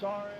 Sorry.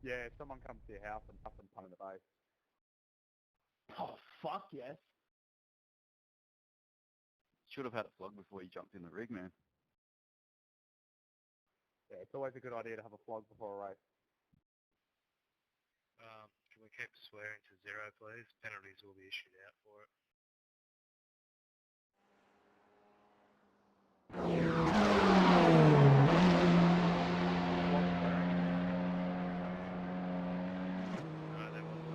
Yeah, if someone comes to your house and puff and pun in the base. Oh, fuck yes. Should have had it flogged before you jumped in the rig, man. Yeah, it's always a good idea to have a flog before a race. Can we keep swearing to 0, please? Penalties will be issued out for it. No, there wasn't.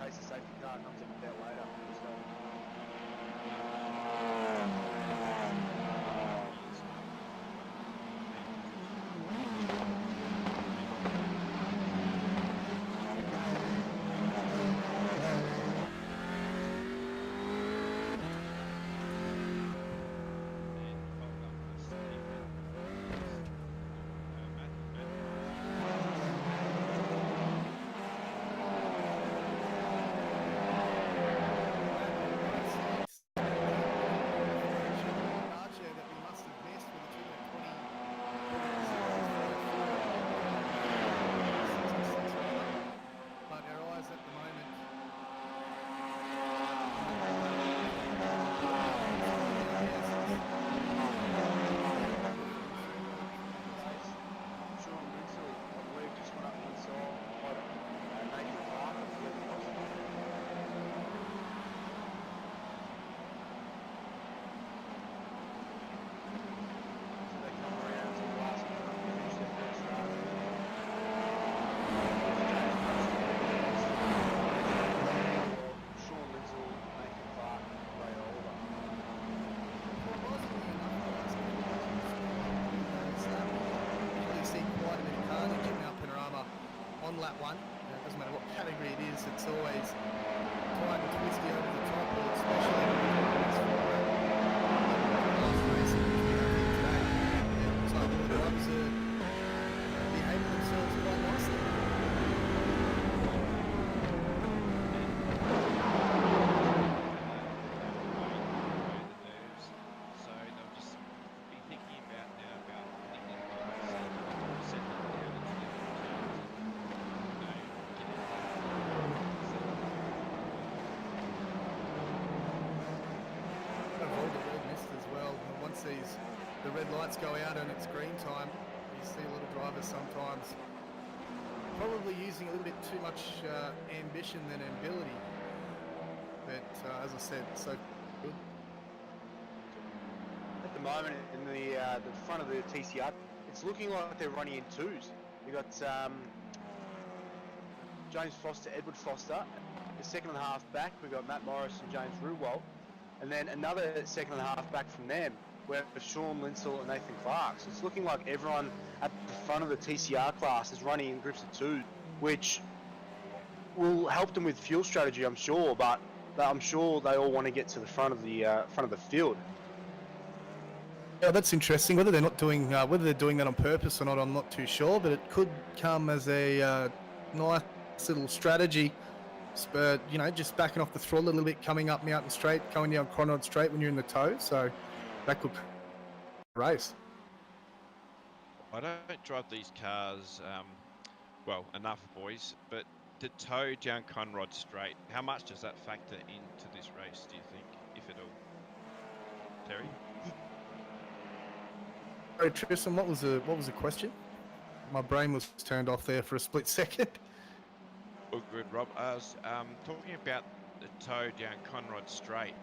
case the safety car comes in a bit later. So. That we must have missed with a 2:20. But our eyes at the moment. Sean Lindsay, I believe, just went up inside Nathan Clark, I believe it was. So they come around to the last corner and finish their first run. Sean Lindsay, Nathan Clark, Ray Oliver. Usually see quite a bit of carnage in Mount Panorama on lap one. It doesn't matter what category it is, it's always tight and twisty over the top, or especially when it's for the last race which we have here today. It looks like all the drivers are behaving themselves quite nicely. So they'll just be thinking about now about nipping close and settling down into different turns and, Avoid the red mist as well. And once the red lights go out and it's green time, you see a lot of drivers sometimes probably using a little bit too much ambition than ability. But as I said, so good. At the moment, in the front of the TCR, it's looking like they're running in twos. We've got James Foster, Edward Foster. The second and a half back, we've got Matt Morris and James Ruwald. And then another second and a half back from them, we have Sean Linsell and Nathan Clark. So it's looking like everyone at the front of the TCR class is running in groups of two, which will help them with fuel strategy, I'm sure. But I'm sure they all want to get to the front of the field. Yeah, that's interesting. Whether they're not doing, whether they're doing that on purpose or not, I'm not too sure. But it could come as a nice little strategy. But you know, just backing off the throttle a little bit, coming up Mountain Straight, going down Conrod Straight when you're in the toe. So that could race. I don't drive these cars, well, enough, boys, but the tow down Conrod Straight, how much does that factor into this race, do you think, if at all? Terry? Sorry, Tristan, what was the question? My brain was turned off there for a split second. Oh, good, Rob. I was talking about the tow down Conrod Straight.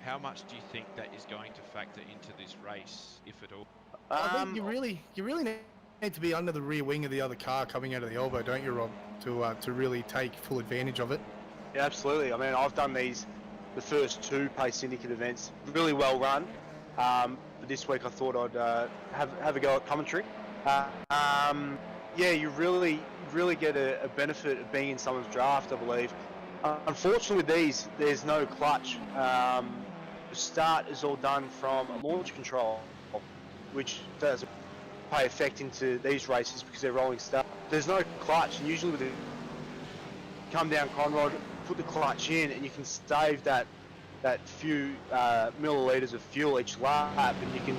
How much do you think that is going to factor into this race, if at all? I think you really need to be under the rear wing of the other car coming out of the elbow, don't you, Rob, to really take full advantage of it? Yeah, absolutely. I mean, I've done the first two Pace Syndicate events, really well run. But this week I thought I'd have a go at commentary. Yeah, you really get a benefit of being in someone's draft, I believe. Unfortunately with these, there's no clutch. The start is all done from a launch control, which does pay effect into these races because they're rolling start. There's no clutch, and usually with come down Conrod, put the clutch in, and you can save that few milliliters of fuel each lap, and you can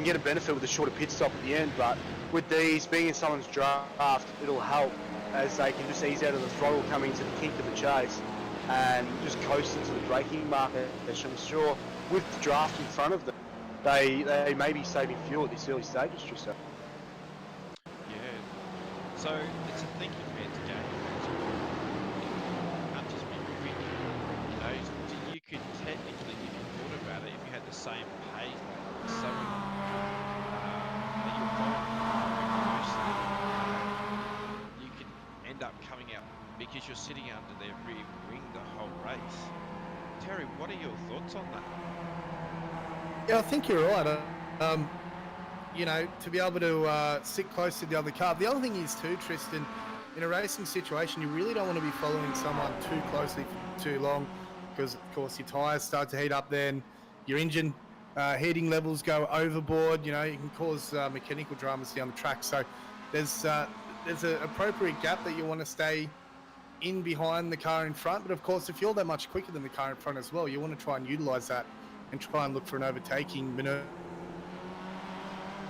get a benefit with a shorter pit stop at the end. But with these, being in someone's draft, it'll help as they can just ease out of the throttle coming to the kink of the chase and just coast into the braking market. Which I'm sure with the draft in front of them, they may be saving fuel at this early stages, Tristan. Yeah. So it's a thinking man's game. It can't just be quick. You know, you could technically, if you thought about it, if you had the same pace, so that you're following closely, you could end up coming out big because you're sitting under their rear wing the whole race. Terry, what are your thoughts on that? Yeah, I think you're right. You know, to be able to sit close to the other car. The other thing is too, Tristan, in a racing situation, you really don't want to be following someone too closely for too long, because of course your tyres start to heat up. Then your engine heating levels go overboard. You know, you can cause mechanical dramas down the track. So there's an appropriate gap that you want to stay in behind the car in front. But of course, if you're that much quicker than the car in front as well, you want to try and utilise that and try and look for an overtaking maneuver.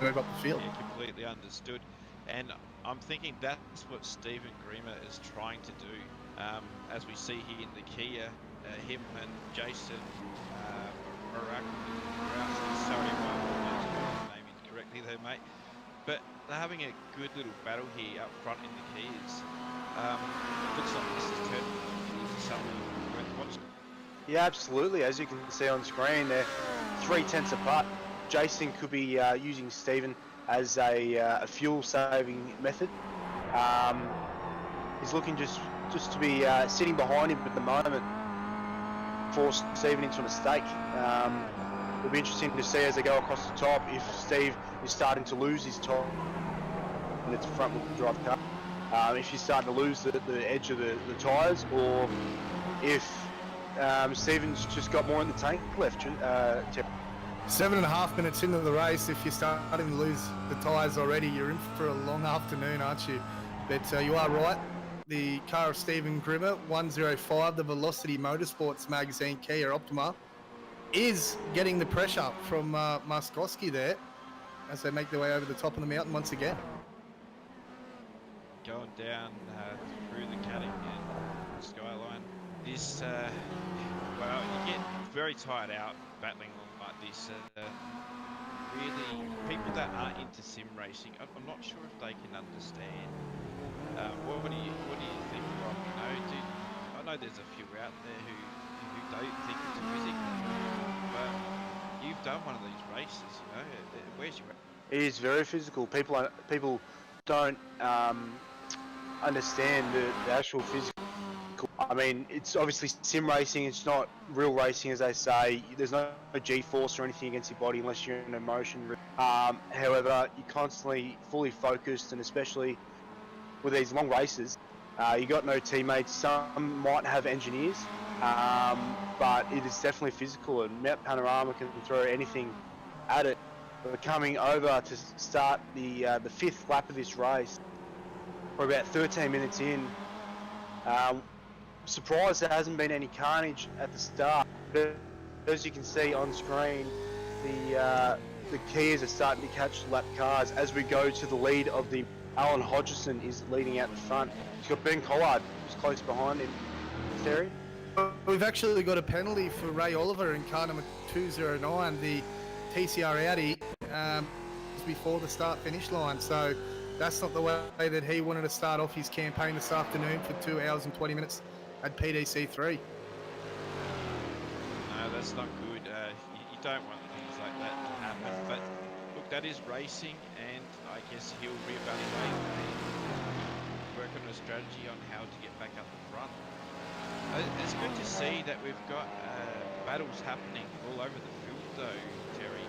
Move up the field. Yeah, completely understood. And I'm thinking that's what Stephen Grima is trying to do. As we see here in the Kia, him and Jason sorry if I'm pronouncing your name incorrectly there, mate. But they're having a good little battle here up front in the Kias. Looks like this is turning into something worth watching. Yeah, absolutely. As you can see on screen, they're 3/10 apart. Jason could be using Stephen as a fuel-saving method. He's looking just to be sitting behind him at the moment, force Stephen into a mistake. It'll be interesting to see as they go across the top if Steve is starting to lose his top and it's a front-wheel drive car. If he's starting to lose the edge of the tyres, or if Stephen's just got more in the tank left. 7.5 minutes into the race, if you're starting to lose the tyres already, you're in for a long afternoon, aren't you? But you are right. The car of Stephen Grimmer, 105, the Velocity Motorsports magazine Kia Optima, is getting the pressure from Muskoski there as they make their way over the top of the mountain once again. Going down through the cutting and skyline. This, well, you get very tired out battling like this. Really, people that aren't into sim racing, I'm not sure if they can understand. What do you think, Rob? You know, I know there's a few out there who don't think it's physical, but you've done one of these races. You know, where's your? It is very physical. People don't understand the actual physical. I mean, it's obviously sim racing. It's not real racing, as they say. There's no G-force or anything against your body unless you're in a motion. However, you're constantly fully focused, and especially with these long races, you got no teammates. Some might have engineers, but it is definitely physical. And Mount Panorama can throw anything at it. We're coming over to start the fifth lap of this race. We're about 13 minutes in. Surprised there hasn't been any carnage at the start. But as you can see on screen, the Kias are starting to catch lap cars as we go to the lead of the Alan Hodgson is leading out the front. He's got Ben Collard who's close behind him. Terry? We've actually got a penalty for Ray Oliver in car number 209, the TCR Audi, before the start-finish line. So that's not the way that he wanted to start off his campaign this afternoon for 2 hours and 20 minutes at PDC3. No, that's not good. You don't want things like that to happen. But look, that is racing, and I guess he'll reevaluate and work on a strategy on how to get back up the front. It's good to see that we've got battles happening all over the field, though, Terry.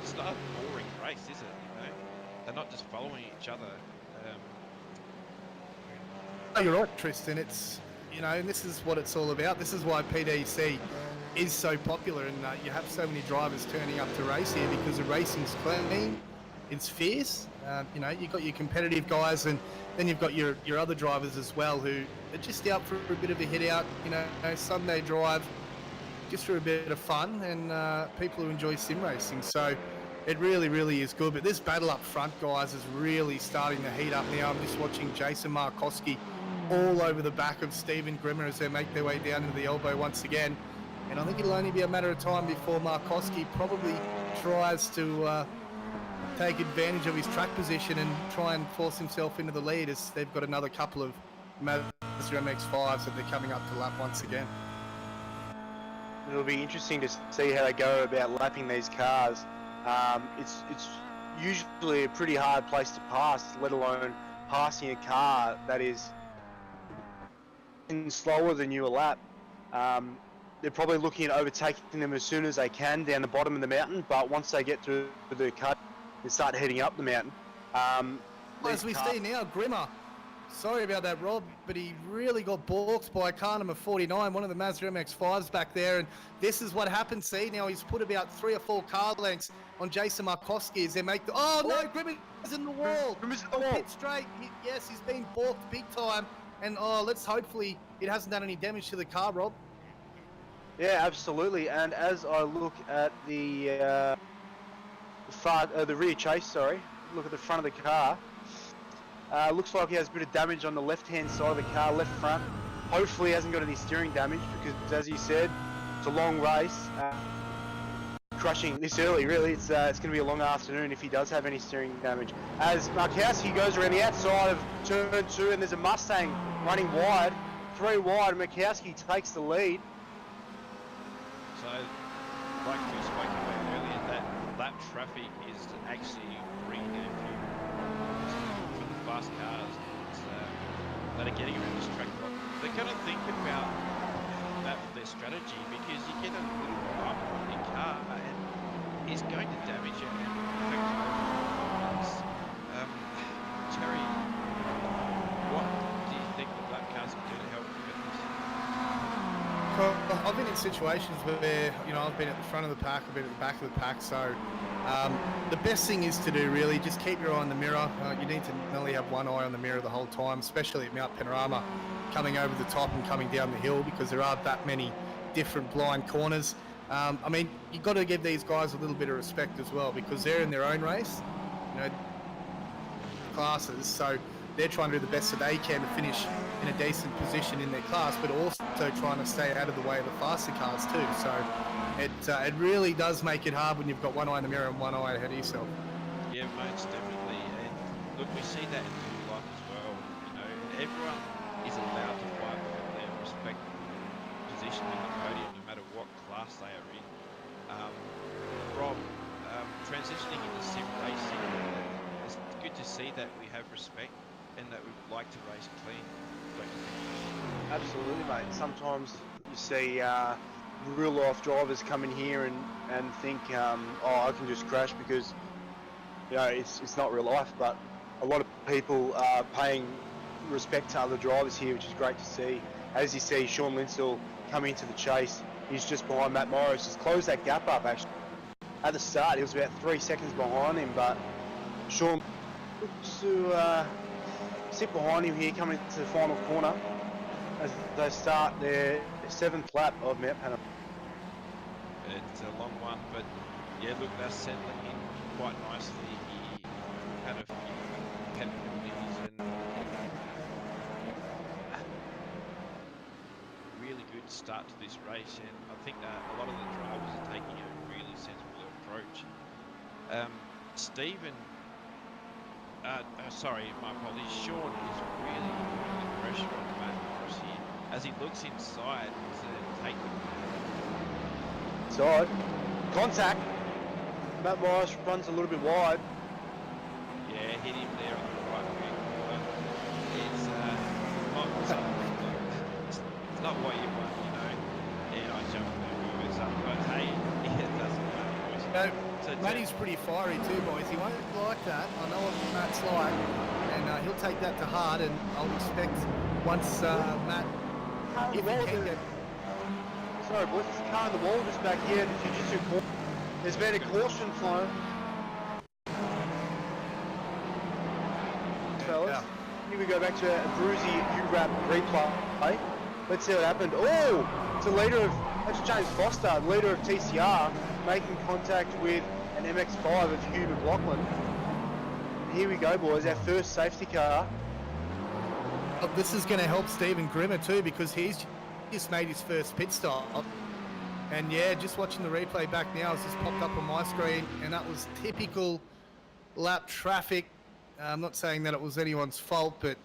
It's not a boring race, is it? You know, they're not just following each other. Oh, you're right, Tristan. It's, you know, and this is what it's all about. This is why PDC is so popular, and you have so many drivers turning up to race here because the racing's clean, it's fierce. You know, you've got your competitive guys, and then you've got your other drivers as well who are just out for a bit of a hit out, you know, Sunday drive, just for a bit of fun, and people who enjoy sim racing. So it really, really is good. But this battle up front, guys, is really starting to heat up now. I'm just watching Jason Markowski all over the back of Stephen Grimmer as they make their way down into the elbow once again. And I think it'll only be a matter of time before Markowski probably tries to take advantage of his track position and try and force himself into the lead, as they've got another couple of Mazda MX-5s that they're coming up to lap once again. It'll be interesting to see how they go about lapping these cars. It's usually a pretty hard place to pass, let alone passing a car that is slower than you a lap, they're probably looking at overtaking them as soon as they can down the bottom of the mountain. But once they get through the cut, they start heading up the mountain. As we see now, Grimmer. Sorry about that, Rob, but he really got balked by car number 49, one of the Mazda MX-5s back there. And this is what happened. See, now he's put about 3 or 4 car lengths on Jason Markowski as they make the... Oh, no, Grimmer's in the wall. Grimmer's in the wall. Pit straight. Yes, he's been balked big time. And, let's hopefully it hasn't done any damage to the car, Rob. Yeah, absolutely. And as I look at the rear chase, sorry, look at the front of the car. Looks like he has a bit of damage on the left-hand side of the car, left front. Hopefully he hasn't got any steering damage because, as you said, it's a long race. Crushing this early, really, it's going to be a long afternoon if he does have any steering damage. As Markowski goes around the outside of turn 2 and there's a Mustang running wide, 3 wide, and Markowski takes the lead. So, like we spoke about earlier, that lap traffic is actually bringing down for the fast cars that are getting around this track. They're going to think about that for their strategy because you get a little bump on your car and it's going to damage it and affect your performance. Terry, what do you think the lap cars can do to help prevent this? Well, I've been in situations where, I've been at the front of the pack, I've been at the back of the pack, so the best thing is to do really, just keep your eye on the mirror. You need to not only have one eye on the mirror the whole time, especially at Mount Panorama, coming over the top and coming down the hill because there are that many different blind corners. You've got to give these guys a little bit of respect as well because they're in their own race, classes, so they're trying to do the best that they can to finish in a decent position in their class, but also trying to stay out of the way of the faster cars too. So it really does make it hard when you've got one eye in the mirror and one eye ahead of yourself. Yeah, most definitely. And look, we see that in real life as well. Everyone is allowed to fight for their respective position in the podium, no matter what class they are in. Rob, transitioning into sim racing, it's good to see that we have respect and that we like to race clean. Absolutely, mate. Sometimes you see real life drivers come in here and think, I can just crash because it's not real life. But a lot of people are paying respect to other drivers here, which is great to see. As you see, Sean Linsell coming into the chase. He's just behind Matt Morris. He's closed that gap up actually. At the start, he was about 3 seconds behind him, but Sean looks to sit behind him here coming into the final corner as they start their 7th lap of Mount Panorama. It's a long one, but yeah, look, they're settling in quite nicely. He had a few penalties and really good start to this race, and I think that a lot of the drivers are taking a really sensible approach. Stephen, sorry, my apologies, Sean is really putting the pressure on Matt Morris here as he looks inside to take the Side. Contact. Matt Morris runs a little bit wide. Yeah, hit him there on the right wing. It's not what you want, Yeah, I jumped there, it's up, but hey, it doesn't matter, boys. So Matty's pretty fiery too, boys. He won't like that. I know what Matt's like, and he'll take that to heart. And I'll expect once Matt, if he can get. Sorry, boys, there's a car in the wall just back here at the Jiu-Jitsu corner. There's been a caution flown. Fellas, Yeah. here we go back to a Bruzy U-Wrap replay. Let's see what happened. Oh, it's a leader of, that's James Foster, the leader of TCR, making contact with an MX-5 of Hugh McLaughlin. And here we go, boys, our first safety car. This is going to help Stephen Grimmer too because he's just made his first pit stop. And yeah, just watching the replay back now, it's just popped up on my screen, and that was typical lap traffic. I'm not saying that it was anyone's fault, but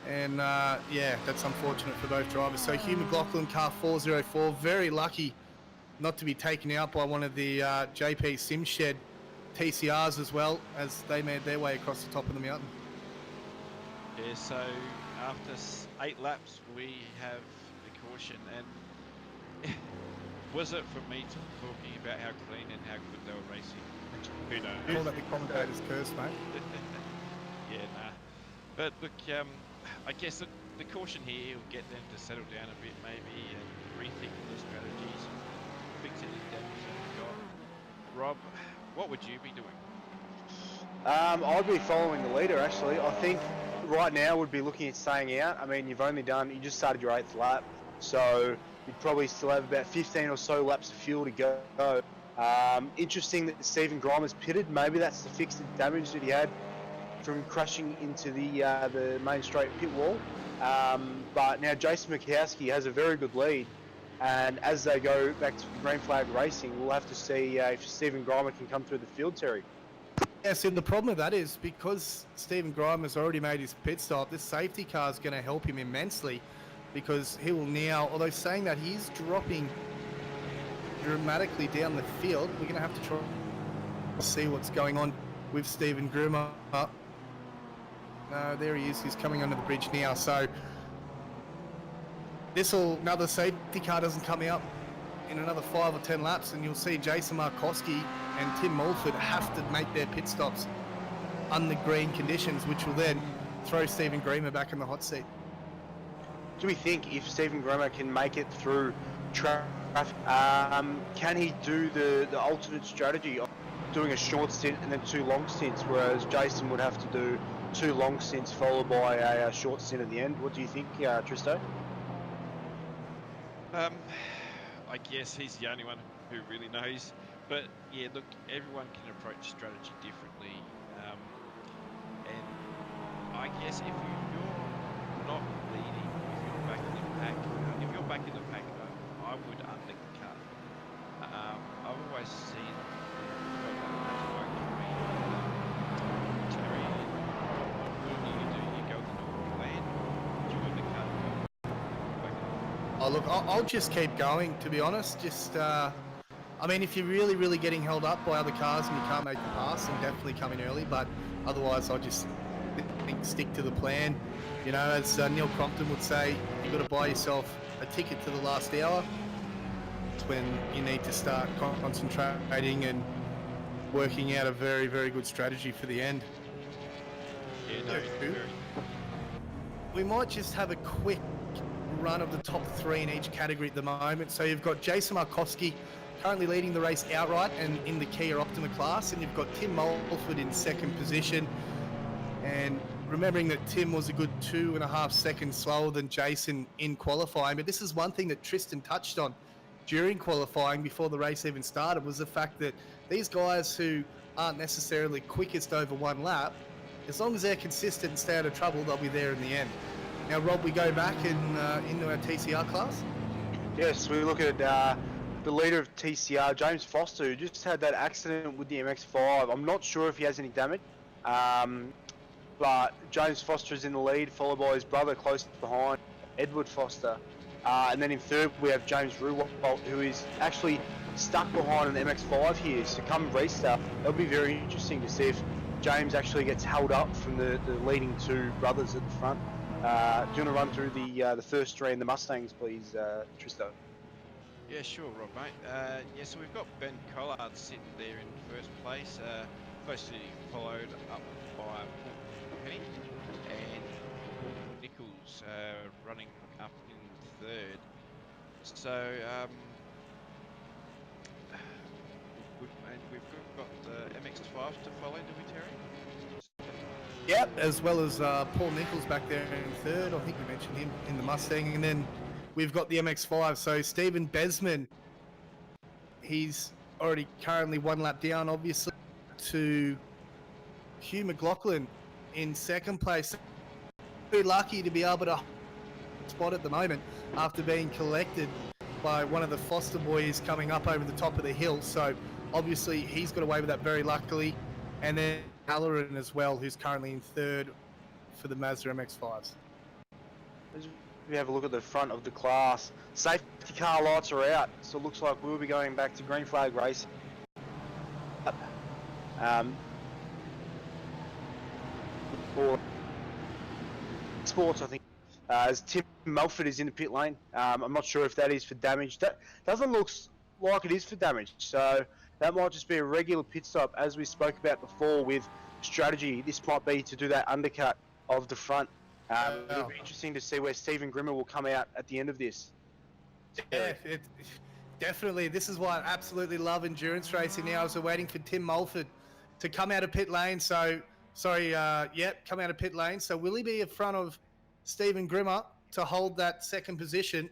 yeah, that's unfortunate for both drivers. So Hugh McLaughlin, car 404, very lucky not to be taken out by one of the JP Simshed TCRs as well as they made their way across the top of the mountain. Yeah, so after 8 laps, we have the caution, and was it for me talking about how clean and how good they were racing? Who knows? Call that the commentator's curse, mate. Yeah, nah. But look, I guess the caution here will get them to settle down a bit, maybe, and rethink the strategies, fix any damage that we've got. Rob, what would you be doing? I'd be following the leader, actually. I think right now would be looking at staying out. I mean, you just started your 8th lap, so you'd probably still have about 15 or so laps of fuel to go. Interesting that Stephen Grimer's pitted. Maybe that's to fix the damage that he had from crashing into the main straight pit wall. But now Jason Mikowski has a very good lead, and as they go back to the green flag racing, we'll have to see if Stephen Grimer can come through the field, Terry. Yes, and the problem with that is because Stephen Grimer's already made his pit stop, this safety car is going to help him immensely, because he will now, although saying that he's dropping dramatically down the field, we're going to have to try to see what's going on with Stephen Grimer. No, there he is. He's coming under the bridge now. So another safety car doesn't come out in another 5 or 10 laps, and you'll see Jason Markowski and Tim Mulford have to make their pit stops under green conditions, which will then throw Stephen Grimer back in the hot seat. Do we think if Stephen Grimer can make it through traffic, can he do the alternate strategy of doing a short stint and then 2 long stints, whereas Jason would have to do 2 long stints followed by a short stint at the end? What do you think, Tristo? I guess he's the only one who really knows. But yeah, look, everyone can approach strategy differently. And I guess if you're not leading, if you're back in the pack, I would undercut. I've always seen Terry, what do? You go with the normal plan. Do you undercut? Oh, look, I'll just keep going, to be honest. I mean, if you're really, really getting held up by other cars and you can't make the pass, then definitely come in early. But otherwise, I'll just stick to the plan. You know, as Neil Crompton would say, you've got to buy yourself a ticket to the last hour. It's when you need to start concentrating and working out a very, very good strategy for the end. Yeah, no, we might just have a quick run of the top 3 in each category at the moment. So you've got Jason Markowski currently leading the race outright and in the Kia Optima class, and you've got Tim Mulford in 2nd position. And remembering that Tim was a good 2.5 seconds slower than Jason in qualifying, but this is one thing that Tristan touched on during qualifying before the race even started, was the fact that these guys who aren't necessarily quickest over 1 lap, as long as they're consistent and stay out of trouble, they'll be there in the end. Now, Rob, we go back into our TCR class. Yes, we look at the leader of TCR, James Foster, who just had that accident with the MX-5. I'm not sure if he has any damage, but James Foster is in the lead, followed by his brother close behind, Edward Foster. And then in 3rd, we have James Ruwalt, who is actually stuck behind an MX-5 here. So come restart, it'll be very interesting to see if James actually gets held up from the leading 2 brothers at the front. Do you want to run through the first 3 in the Mustangs, please, Tristo? Yeah, sure, Rob, mate. Yeah, so we've got Ben Collard sitting there in 1st place, closely followed up by Paul Penny and Paul Nichols running up in 3rd. So we've got the MX-5 to follow, do we, Terry? Yep, as well as Paul Nichols back there in 3rd. I think we mentioned him in the Mustang. And then we've got the MX-5. So Stephen Besman, he's already currently 1 lap down, obviously, to Hugh McLaughlin in 2nd place. Very lucky to be able to spot at the moment after being collected by one of the Foster boys coming up over the top of the hill. So obviously he's got away with that very luckily. And then Halloran as well, who's currently in 3rd for the Mazda MX-5s. As we have a look at the front of the class, safety car lights are out, so it looks like we'll be going back to green flag racing. For sports, I think as Tim Melford is in the pit lane. I'm not sure if that is for damage. That doesn't look like it is for damage, so that might just be a regular pit stop. As we spoke about before with strategy, this might be to do that undercut of the front. It'll be interesting to see where Stephen Grimmer will come out at the end of this. Yeah, definitely. This is why I absolutely love endurance racing now. I was waiting for Tim Mulford to come out of pit lane. So, come out of pit lane. So will he be in front of Stephen Grimmer to hold that second position?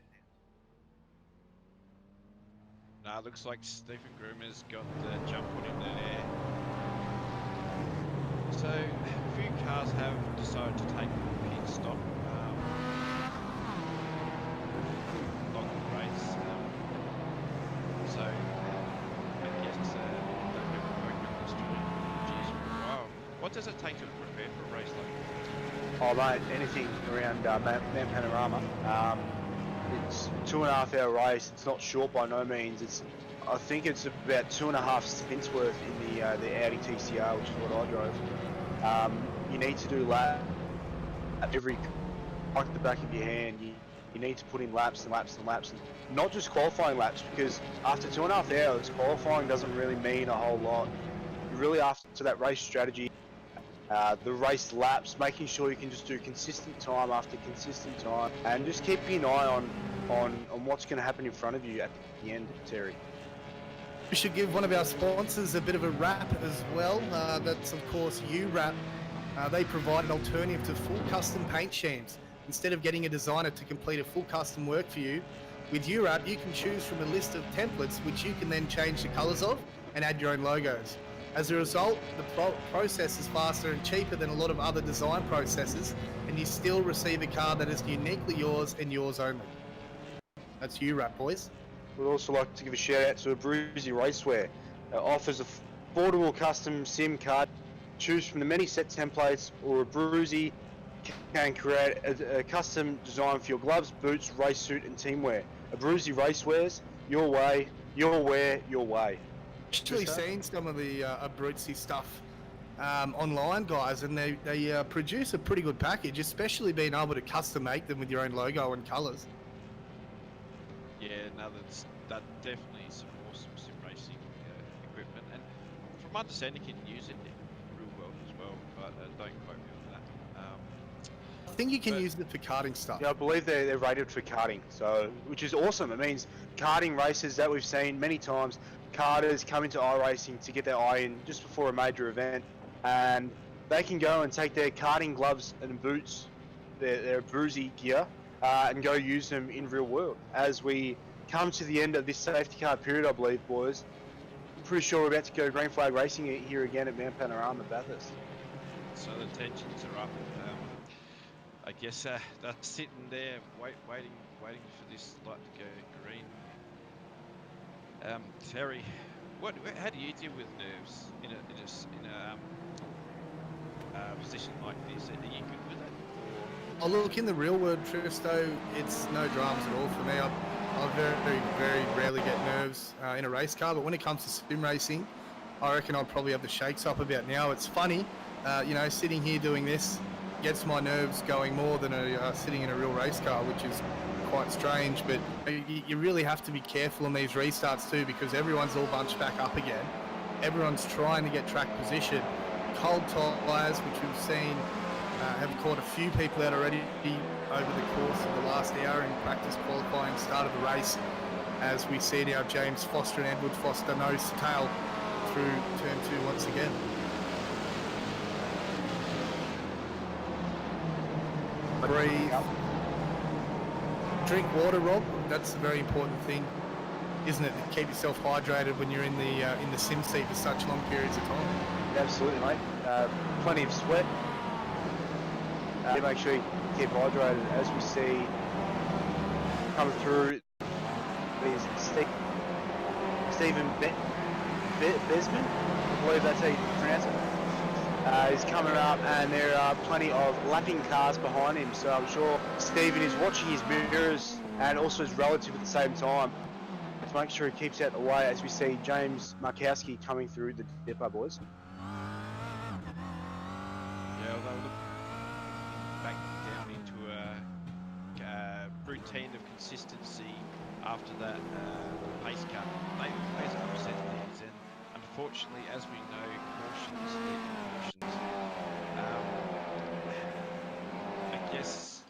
Nah, looks like Stephen Grimmer's got the jump on him there. So, a few cars have decided to take a pit stop. Long race. So, I guess they've been working on the strategies for a while. What does it take to prepare for a race like this? Oh mate, anything around Man Panorama. It's a 2.5 hour race. It's not short by no means. I think it's about 2.5 stints worth in the Audi TCR, which is what I drove. You need to do lap every like the back of your hand. You need to put in laps and laps and laps, and not just qualifying laps, because after 2.5 hours, qualifying doesn't really mean a whole lot. You're really after that race strategy, the race laps, making sure you can just do consistent time after consistent time, and just keeping an eye on what's going to happen in front of you at the end, Terry. We should give one of our sponsors a bit of a wrap as well. That's, of course, UWrap. They provide an alternative to full custom paint schemes. Instead of getting a designer to complete a full custom work for you, with UWrap, you can choose from a list of templates which you can then change the colours of and add your own logos. As a result, the process is faster and cheaper than a lot of other design processes, and you still receive a car that is uniquely yours and yours only. That's UWrap, boys. We'd also like to give a shout out to Abruzzi Raceware. Offers affordable custom sim card. Choose from the many set templates, or Abruzzi can create a custom design for your gloves, boots, race suit and team wear. Abruzzi Racewares, your way, your wear, your way. Actually seen some of the Abruzzi stuff online, guys, and they produce a pretty good package, especially being able to custom make them with your own logo and colours. Yeah, no, that definitely is some awesome sim racing equipment, and from my understanding, you can use it real well as well, but don't quote me on that. I think you can use it for karting stuff. Yeah, I believe they're rated for karting, so which is awesome. It means karting races that we've seen many times, karters come into iRacing to get their eye in just before a major event, and they can go and take their karting gloves and boots, their Abruzzi gear, and go use them in real world. As we come to the end of this safety car period, I believe, boys, I'm pretty sure we're about to go green flag racing here again at Mount Panorama Bathurst. So the tensions are up. I guess they're sitting there waiting for this light to go green. Terry, how do you deal with nerves in a position like this? Are you good with it? Oh, look, in the real world, Tristo, it's no dramas at all for me. I very, very rarely get nerves in a race car, but when it comes to sim racing, I reckon I'd probably have the shakes up about now. It's funny, sitting here doing this gets my nerves going more than sitting in a real race car, which is quite strange. But you really have to be careful on these restarts too, because everyone's all bunched back up again. Everyone's trying to get track position. Cold tyres, which we've seen, have caught a few people out already over the course of the last hour in practice qualifying, start of the race, as we see now James Foster and Edward Foster nose to tail through turn 2 once again. Breathe. Drink water, Rob. That's a very important thing, isn't it? To keep yourself hydrated when you're in the sim seat for such long periods of time. Absolutely, mate. Plenty of sweat. Make sure you keep hydrated. As we see come through, Stephen Besman, I believe that's how you pronounce it. Is coming up, and there are plenty of lapping cars behind him, so I'm sure Stephen is watching his mirrors and also his relative at the same time to make sure he keeps out the way as we see James Markowski coming through the depot, boys. Yeah, although look back down into routine of consistency after that pace cut. They always upset things, and unfortunately, as we know, cautions lead to cautions. I guess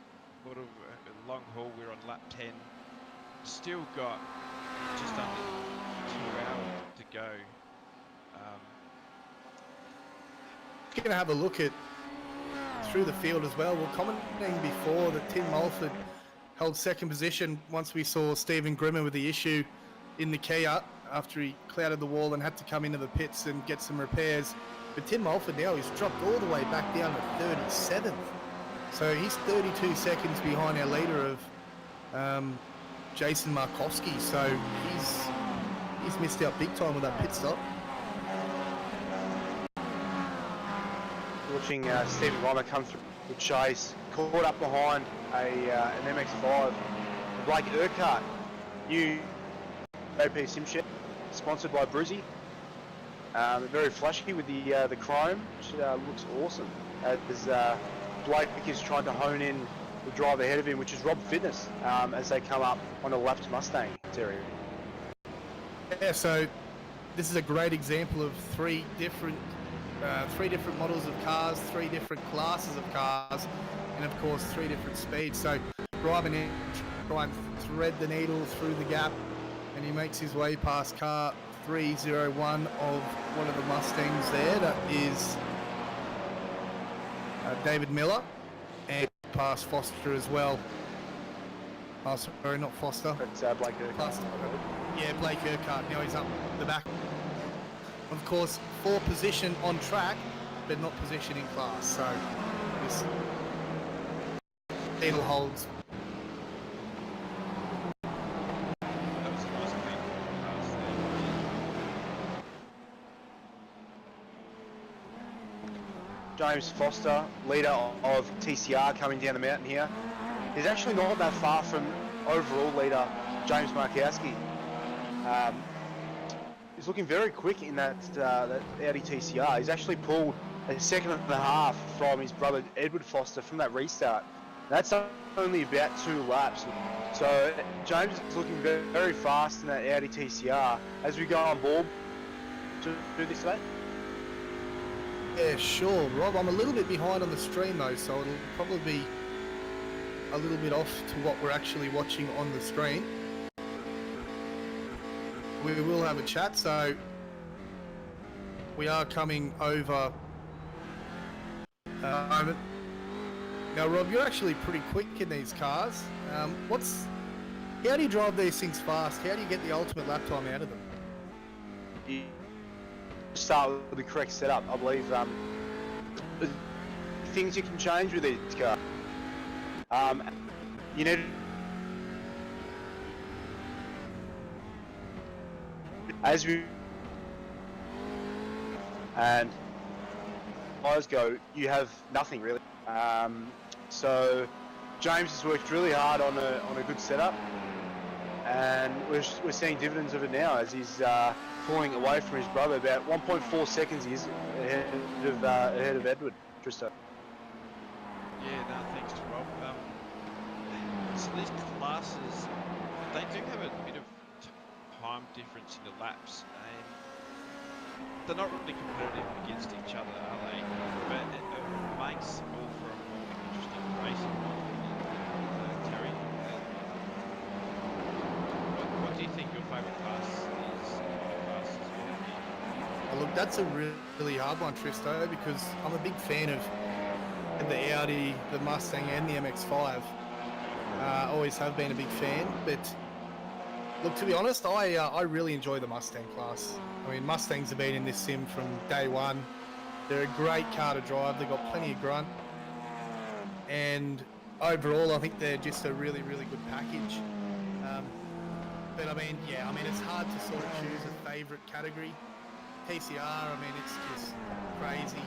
sort of a long haul, we're on lap 10. Still got just under 2 hours to go. Going to have a look at through the field as well. We're commenting before that Tim Mulford held second position once we saw Stephen Grimmer with the issue in the Kia after he clouded the wall and had to come into the pits and get some repairs. But Tim Mulford now, he's dropped all the way back down to 37th. So he's 32 seconds behind our leader of Jason Markowski. So he's missed out big time with that pit stop. Watching Stephen Grimmer come through the chase, caught up behind an MX-5. Blake Urquhart, new OP sim shed, sponsored by Brizzy. Very flashy with the chrome, which looks awesome. As Blake is trying to hone in the drive ahead of him, which is Rob Fitness, as they come up on a lapped Mustang area. Yeah, so this is a great example of three different models of cars, three different classes of cars, and of course 3 different speeds. So driving in, trying to thread the needle through the gap, and he makes his way past car 301 of one of the Mustangs there. That is David Miller, and past Foster as well. Oh, sorry, not Foster. It's Blake Urquhart. Yeah, Blake Urquhart. Now he's up the back. Of course, for position on track, but not position in class. So this needle holds. That was a nice clean pass there. James Foster, leader of TCR, coming down the mountain here. He's actually not that far from overall leader James Markowski. He's looking very quick in that Audi TCR. He's actually pulled a second and a half from his brother Edward Foster from that restart. That's only about 2 laps. So James is looking very, very fast in that Audi TCR. As we go on board to do this lap. Yeah, sure, Rob. I'm a little bit behind on the stream though, so it'll probably be a little bit off to what we're actually watching on the screen. We will have a chat, so we are coming over moment. Now, Rob, you're actually pretty quick in these cars. How do you drive these things fast? How do you get the ultimate lap time out of them? You start with the correct setup. I believe things you can change with each car. You need as we and eyes go, you have nothing really. So James has worked really hard on a good setup, and we're seeing dividends of it now as he's pulling away from his brother. About 1.4 seconds he's ahead of Edward Tristo. Yeah, no, thanks to Rob. So these classes, they do have a bit of time difference in the laps, and they're not really competitive against each other, are they? But it makes all for a more interesting racing. Terry, what do you think your favourite class is? Well, look, that's a really hard one, Tristo, because I'm a big fan of the Audi, the Mustang, and the MX-5. Always have been a big fan, but look, to be honest, I really enjoy the Mustang class. I mean, Mustangs have been in this sim from day one. They're a great car to drive. They've got plenty of grunt, and overall, I think they're just a really, really good package. But I mean, yeah, I mean, it's hard to sort of choose a favourite category. TCR, I mean, it's just crazy.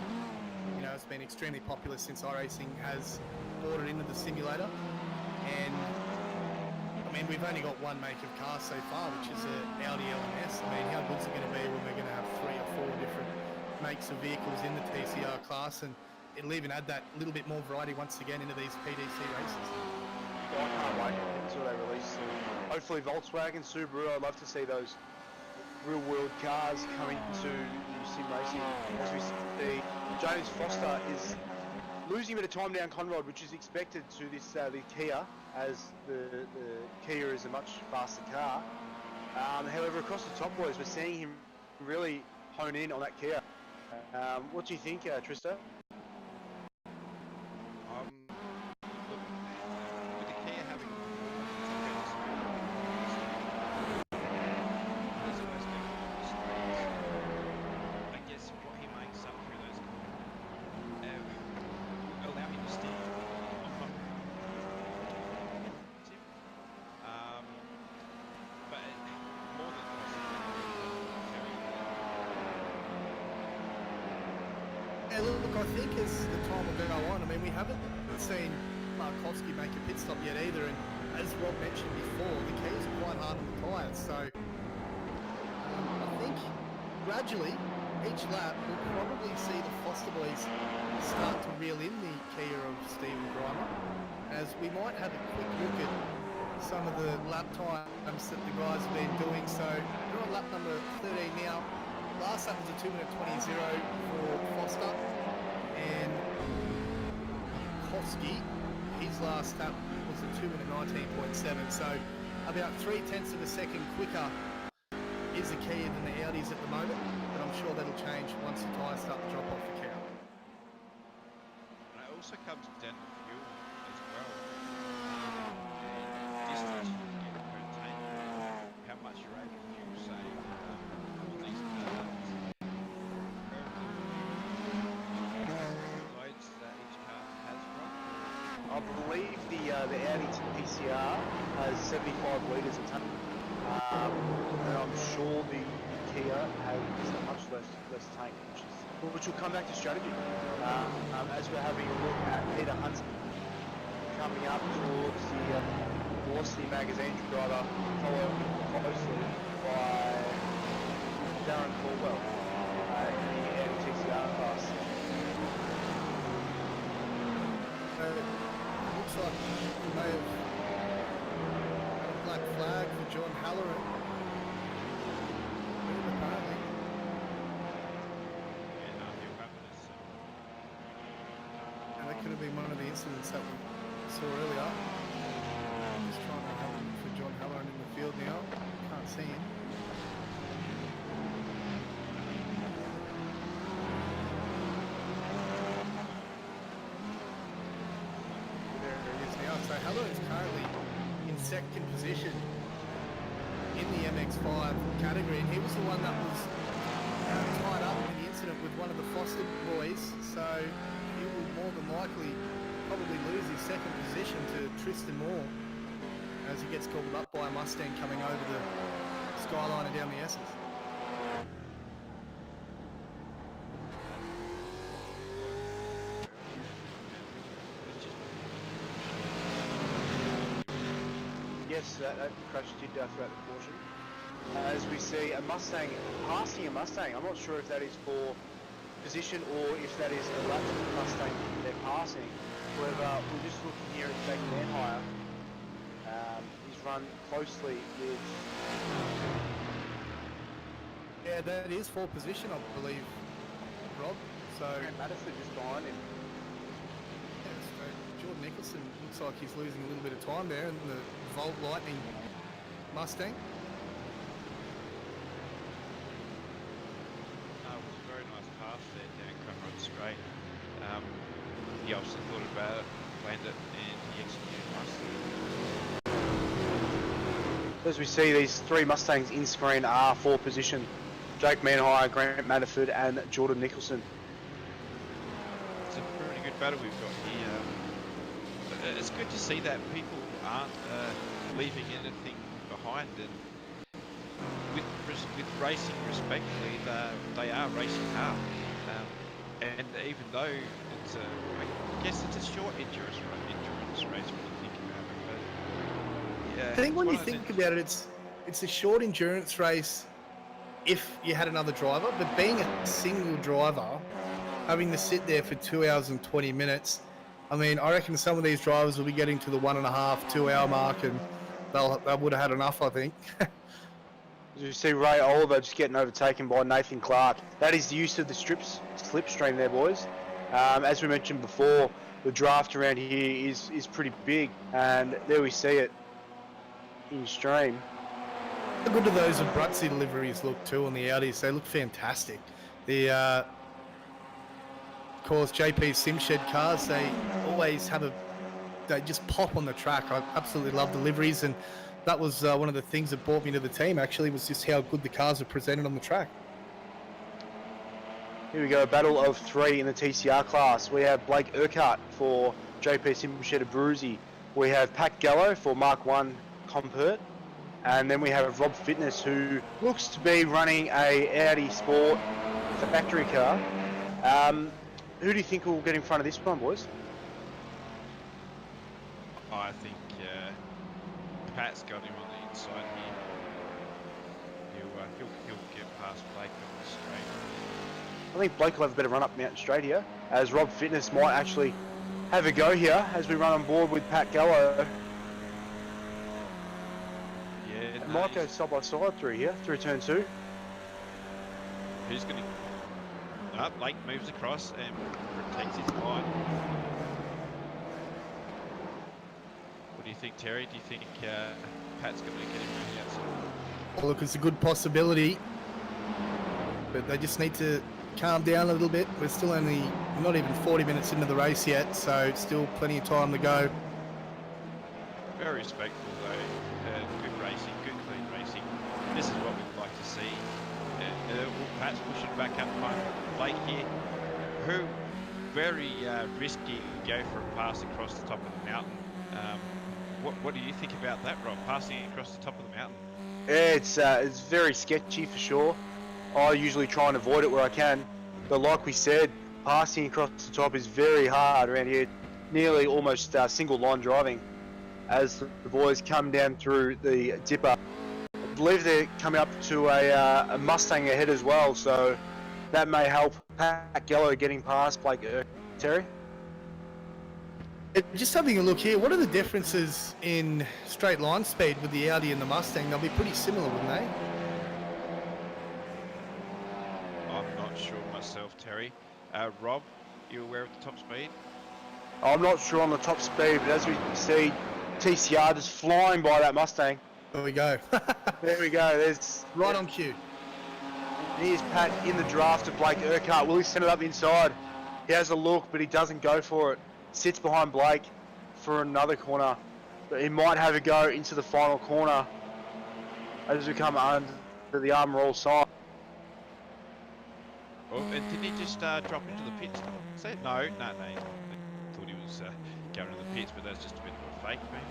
You know, it's been extremely popular since iRacing has brought it into the simulator. And I mean, we've only got one make of car so far, which is an Audi LMS. I mean, how good is it going to be when we're going to have 3 or 4 different makes of vehicles in the TCR class, and it'll even add that little bit more variety once again into these PDC races. I can't wait until they release them. Hopefully Volkswagen, Subaru, I'd love to see those real world cars coming to sim racing. As we see, James Foster is losing a bit of time down Conrod, which is expected to this the Kia, as the Kia is a much faster car. However, across the top boys, we're seeing him really hone in on that Kia. What do you think, Trista? Look, with the Kia having there's always been I guess what he makes up through those allow him to steer but more than Yeah, look, I think as the time will go on, I mean, we haven't seen Markowski make a pit stop yet either, and as Rob mentioned before, the Kia's quite hard on the tyres, so I think gradually, each lap, we'll probably see the Foster boys start to reel in the Kia of Stephen Grimer, as we might have a quick look at some of the lap times that the guys have been doing. So we're on lap number 13 now. Last lap was a 2 minute 20.0 for Foster, and Koski, his last lap was a 2 minute 19.7. So about 0.3 of a second quicker is the Kia than the Audis at the moment, but I'm sure that'll change once the tyres start to drop off the Kia. And it also comes down to fuel as well. Distance you can get per tank, how much you're able to fuel save on these cars. Loads that each car has run. I believe the Audi PCR has 75 litres a tonne, and I'm sure the Kia has a much less tank, which will come back to strategy. As we're having a look at Peter Hunt coming up towards the Velocity magazine driver, followed closely by Darren Caldwell in the Audi TCR class. Looks like we may have had a black flag for John Halloran. Apparently. Yeah, no, he'll have this. And that could have been one of the incidents that we saw earlier. Just trying to have him for John Halloran in the field now. Can't see him. There he is now. So Halloran's currently in second position in the MX-5 category, and he was the one that was tied up in the incident with one of the Foster boys, so he will more than likely probably lose his second position to Tristan Moore as he gets gobbled up by a Mustang coming over the skyline and down the S's. Yes, that crash did throughout the caution. As we see a Mustang passing a Mustang. I'm not sure if that is for position or if that is a lap Mustang they're passing. However, we're just looking here at Jake Manhire. He's run closely with... Yeah, that is for position, I believe, Rob. So Madison just behind him. yeah, so Jordan Nicholson looks like he's losing a little bit of time there in the Volt Lightning Mustang. It was a very nice pass there down Conrod Straight. He obviously thought about it, planned it, and he executed nicely. As we see, these three Mustangs in screen are for position. Jake Manhire, Grant Matterford and Jordan Nicholson. It's a pretty good battle we've got here. It's good to see that people aren't leaving anything behind, and with racing respectfully, they are racing hard. And even though it's I guess it's a short endurance race when you think about it. But yeah, I think when it's you one of think about it, it's a short endurance race if you had another driver, but being a single driver, having to sit there for 2 hours and 20 minutes, I mean, I reckon some of these drivers will be getting to the 1.5, 2 hour mark, and they would have had enough, I think. As you see Ray Oliver just getting overtaken by Nathan Clark. That is the use of the slipstream there, boys. As we mentioned before, the draft around here is pretty big, and there we see it in stream. How good do those Abruzzi deliveries look too on the Audis? They look fantastic. The of course, JP Simshed cars, they always they just pop on the track. I absolutely love deliveries, and that was one of the things that brought me to the team, actually, was just how good the cars are presented on the track. Here we go, battle of 3 in the TCR class. We have Blake Urquhart for JP Simshed Abruzzi. We have Pat Gallo for Mark 1 Compert. And then we have Rob Fitness, who looks to be running a Audi Sport factory car. Who do you think will get in front of this one, boys? I think Pat's got him on the inside here. He'll get past Blake on the straight. I think Blake will have a better run up Mountain Straight here, as Rob Fitness might actually have a go here as we run on board with Pat Gallo. Yeah, It might go side by side through here, through turn 2. Who's going to... Blake moves across and protects his line. What do you think, Terry? Do you think Pat's going to get him around the outside? Well, look, it's a good possibility, but they just need to calm down a little bit. We're still only not even 40 minutes into the race yet, so it's still plenty of time to go. Very respectful though. Good racing, good clean racing. This is what we'd like to see. Pat's pushing back up behind Blake here, who very risky go for a pass across the top of the mountain. What do you think about that, Rob? Passing across the top of the mountain? Yeah, it's very sketchy for sure. I usually try and avoid it where I can, but like we said, passing across the top is very hard around here. Nearly almost single line driving as the boys come down through the dipper. I believe they're coming up to a Mustang ahead as well, so that may help Pat Gallo getting past Blake Terry. Just having a look here, what are the differences in straight line speed with the Audi and the Mustang? They'll be pretty similar, wouldn't they? I'm not sure myself, Terry. Rob, you aware of the top speed? I'm not sure on the top speed, but as we see, TCR just flying by that Mustang. There we go. There we go. There's Right on cue. Here's Pat in the draft of Blake Urquhart. Will he send it up inside? He has a look, but he doesn't go for it. Sits behind Blake for another corner. But he might have a go into the final corner as we come under the Armour All side. Oh, and did he just drop into the pits? Say no. He thought he was going to the pits, but that's just a bit of a fake, man.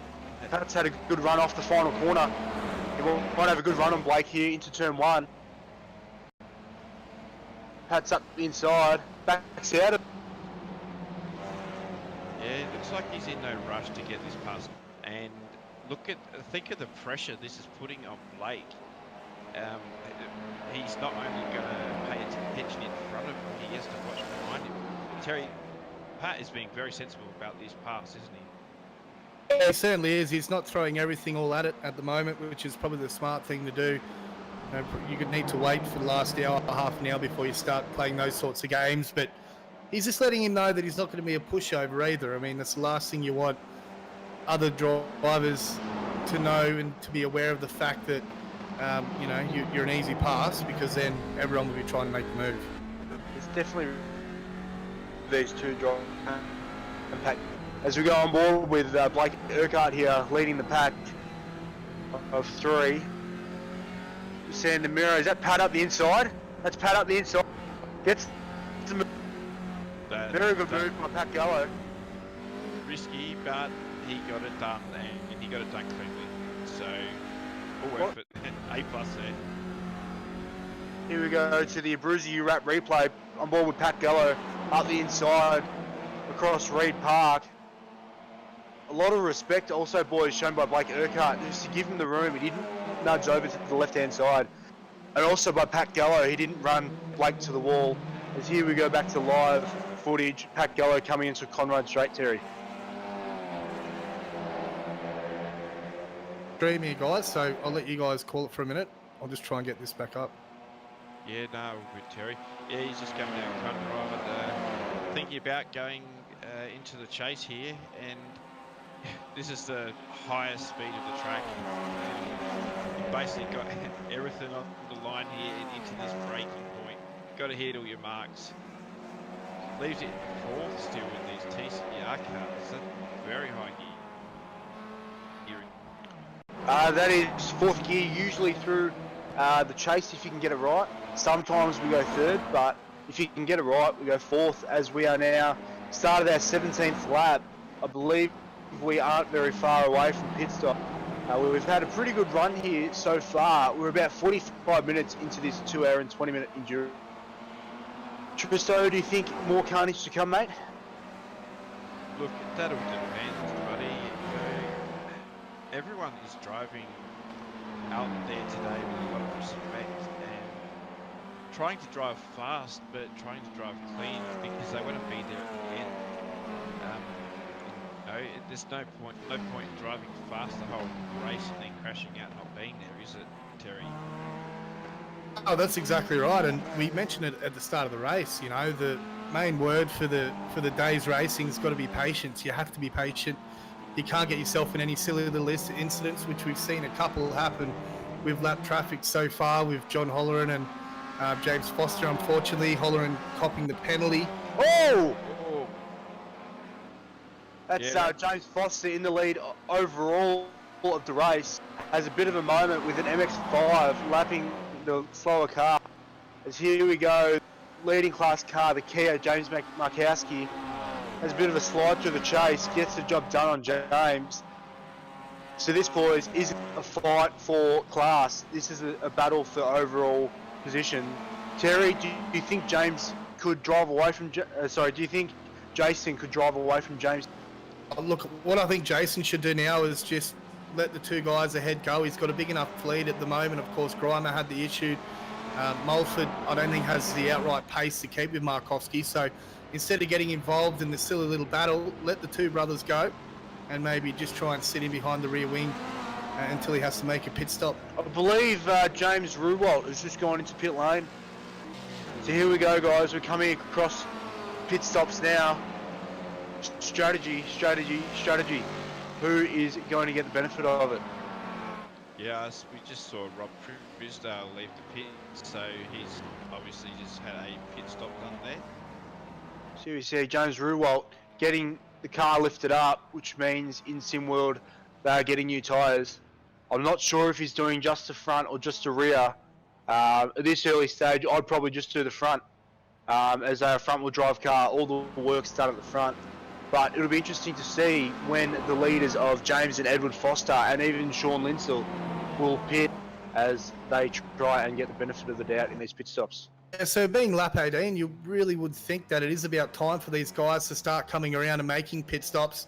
Pat's had a good run off the final corner. He might have a good run on Blake here into turn 1. Pat's up the inside, backs out of. Yeah, it looks like he's in no rush to get this past. And think of the pressure this is putting on Blake. He's not only going to pay attention in front of him, he has to watch behind him. Terry, Pat is being very sensible about this pass, isn't he? Yeah, he certainly is. He's not throwing everything all at it at the moment, which is probably the smart thing to do. You could need to wait for the last hour, half an hour before you start playing those sorts of games, but he's just letting him know that he's not going to be a pushover either. I mean, that's the last thing you want other drivers to know and to be aware of the fact that, you're an easy pass, because then everyone will be trying to make the move. It's definitely these two drivers. As we go on board with Blake Urquhart here leading the pack of 3. Seeing the mirror, is that Pat up the inside? That's Pat up the inside. Gets the move. Very good move by Pat Gallo. Risky, but he got it done, and he got it done cleanly. So, all effort. A+ there. Here we go to the Abruzzi wrap replay. On board with Pat Gallo up the inside across Reed Park. A lot of respect also, boys, shown by Blake Urquhart just to give him the room. He didn't nudge over to the left-hand side. And also by Pat Gallo, he didn't run Blake to the wall. As here we go back to live footage. Pat Gallo coming into Conrad straight, Terry. Streaming, guys, so I'll let you guys call it for a minute. I'll just try and get this back up. Yeah, no, all good, Terry. Yeah, he's just coming down Conrad, thinking about going into the chase here, and this is the highest speed of the track. You've basically got everything on the line here and into this braking point. Got to hit all your marks. Leaves it fourth still with these TCR cars. That's very high gear. That is fourth gear, usually through the chase if you can get it right. Sometimes we go third, but if you can get it right, we go fourth, as we are now started our 17th lap. I believe we aren't very far away from pit stop. We've had a pretty good run here so far. We're about 45 minutes into this 2 hour and 20 minute endurance. Tristo, do you think more carnage to come, mate? Look, that'll depend, buddy. Everyone is driving out there today with a lot of respect and trying to drive fast, but trying to drive clean because they want to be there at the end. There's no point in driving fast the whole race and then crashing out and not being there, is it, Terry? Oh, that's exactly right, and we mentioned it at the start of the race. You know, the main word for the day's racing has got to be patience. You have to be patient. You can't get yourself in any silly little incidents, which we've seen a couple happen with lap traffic so far with John Holleran and James Foster. Unfortunately, Holleran copping the penalty. Oh! That's Yeah. James Foster in the lead overall of the race. Has a bit of a moment with an MX-5 lapping the slower car. As here we go, leading class car, the Kia, James Markowski, has a bit of a slide through the chase, gets the job done on James. So this, boys, isn't a fight for class. This is a battle for overall position. Terry, do you think James could drive away from... do you think Jason could drive away from James? Look, what I think Jason should do now is just let the two guys ahead go. He's got a big enough lead at the moment. Of course, Grimer had the issue. Mulford, I don't think, has the outright pace to keep with Markowski. So instead of getting involved in this silly little battle, let the two brothers go and maybe just try and sit in behind the rear wing until he has to make a pit stop. I believe James Ruwalt has just gone into pit lane. So here we go, guys. We're coming across pit stops now. Strategy. Who is going to get the benefit of it? Yes, we just saw Rob Frisdale leave the pit, so he's obviously just had a pit stop done there. So we see James Ruwalt getting the car lifted up, which means in SimWorld they are getting new tyres. I'm not sure if he's doing just the front or just the rear. At this early stage, I'd probably just do the front, as they're a front-wheel drive car. All the work's done at the front. But it'll be interesting to see when the leaders of James and Edward Foster and even Sean Linsell will pit as they try and get the benefit of the doubt in these pit stops. Yeah, so being lap 18, you really would think that it is about time for these guys to start coming around and making pit stops.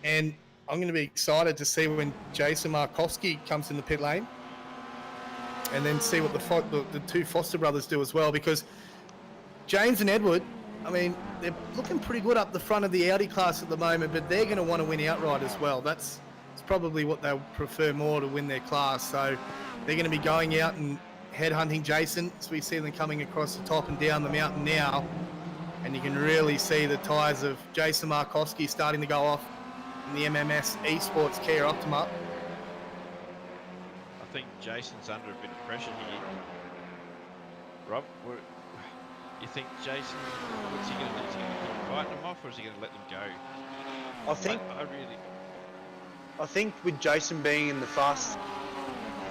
And I'm going to be excited to see when Jason Markowski comes in the pit lane and then see what the two Foster brothers do as well, because James and Edward, I mean, they're looking pretty good up the front of the Audi class at the moment, but they're going to want to win outright as well. It's probably what they'll prefer more, to win their class. So they're going to be going out and headhunting Jason, as we see them coming across the top and down the mountain now. And you can really see the tyres of Jason Markowski starting to go off in the MMS Esports Kia Optima. I think Jason's under a bit of pressure here. Rob, you think Jason, what's he going to do? Is he going to keep fighting them off, or is he going to let them go? I think with Jason being in the fast,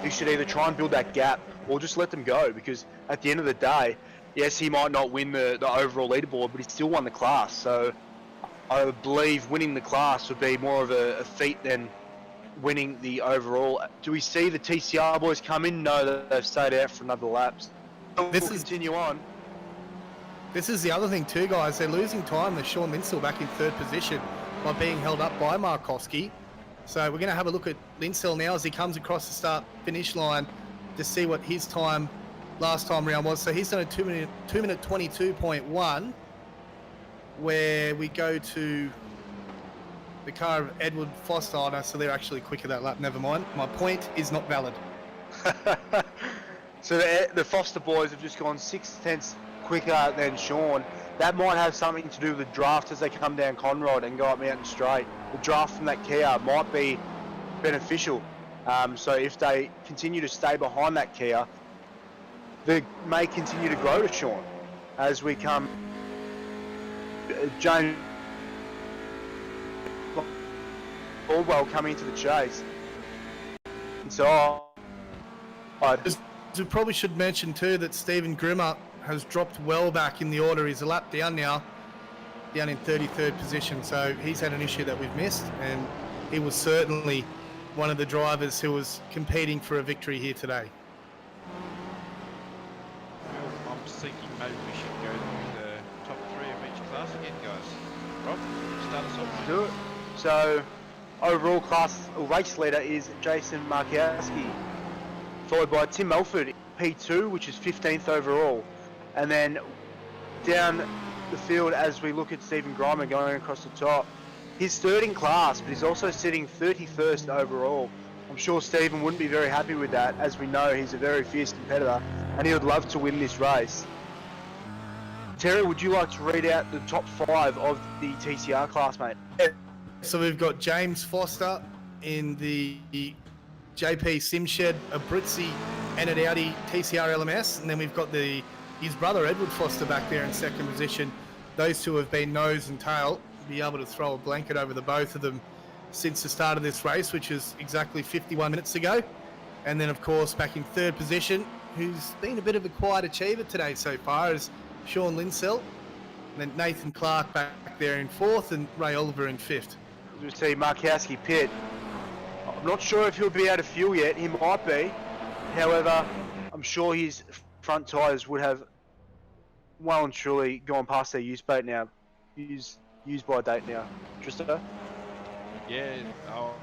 he should either try and build that gap or just let them go, because at the end of the day, yes, he might not win the overall leaderboard, but he still won the class. So I believe winning the class would be more of a feat than winning the overall. Do we see the TCR boys come in? No, they've stayed out for another lap. We'll continue on. This is the other thing too, guys. They're losing time with Sean Linsell back in third position by being held up by Markowski. So we're going to have a look at Linsell now as he comes across the start-finish line to see what his time last time round was. So he's done a 2 minute 22.1. where we go to the car of Edward Foster. Oh, no, so they're actually quicker that lap. Never mind. My point is not valid. So the Foster boys have just gone 6/10 quicker than Sean. That might have something to do with the draft as they come down Conrod and go up Mountain Straight. The draft from that Kia might be beneficial. So if they continue to stay behind that Kia, they may continue to grow to Sean as we come. James Baldwell coming into the chase. And so We probably should mention too that Stephen Grimmer has dropped well back in the order. He's a lap down now, down in 33rd position. So he's had an issue that we've missed, and he was certainly one of the drivers who was competing for a victory here today. Well, I'm thinking maybe we should go with the top 3 of each class again, guys. Rob, start us off. do it. So overall race leader is Jason Markowski, followed by Tim Melford, P2, which is 15th overall. And then down the field as we look at Stephen Grimer going across the top. He's third in class, but he's also sitting 31st overall. I'm sure Stephen wouldn't be very happy with that, as we know he's a very fierce competitor and he would love to win this race. Terry, would you like to read out the top 5 of the TCR class, mate? So we've got James Foster in the JP Simshed, Abruzzi and an Audi TCR LMS, and then we've got his brother Edward Foster back there in second position. Those two have been nose and tail. Be able to throw a blanket over the both of them since the start of this race, which is exactly 51 minutes ago. And then of course back in third position, who's been a bit of a quiet achiever today so far, is Sean Linsell. And then Nathan Clark back there in fourth and Ray Oliver in fifth. We see Markowski pit. I'm not sure if he'll be out of fuel yet. He might be. However, I'm sure his front tyres would have well and truly gone past their use date now. Use by date now. Trista? Yeah, I'll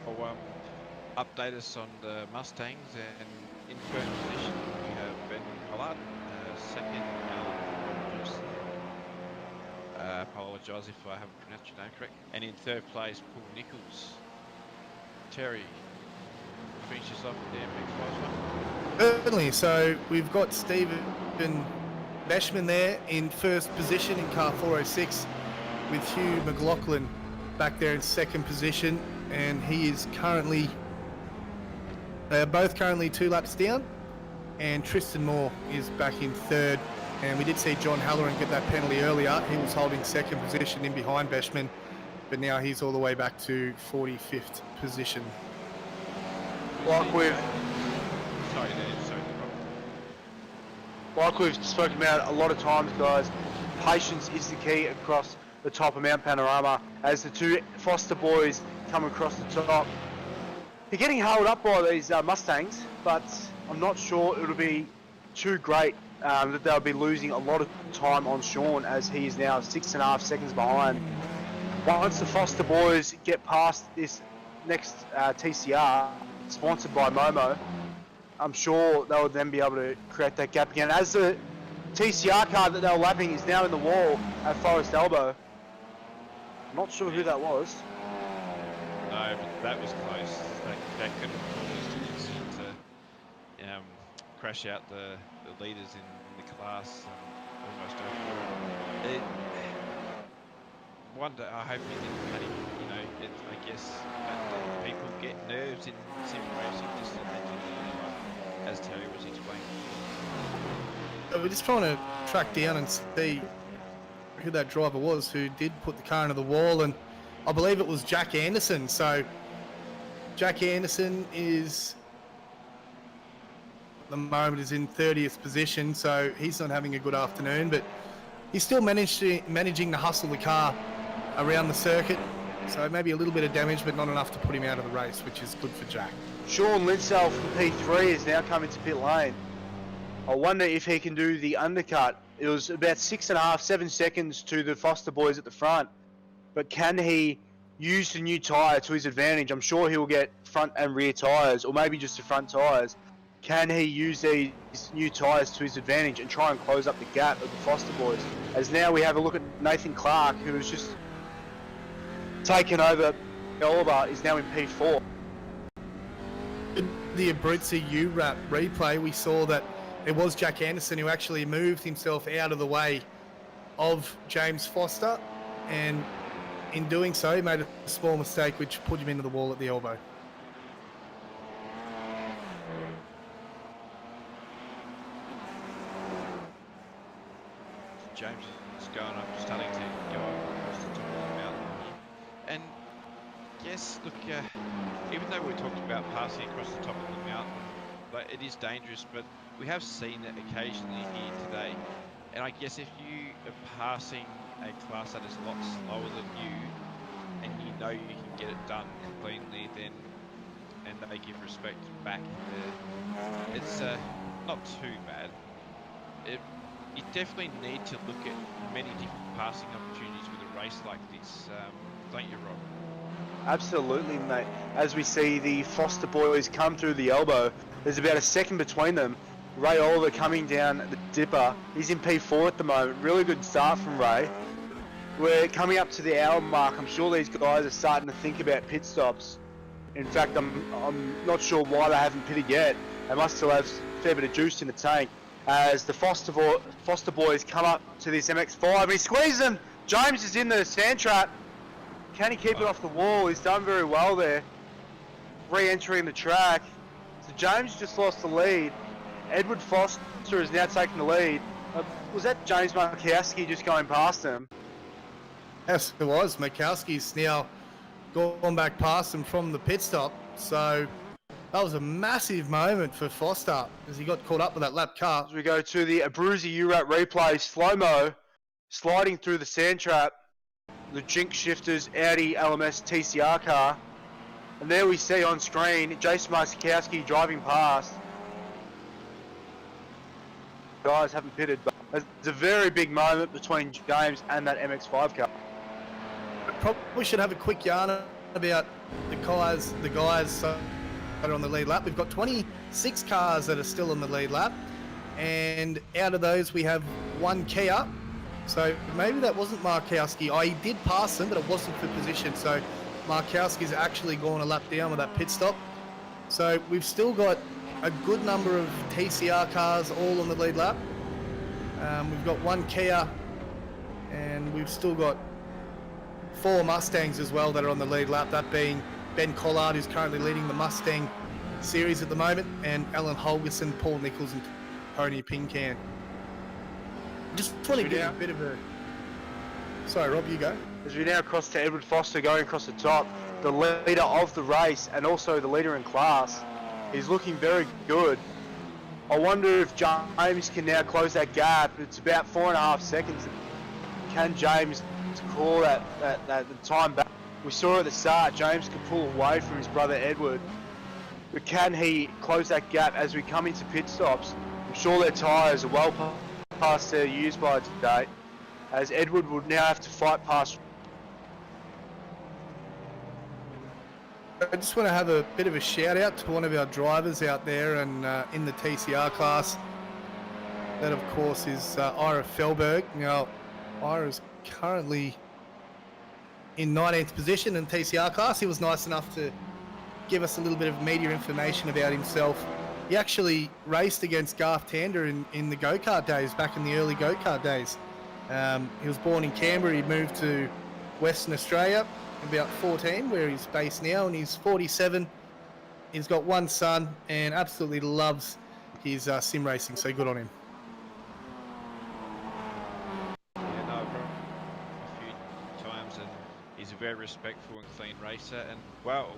update us on the Mustangs, and in first position we have Ben Collard, second apologise if I haven't pronounced your name correct, and in third place Paul Nichols. Terry, finish us off with the MX-5 one. Certainly. So we've got Stephen Bashman there in first position in car 406 with Hugh McLaughlin back there in second position, and he is currently both currently 2 laps down, and Tristan Moore is back in third. And we did see John Halloran get that penalty earlier. He was holding second position in behind Bashman, but now he's all the way back to 45th position. Like we've spoken about a lot of times, guys, patience is the key across the top of Mount Panorama as the two Foster boys come across the top. They're getting held up by these Mustangs, but I'm not sure it'll be too great that they'll be losing a lot of time on Sean, as he is now 6.5 seconds behind. Once the Foster boys get past this next TCR, sponsored by Momo, I'm sure they'll then be able to create that gap again. As the TCR car that they were lapping is now in the wall at Forest Elbow. I'm not sure who that was. No, but that was close. That could have caused an incident to crash out the leaders in the class and almost over it. One day, I hope he didn't panic. You know, I guess that people get nerves in sim racing, just as Terry was explaining. So we're just trying to track down and see who that driver was who did put the car into the wall, and I believe it was Jack Anderson. So Jack Anderson is at the moment is in 30th position, so he's not having a good afternoon, but he's still managing to hustle the car around the circuit. So maybe a little bit of damage, but not enough to put him out of the race, which is good for Jack. Sean Linsell from P3 is now coming to pit lane. I wonder if he can do the undercut. It was about 6.5, 7 seconds to the Foster boys at the front. But can he use the new tyre to his advantage? I'm sure he'll get front and rear tyres, or maybe just the front tyres. can he use these new tyres to his advantage and try and close up the gap of the Foster boys? As now we have a look at Nathan Clark, who has just taken over. Oliver is now in P4. In the Abruzzi U-Wrap replay, we saw that it was Jack Anderson who actually moved himself out of the way of James Foster, and in doing so, he made a small mistake which put him into the wall at the elbow. James is going up, starting to go across the top of the mountain. And yes, look, even though we talked about passing across the top of the mountain, but it is dangerous, but we have seen it occasionally here today. And I guess if you are passing a class that is a lot slower than you, and you know you can get it done cleanly, then and they give respect back, it's not too bad. You definitely need to look at many different passing opportunities with a race like this, don't you, Rob? Absolutely, mate. As we see the Foster boys come through the elbow, there's about a second between them. Ray Oliver coming down the dipper. He's in P4 at the moment. Really good start from Ray. We're coming up to the hour mark. I'm sure these guys are starting to think about pit stops. In fact, I'm not sure why they haven't pitted yet. They must still have a fair bit of juice in the tank. As the Foster boys come up to this MX-5, and he squeezes them. James is in the sand trap. Can he keep it off the wall? He's done very well there. Re-entering the track. So James just lost the lead. Edward Foster is now taking the lead. Was that James Markowski just going past him? Yes, it was. Markowski's now gone back past him from the pit stop. So that was a massive moment for Foster as he got caught up with that lap car. As we go to the Abruzzi U-Wrap replay, slow-mo, sliding through the sand trap, the Jinx Shifters Audi LMS TCR car. And there we see on screen Jason Markowski driving past. Guys haven't pitted, but it's a very big moment between James and that MX-5 car. Probably should have a quick yarn about the guys that are on the lead lap. We've got 26 cars that are still on the lead lap, and out of those we have one Kia. So maybe that wasn't Markowski. He did pass them, but it wasn't for position. So Markowski's actually gone a lap down with that pit stop. So we've still got a good number of TCR cars all on the lead lap. We've got one Kia, and we've still got 4 Mustangs as well that are on the lead lap, that being Ben Collard, who's currently leading the Mustang series at the moment, and Alan Holgerson, Paul Nichols, and Tony Pincan. Just want to get a bit of a... Sorry, Rob, you go. As we now cross to Edward Foster going across the top, the leader of the race and also the leader in class. He's looking very good. I wonder if James can now close that gap. It's about 4.5 seconds. Can James call that the time back? We saw at the start James could pull away from his brother Edward, but can he close that gap as we come into pit stops? I'm sure their tyres are well past their use by today, as Edward would now have to fight past. I just want to have a bit of a shout out to one of our drivers out there and in the TCR class. That of course is Ira Felberg. Now Ira's currently in 19th position in TCR class. He was nice enough to give us a little bit of media information about himself. He actually raced against Garth Tander in the go-kart days, back in the early go-kart days. He was born in Canberra. He moved to Western Australia about 14, where he's based now, and he's 47. He's got one son and absolutely loves his sim racing, so good on him. Yeah, no, I've run a few times, and he's a very respectful and clean racer. And well,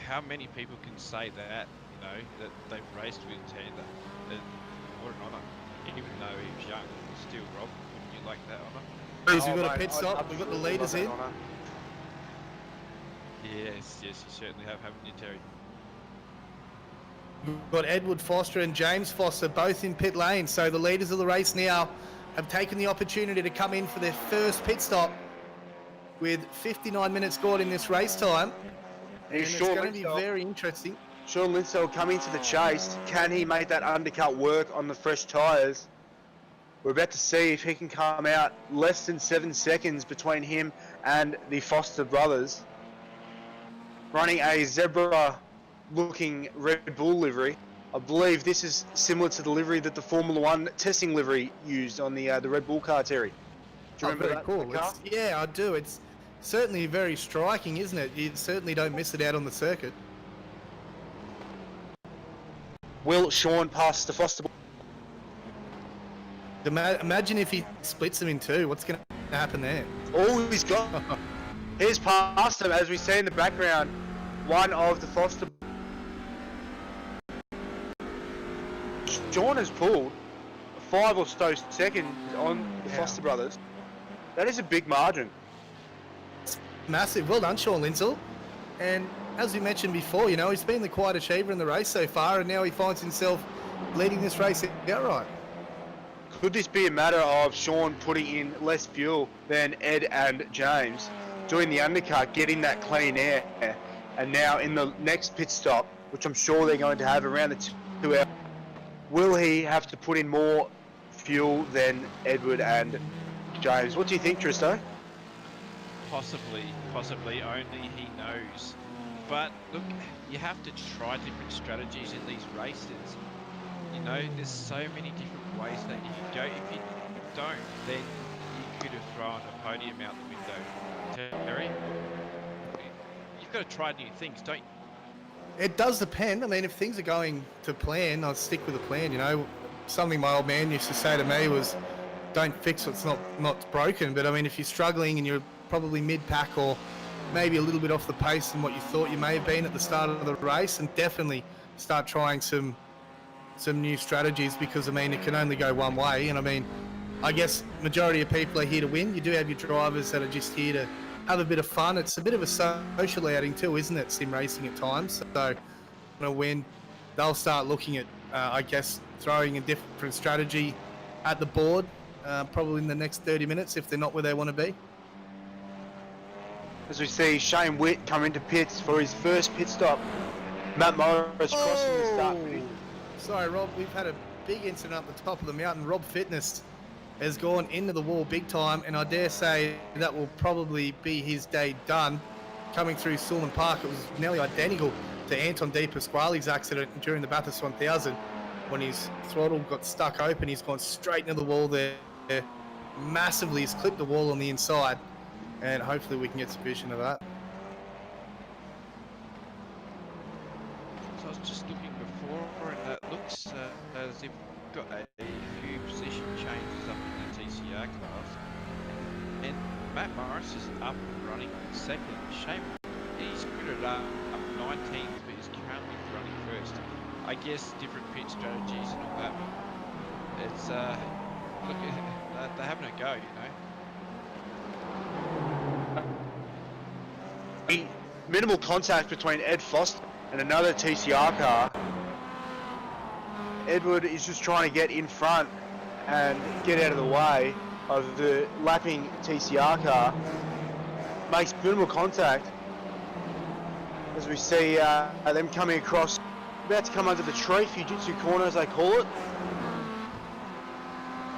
how many people can say that? You know, that they've raced with Tander. And what an honour! Even though he was young, still, Rob, wouldn't you like that honour? We've got a pit stop. We've got the leaders in. Yes, you certainly have, haven't you, Terry? We've got Edward Foster and James Foster both in pit lane. So the leaders of the race now have taken the opportunity to come in for their first pit stop with 59 minutes scored in this race time. And it's going to be very interesting. Sean Lindsay coming to the chase. Can he make that undercut work on the fresh tyres? We're about to see if he can come out less than 7 seconds between him and the Foster brothers. Running a zebra-looking Red Bull livery. I believe this is similar to the livery that the Formula One testing livery used on the Red Bull car, Terry. Do you remember very that cool. car? Yeah, I do. It's certainly very striking, isn't it? You certainly don't miss it out on the circuit. Will Sean pass the Foster? Imagine if he splits them in two. What's going to happen there? Oh, he's got. Here's past him, as we see in the background. One of the Foster. Sean has pulled 5 or so seconds on the Foster brothers. That is a big margin. Massive. Well done, Sean Lindsay. And as we mentioned before, you know, he's been the quiet achiever in the race so far, and now he finds himself leading this race outright. Could this be a matter of Sean putting in less fuel than Ed and James, doing the undercut, getting that clean air, and now in the next pit stop, which I'm sure they're going to have around the 2 hours, will he have to put in more fuel than Edward and James? What do you think, Tristo? Possibly, only he knows. But look, you have to try different strategies in these races. You know, there's so many different ways that you can go. If you don't, then you could have thrown a podium out the window. Terry, you've got to try new things, don't you? It does depend. I mean, if things are going to plan, I'll stick with the plan. You know, something my old man used to say to me was, "Don't fix what's not broken." But I mean, if you're struggling and you're probably mid-pack or maybe a little bit off the pace than what you thought you may have been at the start of the race, and definitely start trying some new strategies, because I mean, it can only go one way. And I mean, I guess majority of people are here to win. You do have your drivers that are just here to have a bit of fun. It's a bit of a social outing too, isn't it, sim racing at times? So when they'll start looking at, I guess, throwing a different strategy at the board, probably in the next 30 minutes if they're not where they want to be. As we see Shane Witt come into pits for his first pit stop. Matt Morris crossing the start finish. Sorry, Rob, we've had a big incident up the top of the mountain. Rob Fitness has gone into the wall big time, and I dare say that will probably be his day done. Coming through Sulman Park, it was nearly identical to Anton De Pasquale's accident during the Bathurst 1000 when his throttle got stuck open. He's gone straight into the wall there, massively. He's clipped the wall on the inside, and hopefully we can get some vision of that. So I was just looking before, and it looks as if we've got a few position changes up in the TCR class. And Matt Morris is up and running second. Shane, he's put up 19th, but he's currently running first. I guess different pit strategies and all that. It's look, they're having a go, you know. Minimal contact between Ed Foster and another TCR car. Edward is just trying to get in front and get out of the way of the lapping TCR car. Makes minimal contact as we see them coming across, about to come under the tree, Fujitsu corner as they call it.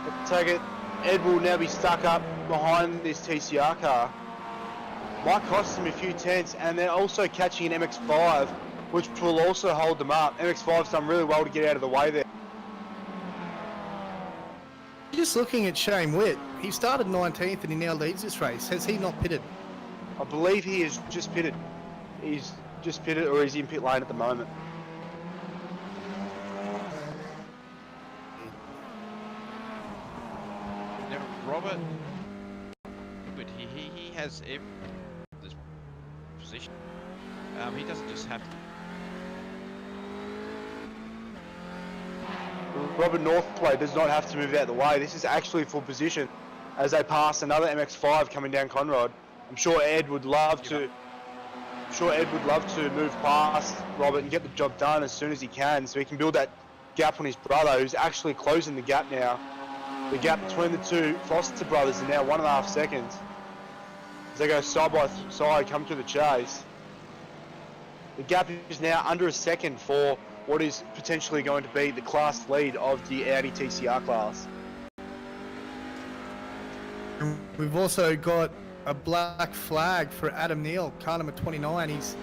I take it, Ed will now be stuck up behind this TCR car. Might cost them a few tenths, and they're also catching an MX-5, which will also hold them up. MX-5's done really well to get out of the way there. Just looking at Shane Witt, he started 19th and he now leads this race. Has he not pitted? I believe he is just pitted. He's just pitted, or he's in pit lane at the moment. Now, Robert, but he has this position. He doesn't just have to. Robert Northway does not have to move out of the way. This is actually full position as they pass another MX-5 coming down Conrod. I'm sure Ed would love to. I'm sure Ed would love to move past Robert and get the job done as soon as he can, so he can build that gap on his brother, who's actually closing the gap now. The gap between the two Foster brothers is now 1.5 seconds. As they go side by side, come to the chase. The gap is now under a second for what is potentially going to be the class lead of the Audi TCR class. We've also got a black flag for Adam Neal, car number 29. He's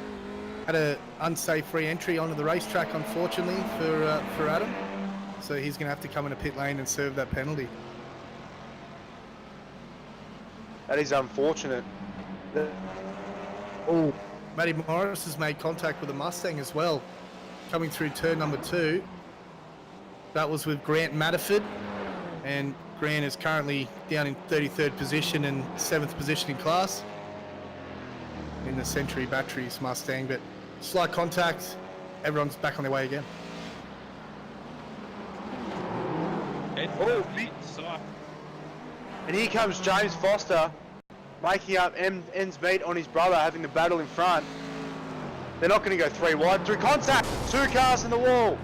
had an unsafe re-entry onto the racetrack, unfortunately, for Adam. So he's going to have to come into pit lane and serve that penalty. That is unfortunate. Oh, Matty Morris has made contact with the Mustang as well, coming through turn number 2. That was with Grant Matterford, and Grant is currently down in 33rd position and 7th position in class in the Century Batteries Mustang, but slight contact, everyone's back on their way again. Oh, and here comes James Foster, making up ends meet on his brother, having the battle in front. They're not going to go 3 wide. Through contact, 2 cars in the wall.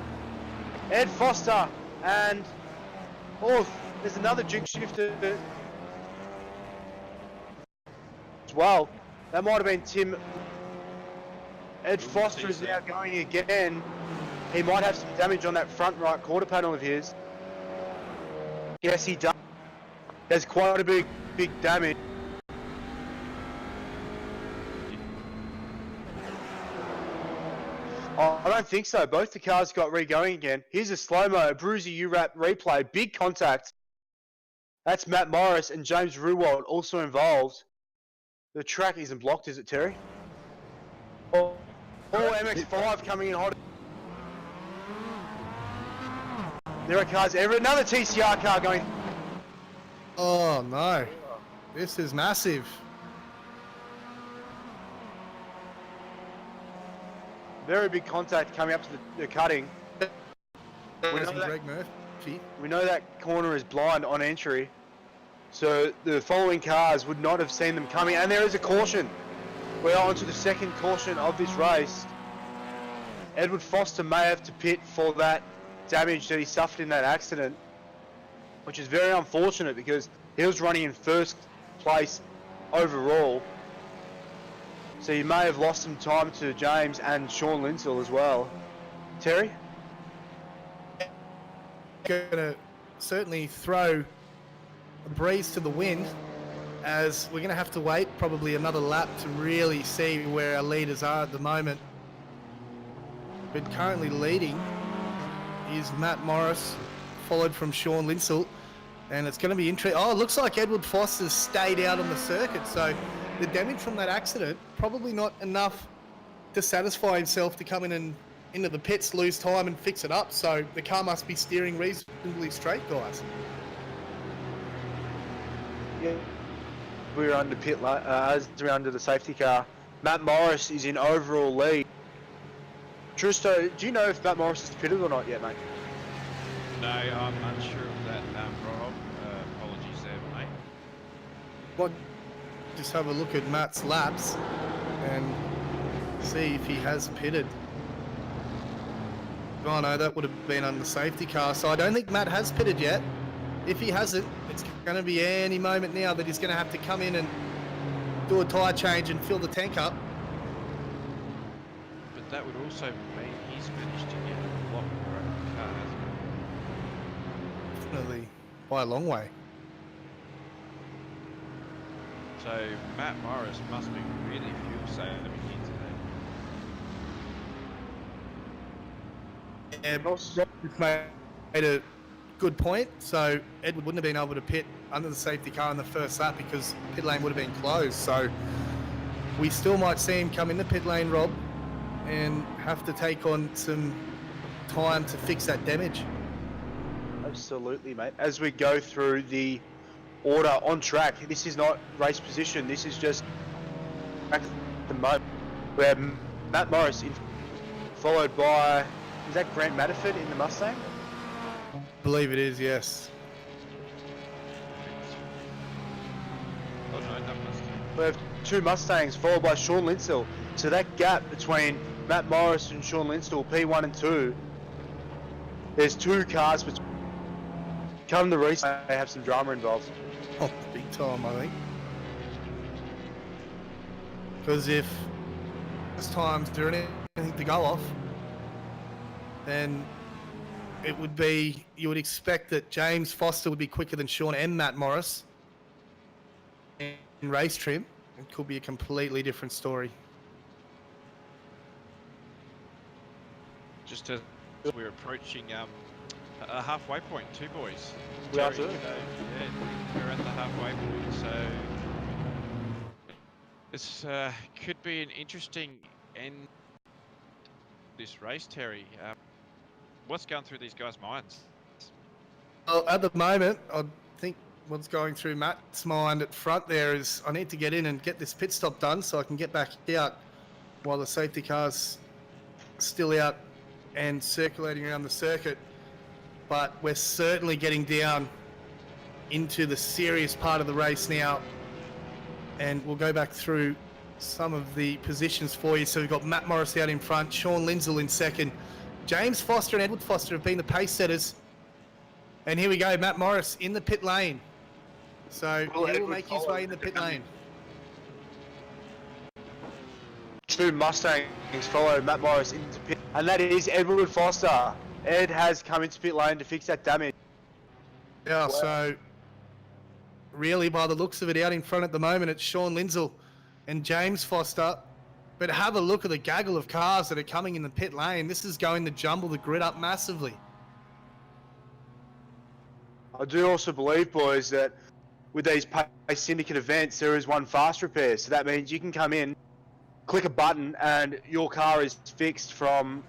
Ed Foster and there's another jinx shifter as well. That might have been Tim. Ed Foster is now going again. He might have some damage on that front right quarter panel of his. Yes, he does. There's quite a big damage. Oh, I don't think so. Both the cars got re-going again. Here's a slow-mo, a Bruiser U-Wrap replay. Big contact. That's Matt Morris and James Ruwald also involved. The track isn't blocked, is it, Terry? Oh, MX-5 coming in hot. There are cars. Another TCR car going. Oh no, this is massive. Very big contact coming up to the cutting. We know that corner is blind on entry, so the following cars would not have seen them coming. And there is a caution. We're on to the second caution of this race. Edward Foster may have to pit for that damage that he suffered in that accident, which is very unfortunate because he was running in first place overall. So you may have lost some time to James and Sean Lindsell as well. Terry? Gonna certainly throw a breeze to the wind, as we're gonna have to wait probably another lap to really see where our leaders are at the moment. But currently leading is Matt Morris, followed from Sean Lindsell, and it's going to be interesting. Oh, it looks like Edward Foster's stayed out on the circuit, so the damage from that accident probably not enough to satisfy himself to come in and into the pits, lose time and fix it up. So the car must be steering reasonably straight, guys. Yeah, we're under pit as we're under the safety car. Matt Morris is in overall lead. Trusto, do you know if Matt Morris is pitted or not yet, mate? No, I'm unsure of that, Rob. Apologies there, mate. Well, just have a look at Matt's laps and see if he has pitted. Oh no, that would have been on the safety car, so I don't think Matt has pitted yet. If he hasn't, it's going to be any moment now that he's going to have to come in and do a tyre change and fill the tank up. But that would also mean he's managed to get a lot more out of the car, hasn't he? Definitely, by a long way. So Matt Morris must be really fuel saving here today. Yeah, Ross made a good point. So Edward wouldn't have been able to pit under the safety car in the first lap because pit lane would have been closed. So we still might see him come in the pit lane, Rob, and have to take on some time to fix that damage. Absolutely, mate. As we go through the order on track, this is not race position. This is just at the moment where Matt Morris followed by, is that Grant Matterford in the Mustang? I believe it is, yes. Oh no, that Mustang. We have two Mustangs followed by Sean Lindsell. So that gap between Matt Morris and Sean Lindsell, P1 and 2, there's two cars between. Come the race, they have some drama involved. Oh, big time, I think. Because if this times there any anything to go off, then it would be, you would expect that James Foster would be quicker than Sean and Matt Morris in race trim. It could be a completely different story. Just as we're approaching a halfway point, two boys. We are Terry, too. yeah, we're at the halfway point, so this could be an interesting end this race, Terry. What's going through these guys' minds? Well, at the moment, I think what's going through Matt's mind at front there is, I need to get in and get this pit stop done so I can get back out while the safety car's still out and circulating around the circuit. But we're certainly getting down into the serious part of the race now, and we'll go back through some of the positions for you. So we've got Matt Morris out in front, Sean Lindsell in second, James Foster and Edward Foster have been the pace setters. And here we go, Matt Morris in the pit lane. So he will make his way in the pit lane. Two Mustangs follow Matt Morris into pit, and that is Edward Foster. Ed has come into pit lane to fix that damage. Yeah, so really by the looks of it, out in front at the moment, it's Sean Lindsell and James Foster. But have a look at the gaggle of cars that are coming in the pit lane. This is going to jumble the grid up massively. I do also believe, boys, that with these pace syndicate events, there is one fast repair. So that means you can come in, click a button, and your car is fixed from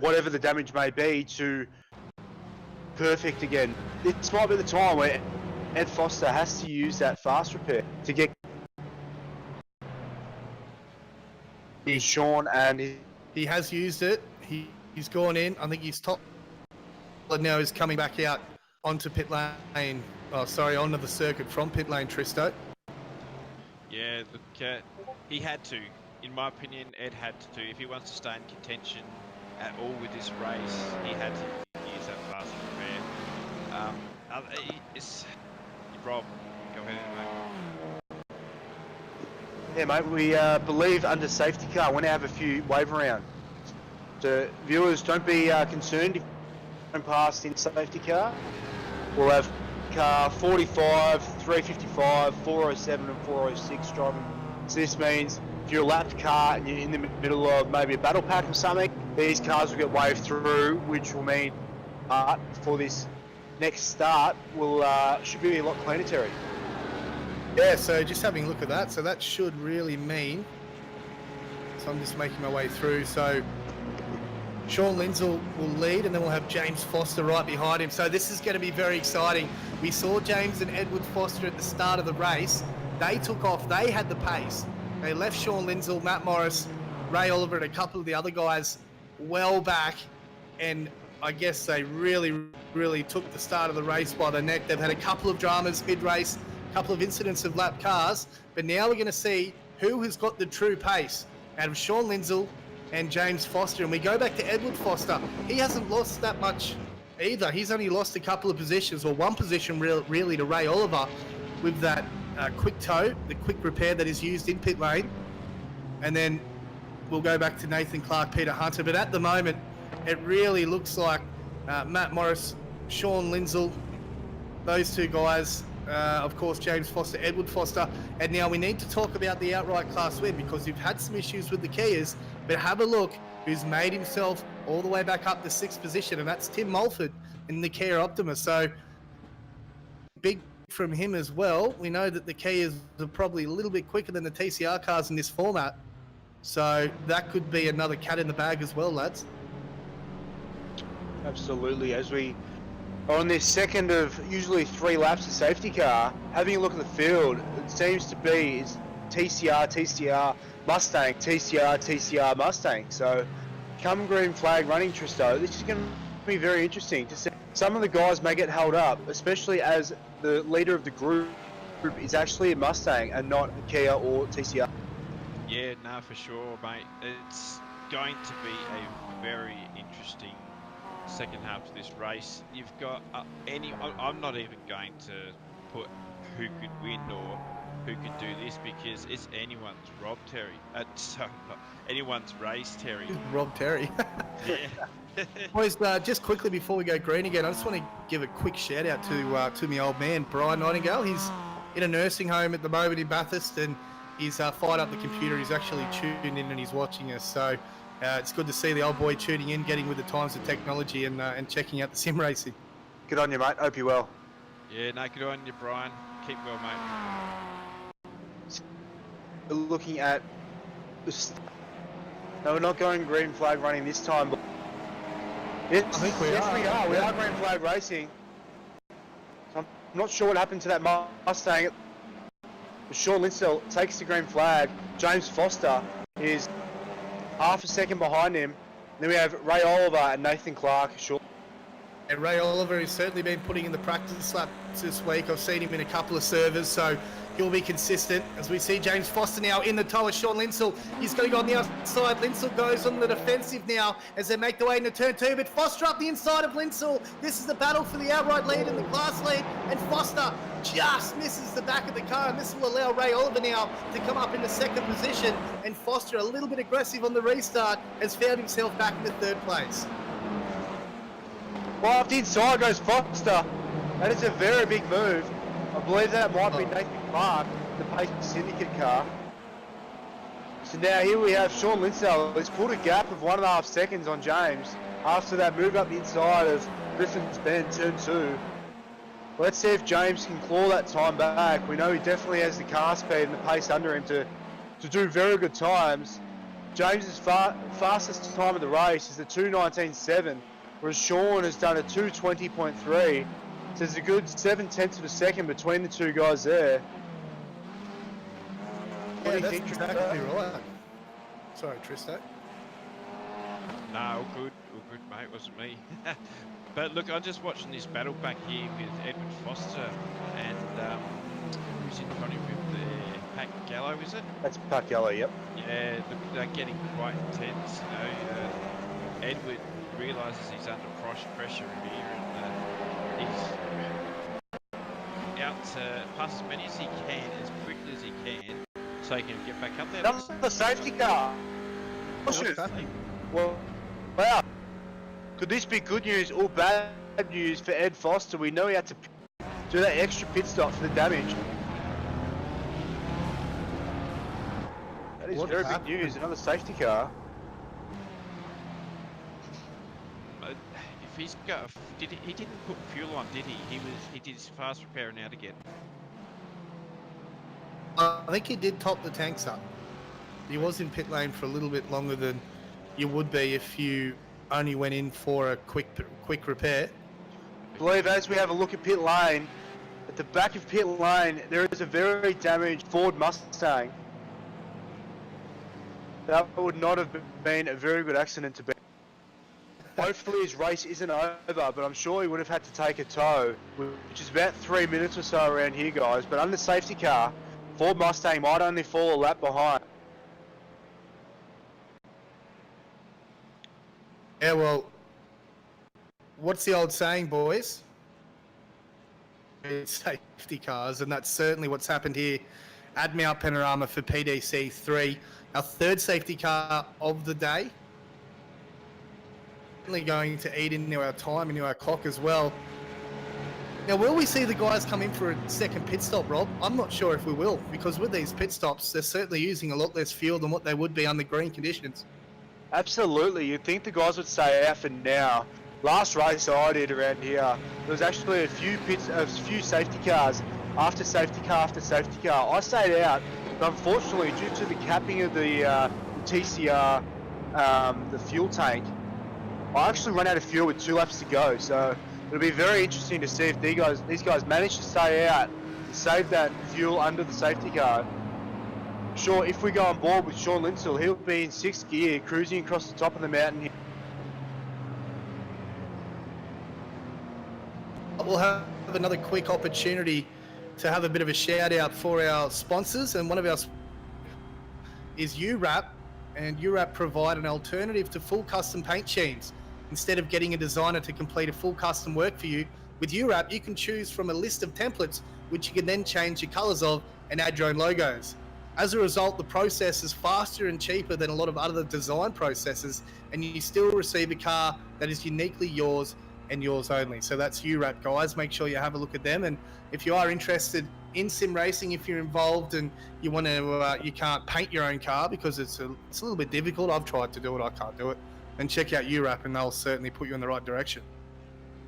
whatever the damage may be to perfect again. This might be the time where Ed Foster has to use that fast repair to get Sean and He has used it. He's gone in. I think he's top. Now he's coming back out onto pit lane. Oh, sorry, onto the circuit from pit lane, Tristo. Yeah, look, he had to. In my opinion, Ed had to. If he wants to stay in contention at all with this race, he had to use that fast repair. Rob, go ahead, mate. Yeah, mate, we believe under safety car, we're going to have a few wave around. So viewers, don't be concerned if you don't pass in safety car. We'll have car 45, 355, 407 and 406 driving. So this means if you're a lapped car and you're in the middle of maybe a battle pack or something, these cars will get waved through, which will mean for this next start will should be a lot cleaner, Terry. Yeah, so just having a look at that. So that should really mean, so I'm just making my way through. So Sean Lindsell will lead, and then we'll have James Foster right behind him. So this is going to be very exciting. We saw James and Edward Foster at the start of the race. They took off. They had the pace. They left Sean Lindsell, Matt Morris, Ray Oliver, and a couple of the other guys well back. And I guess they really, really took the start of the race by the neck. They've had a couple of dramas mid-race, a couple of incidents of lap cars. But now we're going to see who has got the true pace out of Sean Lindsell and James Foster. And we go back to Edward Foster. He hasn't lost that much either. He's only lost a couple of positions, or one position really, to Ray Oliver with that quick tow, the quick repair that is used in pit lane. And then we'll go back to Nathan Clark, Peter Hunter. But at the moment, it really looks like Matt Morris, Sean Lindsell, those two guys, of course, James Foster, Edward Foster. And now we need to talk about the outright class win, because we've had some issues with the Kias. But have a look who's made himself all the way back up to 6th position, and that's Tim Mulford in the Kia Optima. So big from him as well. We know that the Kias are probably a little bit quicker than the TCR cars in this format. So that could be another cat in the bag as well, lads. Absolutely. As we are on this second of usually 3 laps of safety car, having a look at the field, it seems to be is TCR, Mustang, TCR, Mustang. So come green flag running, Tristo. This is going to be very interesting to see. Some of the guys may get held up, especially as the leader of the group is actually a Mustang and not a Kia or TCR. Yeah, no, for sure, mate. It's going to be a very interesting second half to this race. You've got I'm not even going to put who could win or who could do this because it's anyone's Rob Terry. Sorry, not anyone's race Terry. Rob Terry. Yeah. Boys, just quickly before we go green again, I just want to give a quick shout out to my old man, Brian Nightingale. He's in a nursing home at the moment in Bathurst, and he's fired up the computer. He's actually tuned in and he's watching us. So it's good to see the old boy tuning in, getting with the times of technology, and checking out the sim racing. Good on you, mate. Hope you're well. Yeah, no, good on you, Brian. Keep well, mate. Looking at no, we're not going green flag running this time. But yes, I think we are. We are. We are green flag racing. So I'm not sure what happened to that Mustang. Sean Linsell takes the green flag. James Foster is half a second behind him. Then we have Ray Oliver and Nathan Clark. And Ray Oliver has certainly been putting in the practice laps this week. I've seen him in a couple of servers, so he'll be consistent. As we see James Foster now in the tow of Sean Linsell. He's going to go on the outside. Linsell goes on the defensive now as they make the way into turn 2. But Foster up the inside of Linsell. This is the battle for the outright lead and the class lead. And Foster just misses the back of the car. And this will allow Ray Oliver now to come up into second position. And Foster, a little bit aggressive on the restart, has found himself back in the third place. Well, up the inside goes Foster. That is a very big move. I believe that might be Nathan Clark, the Pace Syndicate car. So now here we have Sean Linsell. He's pulled a gap of 1.5 seconds on James after that move up the inside of Griffin's Bend, turn 2. Let's see if James can claw that time back. We know he definitely has the car speed and the pace under him to do very good times. James's fastest time of the race is the 2:19.7. Whereas Sean has done a 2:20.3, so there's a good 7/10 of a second between the two guys there. What do you think, exactly right. Sorry, Tristo. No, all good, mate. Wasn't me. But look, I'm just watching this battle back here with Edward Foster and who's in front of him there? Pat Gallo, is it? That's Pat Gallo, yep. Yeah, look, they're getting quite intense. Edward realises he's under pressure here, and he's out to pass as many as he can, as quickly as he can, so he can get back up there. That's the safety car. Well, wow. Could this be good news or bad news for Ed Foster? We know he had to do that extra pit stop for the damage. That is very big news. Another safety car. If he's got, he didn't put fuel on, did he? He did his fast repairing out again. I think he did top the tanks up. He was in pit lane for a little bit longer than you would be if you only went in for a quick repair. I believe as we have a look at pit lane, at the back of pit lane, there is a very damaged Ford Mustang. That would not have been a very good accident to be. Hopefully his race isn't over, but I'm sure he would have had to take a tow, which is about 3 minutes or so around here, guys. But under safety car, Ford Mustang might only fall a lap behind. Yeah, well, what's the old saying, boys? It's safety cars, and that's certainly what's happened here at Mount Panorama for PDC 3. Our third safety car of the day. Going to eat into our time, into our clock as well. Now, will we see the guys come in for a second pit stop, Rob? I'm not sure if we will, because with these pit stops, they're certainly using a lot less fuel than what they would be under green conditions. Absolutely, you'd think the guys would stay out for now. Last race I did around here, there was actually a few safety cars after safety car after safety car. I stayed out, but unfortunately, due to the capping of the TCR, the fuel tank, I actually ran out of fuel with 2 laps to go, so it'll be very interesting to see if these guys manage to stay out and save that fuel under the safety car. Sure, if we go on board with Sean Linsell, he'll be in 6th gear, cruising across the top of the mountain here. We'll have another quick opportunity to have a bit of a shout out for our sponsors, and one of our is URAP, and URAP provide an alternative to full custom paint schemes. Instead of getting a designer to complete a full custom work for you, With URAP, you can choose from a list of templates which you can then change your colors of and add your own logos. As a result, the process is faster and cheaper than a lot of other design processes, and you still receive a car that is uniquely yours and yours only. So that's URAP, guys. Make sure you have a look at them. And if you are interested in sim racing, if you're involved and you want to, you can't paint your own car because it's a little bit difficult. I've tried to do it, I can't do it. Then check out URAP, and they'll certainly put you in the right direction.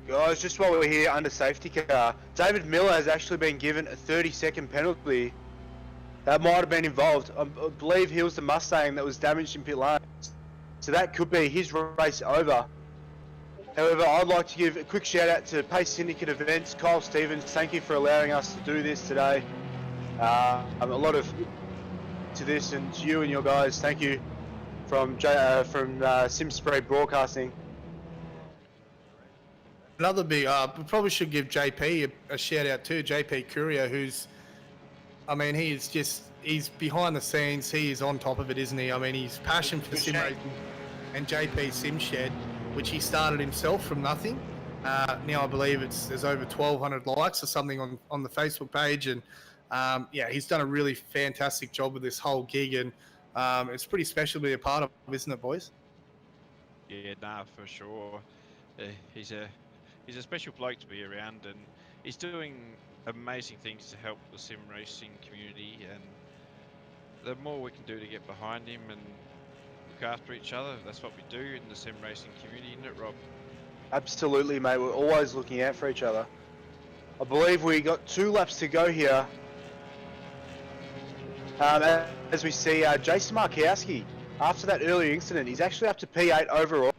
Guys, just while we're here under safety car, David Miller has actually been given a 30-second penalty. That might have been involved. I believe he was the Mustang that was damaged in pit lane. So that could be his race over. However, I'd like to give a quick shout out to Pace Syndicate Events, Kyle Stevens. Thank you for allowing us to do this today. A lot of to this, and to you and your guys, thank you from SimSpread Broadcasting. Another big, we probably should give JP a shout out too, JP Courier, who's, I mean, he's behind the scenes, he is on top of it, isn't he? I mean, his passion for sim racing and JP Sim Shed, which he started himself from nothing. Now I believe there's over 1,200 likes or something on the Facebook page, and yeah, he's done a really fantastic job with this whole gig, and it's pretty special to be a part of, isn't it, boys? Yeah, nah, for sure. He's a special bloke to be around, and he's doing amazing things to help the sim racing community, and the more we can do to get behind him and look after each other, that's what we do in the sim racing community, isn't it, Rob? Absolutely, mate. We're always looking out for each other. I believe we got 2 laps to go here. As we see, Jason Markowski, after that earlier incident, he's actually up to P8 overall.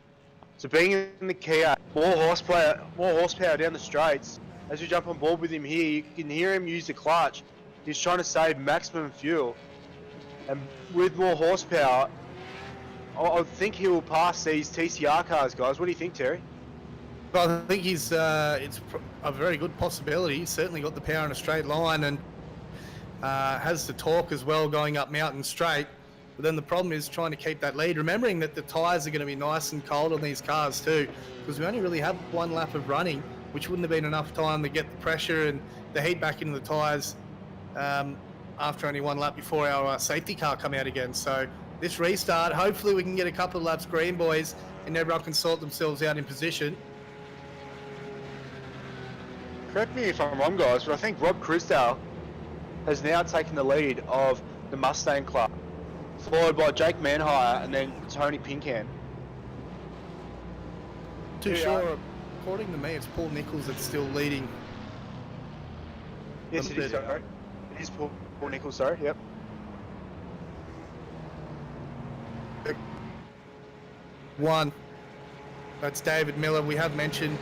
So being in the Kia, more horsepower down the straights. As we jump on board with him here, you can hear him use the clutch. He's trying to save maximum fuel. And with more horsepower, I think he will pass these TCR cars, guys. What do you think, Terry? Well, I think it's a very good possibility. He's certainly got the power in a straight line, and has the torque as well going up mountain straight. But then the problem is trying to keep that lead, remembering that the tyres are going to be nice and cold on these cars too, because we only really have 1 lap of running, which wouldn't have been enough time to get the pressure and the heat back into the tyres after only 1 lap before our safety car come out again. So this restart, hopefully we can get a couple of laps green, boys, and everyone can sort themselves out in position. Correct me if I'm wrong, guys, but I think Rob Crisdale has now taken the lead of the Mustang Club, followed by Jake Manhire and then Tony Pinkham. Too sure. According to me, it's Paul Nichols that's still leading. Yes, it is. Sorry. It is Paul Nichols. Sorry. Yep. One. That's David Miller. We have mentioned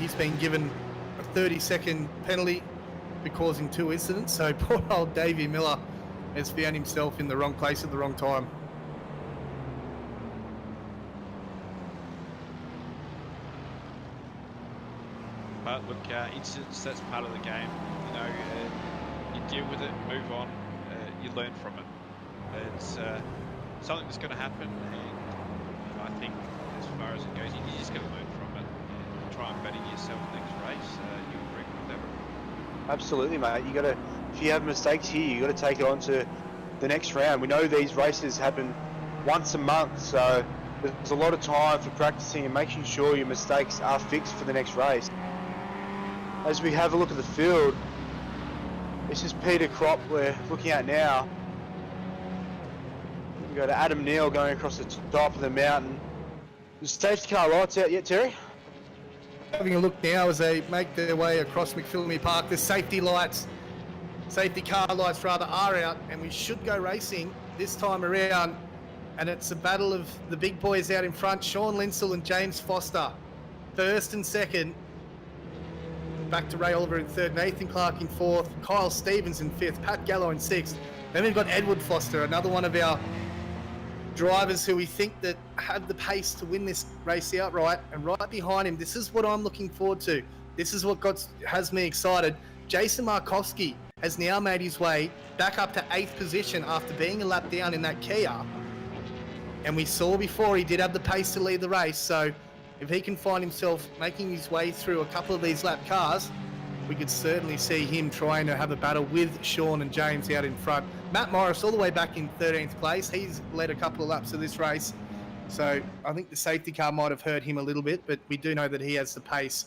he's been given a 30-second penalty for causing 2 incidents. So poor old Davey Miller has found himself in the wrong place at the wrong time. But look, incidents, that's part of the game. You know, you deal with it, move on, you learn from it. It's something that's going to happen, and I think as far as it goes, you're just going to learn from it and try and better yourself next race. You'll bring whatever. Absolutely, mate. You got to, if you have mistakes here, you got to take it on to the next round. We know these races happen once a month, so there's a lot of time for practicing and making sure your mistakes are fixed for the next race. As we have a look at the field, this is Peter Kropp we're looking at now. We go to Adam Neal going across the top of the mountain. The safety car lights out yet, Terry? Having a look now as they make their way across McPhillamy Park, the safety car lights rather, are out, and we should go racing this time around. And it's a battle of the big boys out in front, Sean Linsell and James Foster, first and second. Back to Ray Oliver in third, Nathan Clark in fourth, Kyle Stevens in fifth, Pat Gallo in sixth. Then we've got Edward Foster, another one of our drivers who we think that have the pace to win this race outright. And right behind him, this is what I'm looking forward to. This is what has me excited. Jason Markowski has now made his way back up to 8th position after being a lap down in that Kia. And we saw before he did have the pace to lead the race. So if he can find himself making his way through a couple of these lap cars, we could certainly see him trying to have a battle with Sean and James out in front. Matt Morris all the way back in 13th place. He's led a couple of laps of this race. So I think the safety car might have hurt him a little bit, but we do know that he has the pace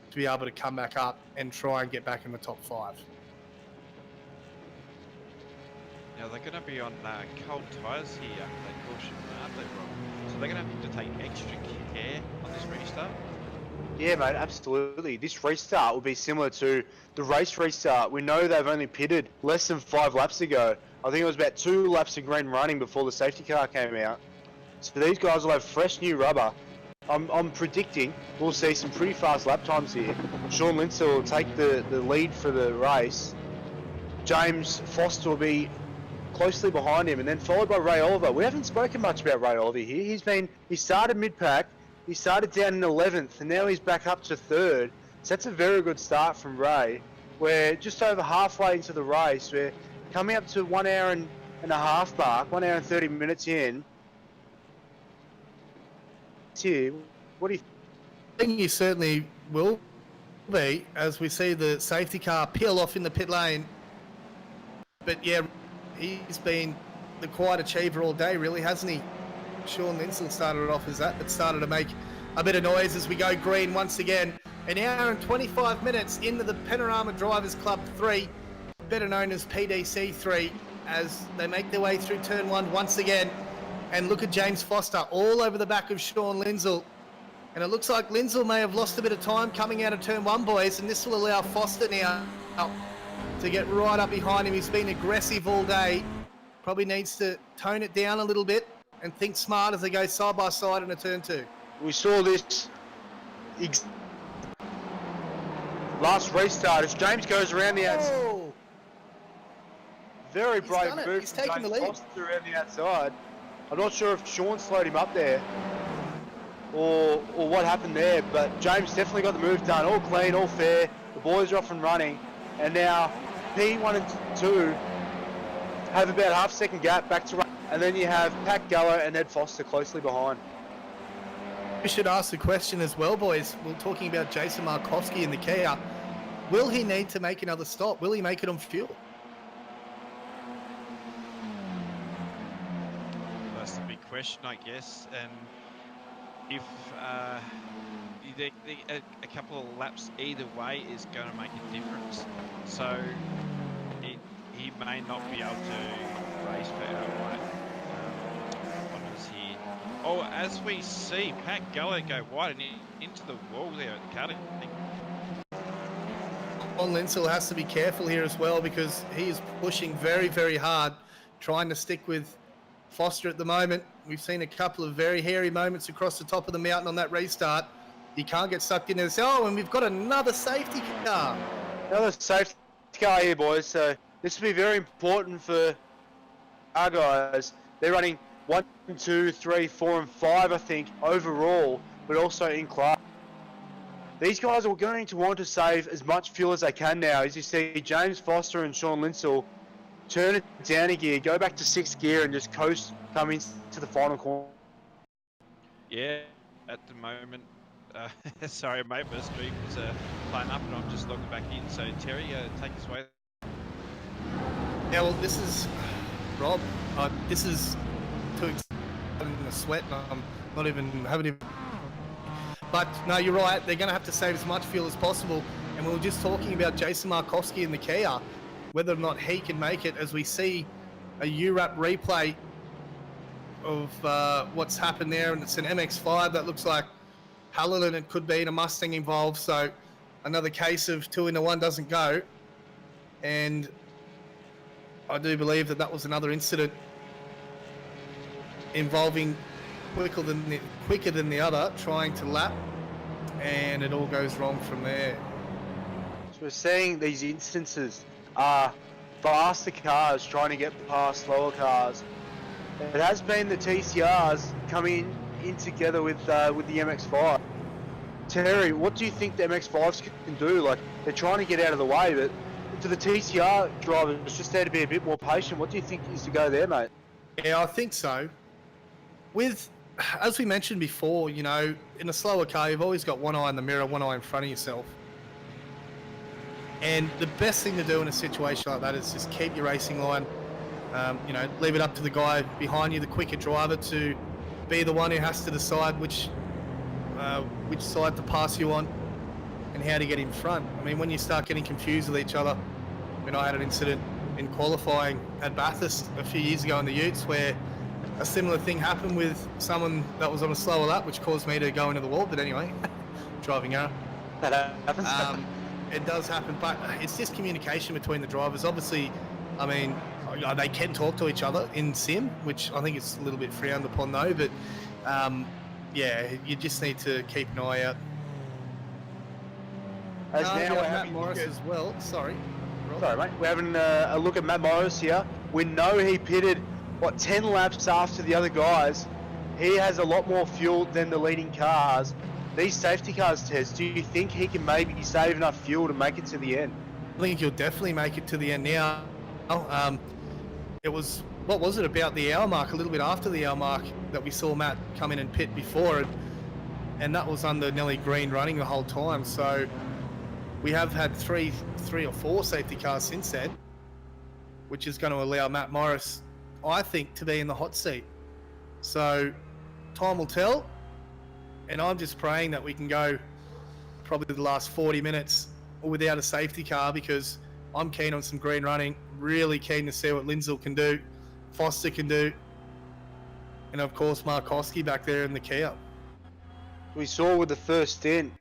to be able to come back up and try and get back in the top 5. Now they're going to be on cold tyres here, they caution, aren't they, Rob? So they're going to have to take extra care on this restart? Yeah, mate, absolutely. This restart will be similar to the race restart. We know they've only pitted less than 5 laps ago. I think it was about 2 laps of green running before the safety car came out. So these guys will have fresh new rubber. I'm predicting we'll see some pretty fast lap times here. Sean Lindsay will take the lead for the race. James Foster will be closely behind him, and then followed by Ray Oliver. We haven't spoken much about Ray Oliver here. He started mid-pack, he started down in 11th, and now he's back up to 3rd. So that's a very good start from Ray. We're just over halfway into the race. We're coming up to 1 hour and a half mark, 1 hour and 30 minutes in. Here, what do you I think he certainly will be, as we see the safety car peel off in the pit lane. But yeah, he's been the quiet achiever all day, really, hasn't he? Sean Linsell started off as that, but started to make a bit of noise as we go green once again. An hour and 25 minutes into the Panorama Drivers Club 3, better known as PDC 3, as they make their way through turn 1 once again. And look at James Foster all over the back of Sean Lindsell. And it looks like Lindsell may have lost a bit of time coming out of turn 1, boys, and this will allow Foster now to get right up behind him. He's been aggressive all day. Probably needs to tone it down a little bit and think smart as they go side by side in a turn 2. We saw this last restart as James goes around the outside. Oh, Very He's brave done it. move He's from taken the James lead. Foster around the outside. I'm not sure if Sean slowed him up there or what happened there, but James definitely got the move done. All clean, all fair. The boys are off and running. And now P1 and 2 have about half-second gap back to run. And then you have Pat Gallo and Ed Foster closely behind. We should ask the question as well, boys. We're talking about Jason Markowski in the Kia. Will he need to make another stop? Will he make it on fuel? That's the big question, I guess. And if a couple of laps either way is going to make a difference, so he may not be able to race for outright honours here. Oh, as we see Pat Gallo go wide and into the wall there at the cutting. Sean Linsell has to be careful here as well, because he is pushing very, very hard, trying to stick with Foster at the moment. We've seen a couple of very hairy moments across the top of the mountain on that restart. He can't get sucked into this. Oh, and we've got another safety car. Another safety car here, boys. So this will be very important for our guys. They're running 1, 2, 3, 4, and 5, I think, overall, but also in class. These guys are going to want to save as much fuel as they can now. As you see, James Foster and Sean Linsell turn it down a gear, go back to 6th gear, and just coast, come into the final corner. Yeah, at the moment. Sorry, mate, my stream was playing up and I'm just logging back in. So, Terry, take us away. Yeah, well, this is, Rob, this is too exciting in the sweat. I'm not even having it. But no, you're right. They're going to have to save as much fuel as possible. And we were just talking about Jason Markowski in the Kia, whether or not he can make it, as we see a URAP replay of what's happened there. And it's an MX-5 that looks like Hallinan. It could be in a Mustang involved. So another case of 2 into 1 doesn't go. And I do believe that was another incident involving quicker than the other, trying to lap, and it all goes wrong from there. So we're seeing these instances are faster cars trying to get past slower cars. It has been the TCRs coming in together with the MX-5. Terry, what do you think the MX-5s can do? Like, they're trying to get out of the way, but to the TCR drivers, it's just there to be a bit more patient. What do you think is to go there, mate? Yeah, I think so. With as we mentioned before, you know, in a slower car, you've always got one eye in the mirror, one eye in front of yourself. And the best thing to do in a situation like that is just keep your racing line. You know, leave it up to the guy behind you, the quicker driver, to be the one who has to decide which side to pass you on and how to get in front. I mean, when you start getting confused with each other, I had an incident in qualifying at Bathurst a few years ago in the Utes where a similar thing happened with someone that was on a slower lap, which caused me to go into the wall. But anyway, driving error. That happens. It does happen, but it's just communication between the drivers. Obviously, I mean, they can talk to each other in sim, which I think is a little bit frowned upon though. But yeah, you just need to keep an eye out. As now we're Matt having Morris as well. Sorry, Rob. Sorry, mate. We're having a look at Matt Morris here. We know he pitted, 10 laps after the other guys. He has a lot more fuel than the leading cars. These safety cars, Tez, do you think he can maybe save enough fuel to make it to the end? I think he'll definitely make it to the end now. It was, what was it, about the hour mark, a little bit after the hour mark, that we saw Matt come in and pit before, and that was under Nelly Green running the whole time. So we have had three or four safety cars since then, which is going to allow Matt Morris, I think, to be in the hot seat. So time will tell, and I'm just praying that we can go probably the last 40 minutes without a safety car, because I'm keen on some green running, really keen to see what Lindsell can do, Foster can do, and of course Markowski back there in the Kia. We saw with the first stint,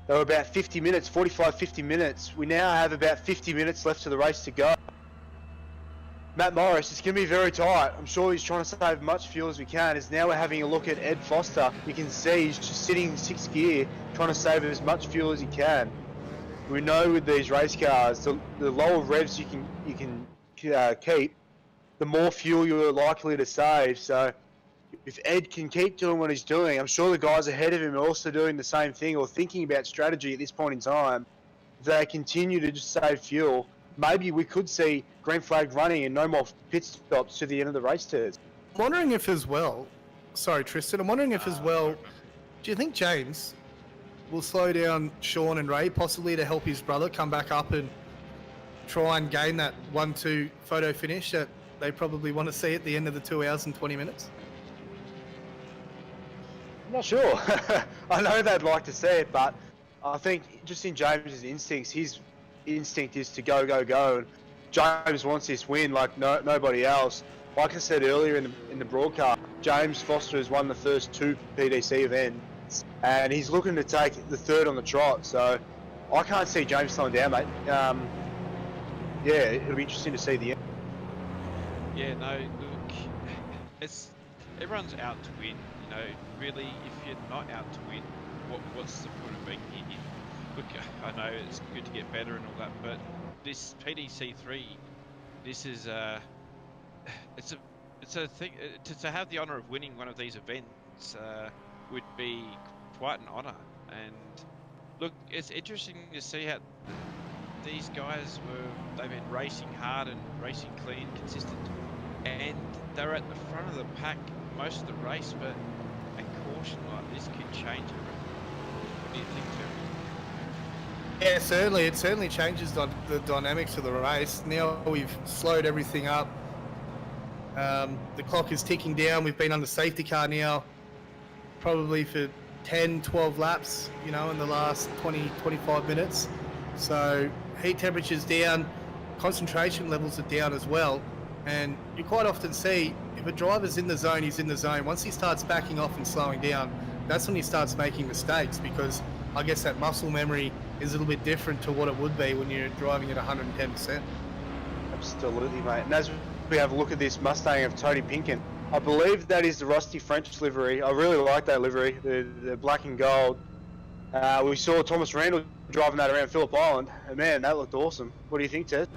they were about 50 minutes, 45, 50 minutes. We now have about 50 minutes left to the race to go. Matt Morris, it's going to be very tight. I'm sure he's trying to save as much fuel as we can. As now we're having a look at Ed Foster. You can see he's just sitting in sixth gear, trying to save as much fuel as he can. We know with these race cars, the lower revs you can keep, the more fuel you're likely to save. So if Ed can keep doing what he's doing, I'm sure the guys ahead of him are also doing the same thing or thinking about strategy at this point in time. If they continue to just save fuel, maybe we could see green flag running and no more pit stops to the end of the race test. I'm wondering if as well, sorry Tristan, I'm wondering if as well, do you think James will slow down Sean and Ray possibly to help his brother come back up and try and gain that 1-2 photo finish that they probably want to see at the end of the 2 hours and 20 minutes? I'm not sure. I know they'd like to see it, but I think just in James's instincts, his instinct is to go, go, go. And James wants this win like nobody else. Like I said earlier in the broadcast, James Foster has won the first 2 PDC events, and he's looking to take the third on the trot. So I can't see James slowing down, mate. Yeah, it'll be interesting to see the end. Yeah, no, look, everyone's out to win. You know, really, if you're not out to win, what's the point of being here? Look, I know it's good to get better and all that, but this PDC3, this is it's a thing to have the honour of winning one of these events would be quite an honour. And look, it's interesting to see how these guys they've been racing hard and racing clean, consistent, and they're at the front of the pack most of the race, but a caution like this could change everything. What do you think, Terry? Yeah, certainly. It certainly changes the dynamics of the race. Now we've slowed everything up. The clock is ticking down. We've been under safety car now probably for 10, 12 laps, you know, in the last 20, 25 minutes. So heat temperature's down, concentration levels are down as well. And you quite often see if a driver's in the zone, he's in the zone. Once he starts backing off and slowing down, that's when he starts making mistakes, because I guess that muscle memory is a little bit different to what it would be when you're driving at 110%. Absolutely, mate. And as we have a look at this Mustang of Tony Pinkin, I believe that is the Rusty French livery. I really like that livery, the black and gold. We saw Thomas Randall driving that around Phillip Island, and man, that looked awesome. What do you think, Ted?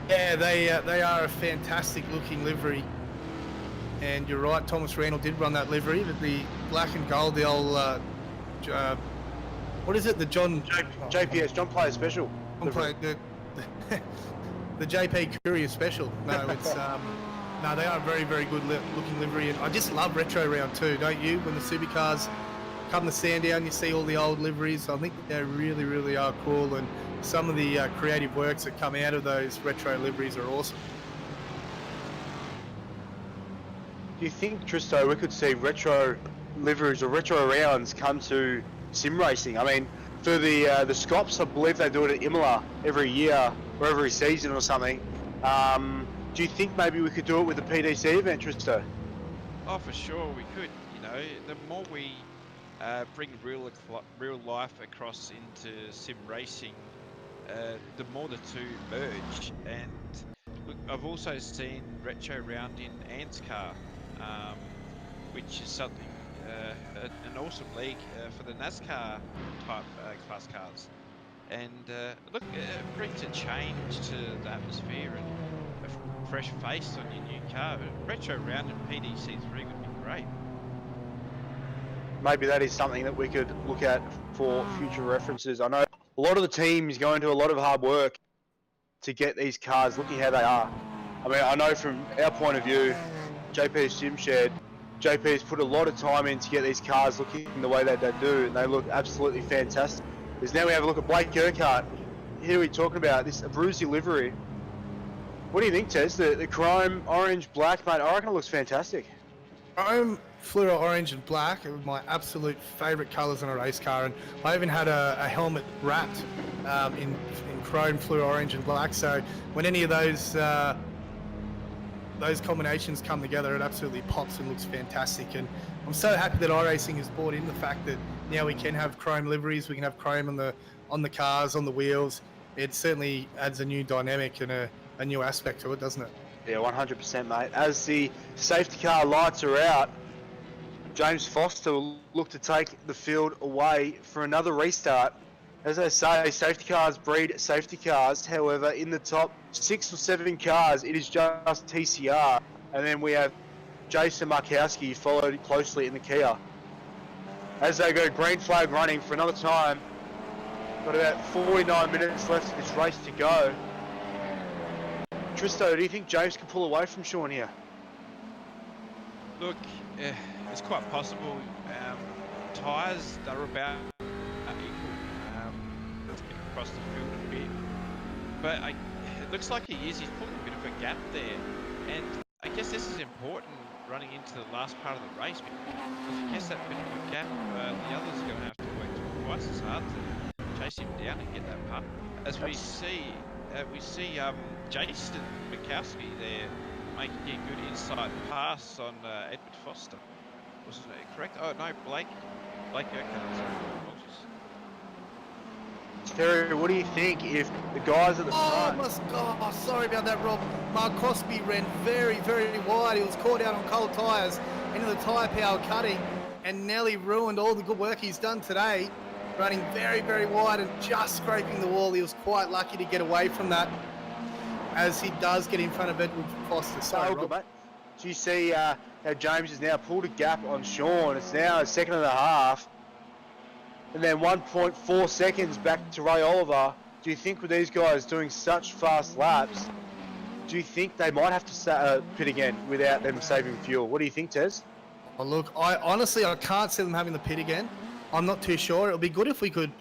Yeah, they are a fantastic looking livery. And you're right, Thomas Randall did run that livery, but the black and gold, the old, what is it, the JPS, John Player Special. the JP Courier Special. No, it's No, they are a very, very good looking livery, and I just love retro round too, don't you? When the supercars come to Sandown, you see all the old liveries. I think they really, really are cool, and some of the creative works that come out of those retro liveries are awesome. Do you think, Tristo, we could see retro liveries or retro rounds come to sim racing? I mean, for the Scops, I believe they do it at Imola every year or every season or something. Do you think maybe we could do it with the PDC event, Tristo? Oh, for sure we could. You know, the more we bring real life across into sim racing, the more the two merge. And look, I've also seen retro round in Ant's car, which is something an awesome league for the NASCAR type class cars. And look, it brings a change to the atmosphere and a fresh face on your new car. Retro round in PDC3 would be great. Maybe that is something that we could look at for future references. I know a lot of the teams go into a lot of hard work to get these cars looking how they are. I mean, I know from our point of view, JP's Sim Shed, JP's put a lot of time in to get these cars looking the way that they do, and they look absolutely fantastic. Because now we have a look at Blake Urquhart. Here we're talking about this Abruzzi livery. What do you think, Tez? The chrome, orange, black, mate, I reckon it looks fantastic. Chrome, fluoro orange and black are my absolute favourite colours in a race car, and I even had a helmet wrapped in chrome, fluoro orange and black, so when any of those combinations come together, it absolutely pops and looks fantastic. And I'm so happy that iRacing has brought in the fact that now we can have chrome liveries, we can have chrome on the cars, on the wheels. It certainly adds a new dynamic and a new aspect to it, doesn't it? Yeah, 100%, mate. As the safety car lights are out, James Foster will look to take the field away for another restart. As I say, safety cars breed safety cars. However, in the top 6 or 7 cars, it is just TCR. And then we have Jason Markowski followed closely in the Kia. As they go green flag running for another time, got about 49 minutes left of this race to go. Tristo, do you think James can pull away from Sean here? Look, it's quite possible. Tyres are about equal across the field a bit. But it looks like he is. He's pulling a bit of a gap there. And I guess this is important running into the last part of the race, because if he gets that bit of a gap, the others are going to have to work twice as hard to chase him down and get that part. As we see Jason Mikowski there making a good inside pass on Edward Foster. Wasn't it correct? Oh no, Blake Urquhart. Terry, what do you think if the guys at the front... Oh, sorry about that, Rob. Markowski ran very, very wide. He was caught out on cold tyres into the tyre power cutting and nearly ruined all the good work he's done today. Running very, very wide and just scraping the wall. He was quite lucky to get away from that, as he does get in front of Edward Foster. Sorry, Rob. Good, mate. So you see how James has now pulled a gap on Sean. It's now a second and a half. And then 1.4 seconds back to Ray Oliver. Do you think with these guys doing such fast laps, do you think they might have to pit again without them saving fuel? What do you think, Tez? Oh, look, I can't see them having the pit again. I'm not too sure. It would be good if we could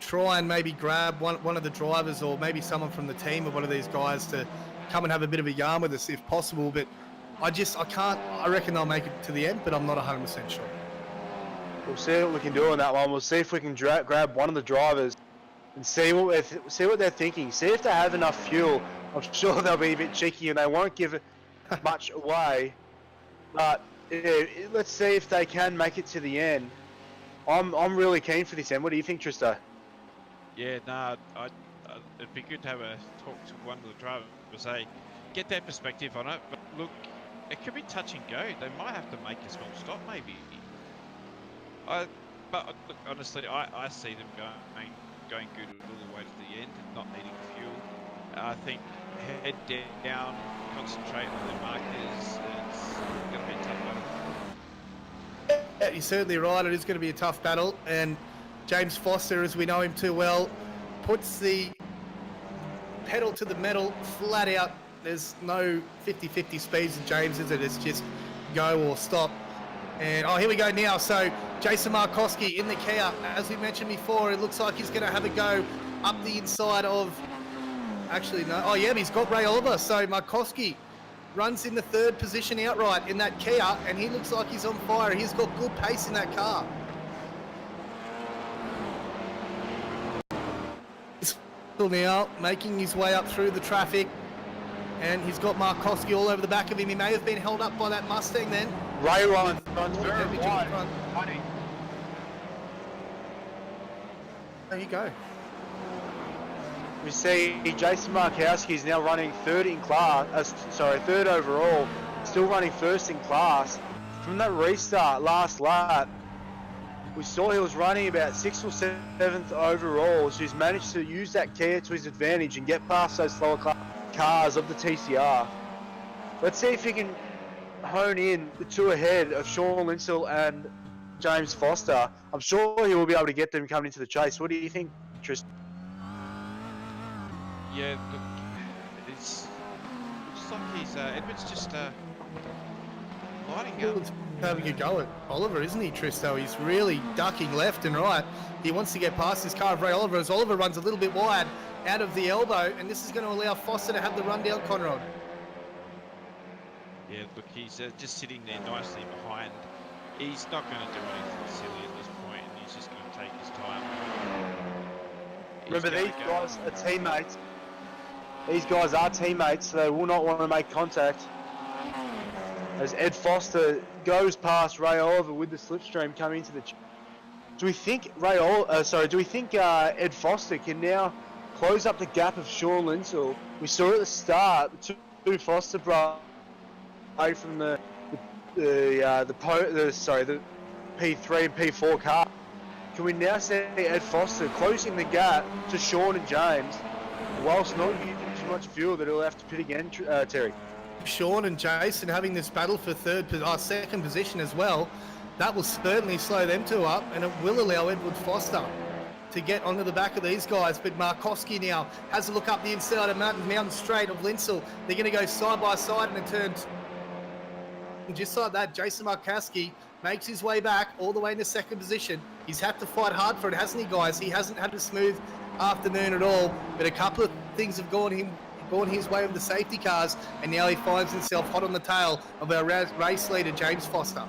try and maybe grab one of the drivers or maybe someone from the team or one of these guys to come and have a bit of a yarn with us if possible. But I can't. I reckon they'll make it to the end, but I'm not 100% sure. We'll see what we can do on that one. We'll see if we can grab one of the drivers and see what they're thinking. See if they have enough fuel. I'm sure they'll be a bit cheeky and they won't give much away. But yeah, let's see if they can make it to the end. I'm really keen for this end. What do you think, Tristo? Yeah, it'd be good to have a talk to one of the drivers, get their perspective on it. But look, it could be touch and go. They might have to make a small stop, maybe. But look, honestly, I see them going good all the way to the end, not needing fuel. I think head down, concentrate on their markers. It's going to be a tough battle. Yeah, you're certainly right. It is going to be a tough battle, and James Foster, as we know him too well, puts the pedal to the metal flat out There's no 50-50 speeds with James, is it? It's just go or stop. And, oh, here we go now. So, Jason Markowski in the Kia. As we mentioned before, it looks like he's going to have a go up the inside of... Actually, no. Oh, yeah, he's got Ray Oliver. So, Markowski runs in the third position outright in that Kia, and he looks like he's on fire. He's got good pace in that car. Now making his way up through the traffic, and he's got Markowski all over the back of him. He may have been held up by that Mustang then. Ray runs very wide. There you go. We see Jason Markowski is now running third in class, third overall, still running first in class. From that restart last lap, we saw he was running about 6th or 7th overall, so he's managed to use that Kia to his advantage and get past those slower cars of the TCR. Let's see if he can hone in the two ahead of Sean Linsell and James Foster. I'm sure he will be able to get them coming into the chase. What do you think, Tristan? Yeah, look, it's looks like he's Edward's just lighting up. Having a go at Oliver, isn't he, Tristo? He's really ducking left and right. He wants to get past his car of Ray Oliver as Oliver runs a little bit wide out of the elbow, and this is going to allow Foster to have the run down Conrad. Yeah, look, he's just sitting there nicely behind. He's not going to do anything silly at this point, and he's just going to take his time. Remember, these guys are teammates. These guys are teammates, so they will not want to make contact. As Ed Foster goes past Ray Oliver with the slipstream coming into the... Do we think Ed Foster can now close up the gap of Sean Linsell? We saw at the start the two Foster brothers from the P3 and P4 car. Can we now see Ed Foster closing the gap to Sean and James, whilst not using too much fuel that he'll have to pit again, Terry? Sean and Jason having this battle for second position as well, that will certainly slow them two up, and it will allow Edward Foster to get onto the back of these guys. But Markowski now has a look up the inside of Mountain Straight of Linsell. They're going to go side by side in a turn. And just like that, Jason Markowski makes his way back all the way into second position. He's had to fight hard for it, hasn't he, guys? He hasn't had a smooth afternoon at all, but a couple of things have gone his way with the safety cars, and now he finds himself hot on the tail of our race leader, James Foster.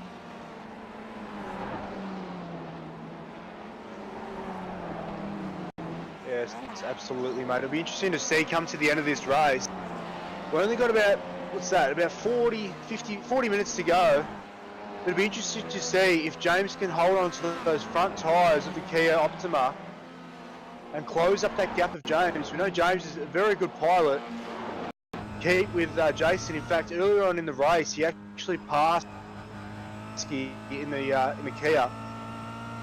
Yes, absolutely, mate. It'll be interesting to see come to the end of this race. We've only got about, about 40 minutes to go. It'll be interesting to see if James can hold on to those front tyres of the Kia Optima and close up that gap of James. We know James is a very good pilot. Keep with Jason. In fact, earlier on in the race, he actually passed in the Kia.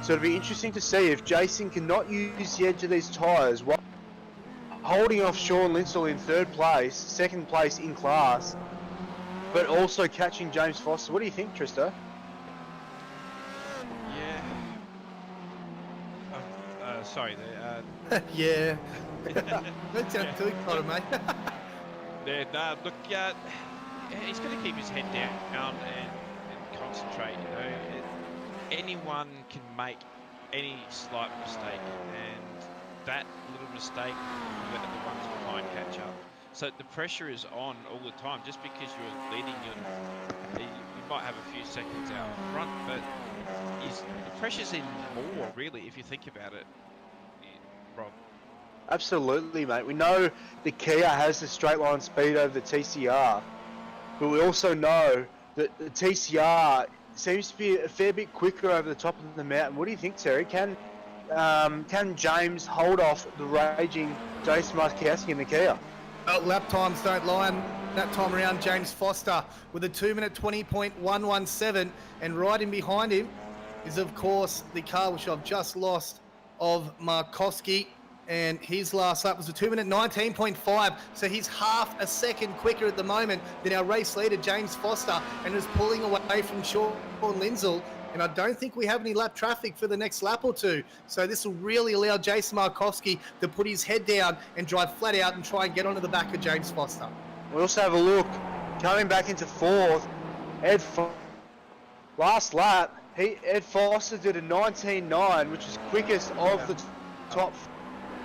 So it'll be interesting to see if Jason cannot use the edge of these tyres while holding off Sean Linsell in third place, second place in class, but also catching James Foster. What do you think, Trista? Yeah. Sorry. Yeah. Don't sound too excited, mate. Yeah, nah, look, he's got to keep his head down and concentrate. You know, anyone can make any slight mistake, and that little mistake will let the ones behind catch up. So the pressure is on all the time. Just because you're leading, you might have a few seconds out front, but the pressure's in more, really, if you think about it, Rob. Absolutely, mate. We know the Kia has the straight line speed over the TCR, but we also know that the TCR seems to be a fair bit quicker over the top of the mountain. What do you think, Terry? Can James hold off the raging Jason Markowski in the Kia? Lap times don't lie. That time around, James Foster with a 2-minute 20.117, and right in behind him is, of course, the car which I've just lost of Markowski. And his last lap was a 2-minute 19.5, so he's half a second quicker at the moment than our race leader, James Foster, and is pulling away from Sean Linsell. And I don't think we have any lap traffic for the next lap or two. So this will really allow Jason Markowski to put his head down and drive flat out and try and get onto the back of James Foster. We also have a look coming back into fourth. Last lap, Ed Foster did a 19.9, which is quickest of the top.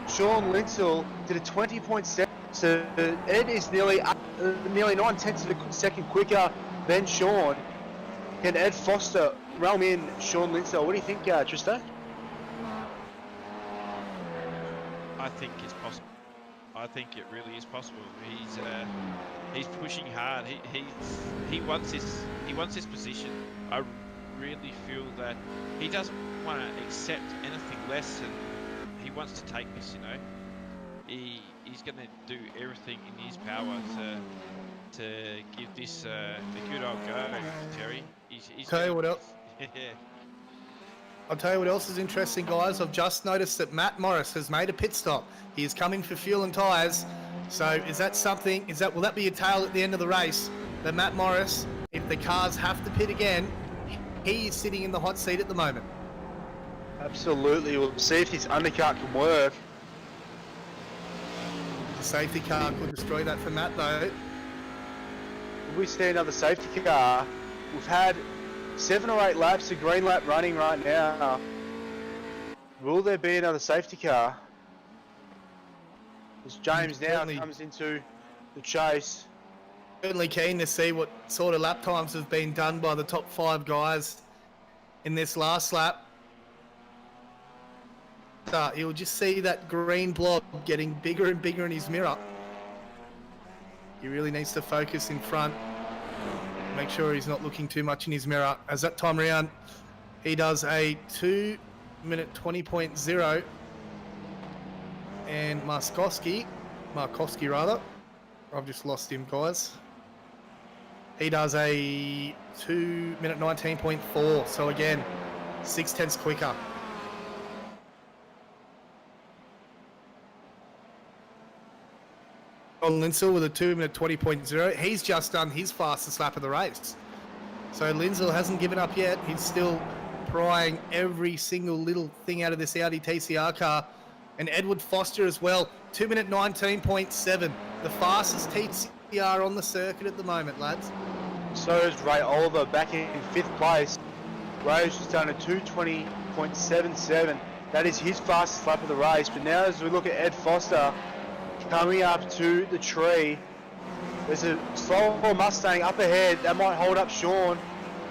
Sean Linsell did a 20.7. So Ed is nearly 9/10 of a second quicker than Sean. Can Ed Foster realm in Sean Linsell? What do you think, Tristo? I think it's possible. I think it really is possible. He's pushing hard. He wants this position. I really feel that he doesn't want to accept anything less, and he wants to take this. You know, he's going to do everything in his power to give this a good old go, Terry. Tell you what else. Yeah. I'll tell you what else is interesting, guys. I've just noticed that Matt Morris has made a pit stop. He is coming for fuel and tyres. So is that something? Will that be a tail at the end of the race? That Matt Morris, if the cars have to pit again, he is sitting in the hot seat at the moment. Absolutely. We'll see if this undercut can work. The safety car could destroy that for Matt, though. Will we see another safety car? We've had 7 or 8 laps of green lap running right now. Will there be another safety car? As James now comes into the chase. Certainly keen to see what sort of lap times have been done by the top 5 guys in this last lap. You'll just see that green blob getting bigger and bigger in his mirror. He really needs to focus in front. Make sure he's not looking too much in his mirror. As that time round, he does a 2-minute 20.0. And Markowski rather. I've just lost him, guys. He does a 2-minute 19.4. So again, 0.6 quicker. On Linsell with a 2-minute 20.0. He's just done his fastest lap of the race. So Linsell hasn't given up yet. He's still prying every single little thing out of this Audi TCR car. And Edward Foster as well, 2-minute 19.7. The fastest TCR on the circuit at the moment, lads. So is Ray Oliver back in 5th place. Ray's just done a 2:20.77. That is his fastest lap of the race. But now as we look at Ed Foster coming up to the tree, there's a slower Mustang up ahead that might hold up Sean.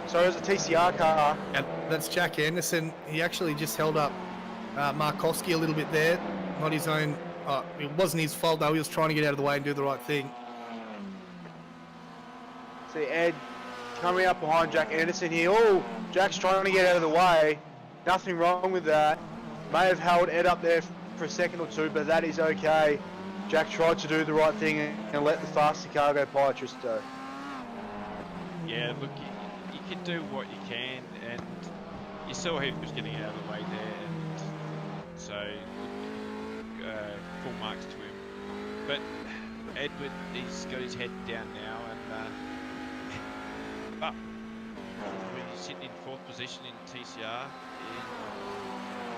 So is a TCR car. And that's Jack Anderson. He actually just held up Markowski a little bit there. Not his own. It wasn't his fault though. He was trying to get out of the way and do the right thing. See Ed coming up behind Jack Anderson here. Oh, Jack's trying to get out of the way. Nothing wrong with that. May have held Ed up there for a second or two, but that is okay. Jack tried to do the right thing and let the faster car go by, Tristo. Yeah, look, you can do what you can, and you saw he was getting out of the way there, and so full marks to him. But Edward, he's got his head down now, and he's sitting in 4th position in TCR.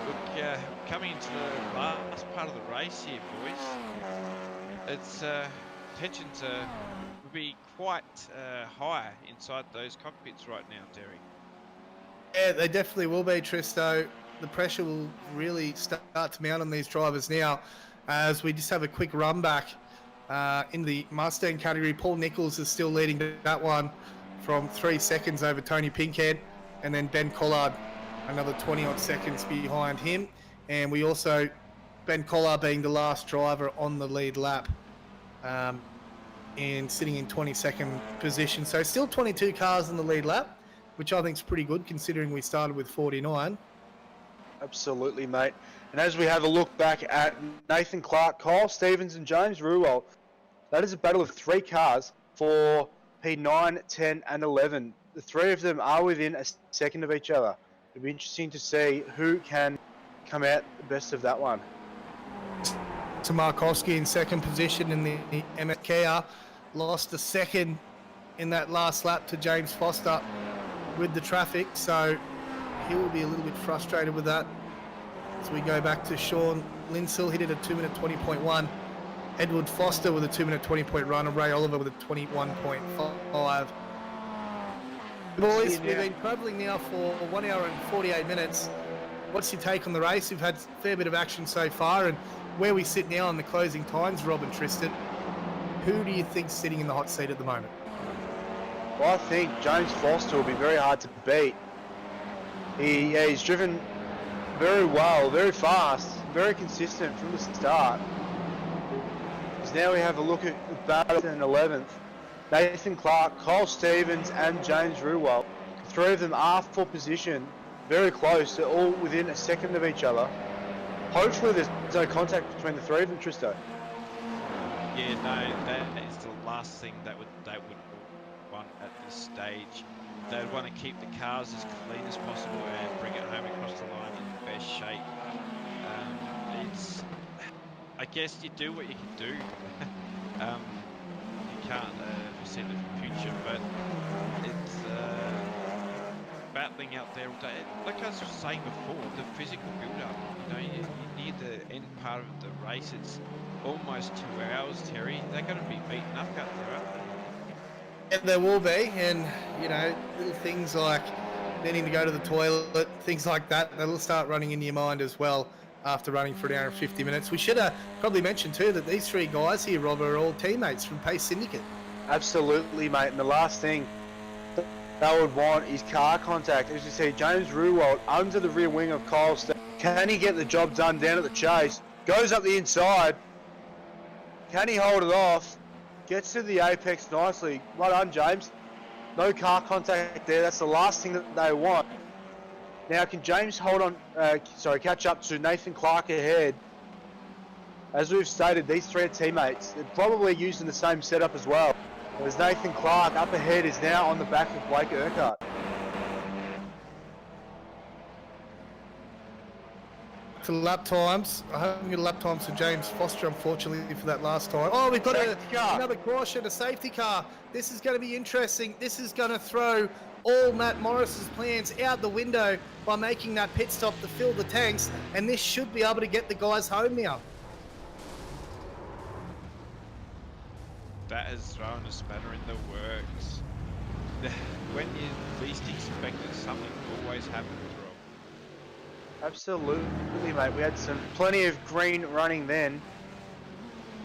Look, coming into the last part of the race here, boys, it's tensions will be quite high inside those cockpits right now, Terry. Yeah, they definitely will be, Tristo. The pressure will really start to mount on these drivers now. As we just have a quick run back in the Mustang category, Paul Nichols is still leading that one from 3 seconds over Tony Pinkhead, and then Ben Collard another 20-odd seconds behind him. And we also, Ben Collard being the last driver on the lead lap and sitting in 22nd position. So still 22 cars in the lead lap, which I think is pretty good considering we started with 49. Absolutely, mate. And as we have a look back at Nathan Clark, Kyle Stevens and James Ruwell, that is a battle of 3 cars for P9, 10 and 11. The 3 of them are within a second of each other. It'll be interesting to see who can come out the best of that one. To Markowski in 2nd position in the MS Kia. Lost a second in that last lap to James Foster with the traffic, so he will be a little bit frustrated with that. As we go back to Sean Linsell, he did a 2-minute 20.1. Edward Foster with a 2-minute 20-point run, and Ray Oliver with a 21.5. Boys, we've been travelling now for 1 hour and 48 minutes. What's your take on the race? We've had a fair bit of action so far, and where we sit now on the closing times, Rob and Tristan, who do you think's sitting in the hot seat at the moment? Well, I think James Foster will be very hard to beat. He's driven very well, very fast, very consistent from the start. So now we have a look at the battle in 11th. Nathan Clark, Cole Stevens and James Ruwell. The three of them are for position, very close. They're all within a second of each other. Hopefully there's no contact between the three of them, Tristo. Yeah, no, that is the last thing they would want at this stage. They'd want to keep the cars as clean as possible and bring it home across the line in the best shape. I guess you do what you can do. You can't foresee the future, but it's battling out there all day. Like I was saying before, the physical build-up. You near the end part of the race, it's almost 2 hours, Terry. They're going to be beaten up out there, aren't they? Yeah, there will be, and little things like needing to go to the toilet, things like that, that'll start running into your mind as well after running for an hour and 50 minutes. We should probably mention too that these three guys here, Rob, are all teammates from Pace Syndicate. Absolutely, mate. And the last thing they would want is car contact. As you see, James Ruwald under the rear wing of Kyle Stevens. Can he get the job done down at the chase? Goes up the inside. Can he hold it off? Gets to the apex nicely. Well done, James. No car contact there. That's the last thing that they want. Now, can James catch up to Nathan Clark ahead? As we've stated, these three are teammates. They're probably using the same setup as well. As Nathan Clark up ahead is now on the back of Blake Urquhart. For lap times, I haven't got lap times for James Foster, unfortunately, for that last time. Oh, we've got another caution, a safety car. This is going to be interesting. This is going to throw all Matt Morris's plans out the window by making that pit stop to fill the tanks, and this should be able to get the guys home now. That has thrown a spanner in the works. When you least expect it, something always happens, Rob. Absolutely, mate. We had plenty of green running then.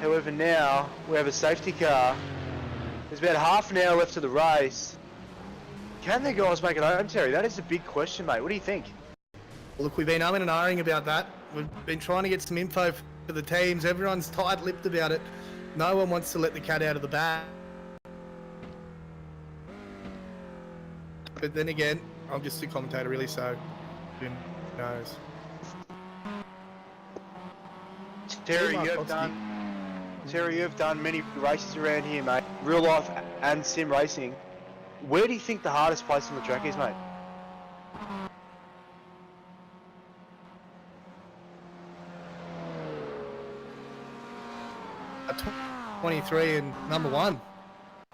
However, now we have a safety car. There's about half an hour left of the race. Can the guys make it home, Terry? That is a big question, mate. What do you think? Look, we've been umming and ahhing about that. We've been trying to get some info for the teams. Everyone's tight-lipped about it. No one wants to let the cat out of the bag. But then again, I'm just a commentator, really, so who knows? Terry, you've done many races around here, mate. Real life and sim racing. Where do you think the hardest place on the track is, mate? 23 and number 1.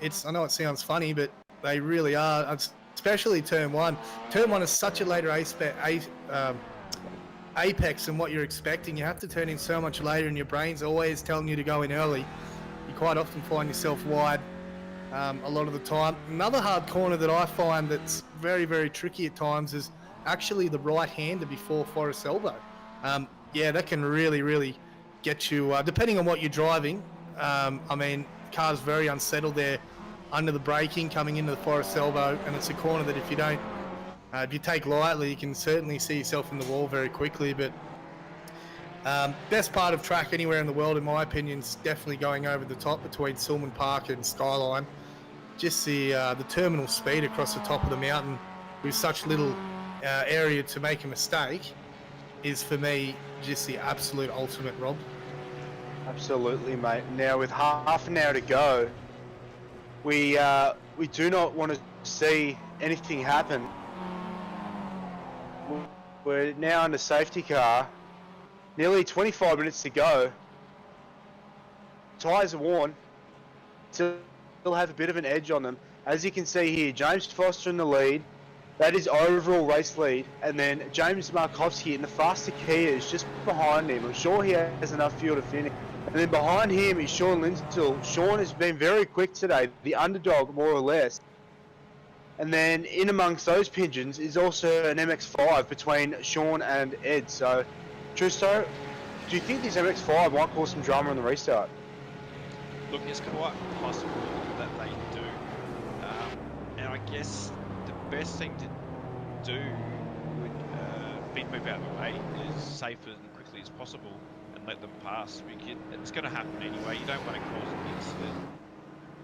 I know it sounds funny, but they really are, especially turn 1. Turn 1 is such a later apex than what you're expecting. You have to turn in so much later, and your brain's always telling you to go in early. You quite often find yourself wide a lot of the time. Another hard corner that I find that's very, very tricky at times is actually the right-hander before Forest Elbow. Yeah, that can really, really get you, depending on what you're driving. I mean, the car's very unsettled there under the braking coming into the Forest Elbow, and it's a corner that if you take lightly, you can certainly see yourself in the wall very quickly. But best part of track anywhere in the world, in my opinion, is definitely going over the top between Silman Park and Skyline. Just the terminal speed across the top of the mountain with such little area to make a mistake is, for me, just the absolute ultimate, Rob. Absolutely, mate. Now, with half an hour to go, we do not want to see anything happen. We're now under safety car. Nearly 25 minutes to go. Tyres are worn. Still have a bit of an edge on them. As you can see here, James Foster in the lead. That is overall race lead. And then James Markowski in the faster Kia is just behind him. I'm sure he has enough fuel to finish. And then behind him is Sean Linstill. Sean has been very quick today, the underdog more or less. And then in amongst those pigeons is also an MX-5 between Sean and Ed. So, Tristo, do you think this MX-5 might cause some drama in the restart? Look, it's quite possible that they do. And I guess the best thing to do would be move out of the way as safe and quickly as possible and let them pass. It's going to happen anyway. You don't want to cause an incident,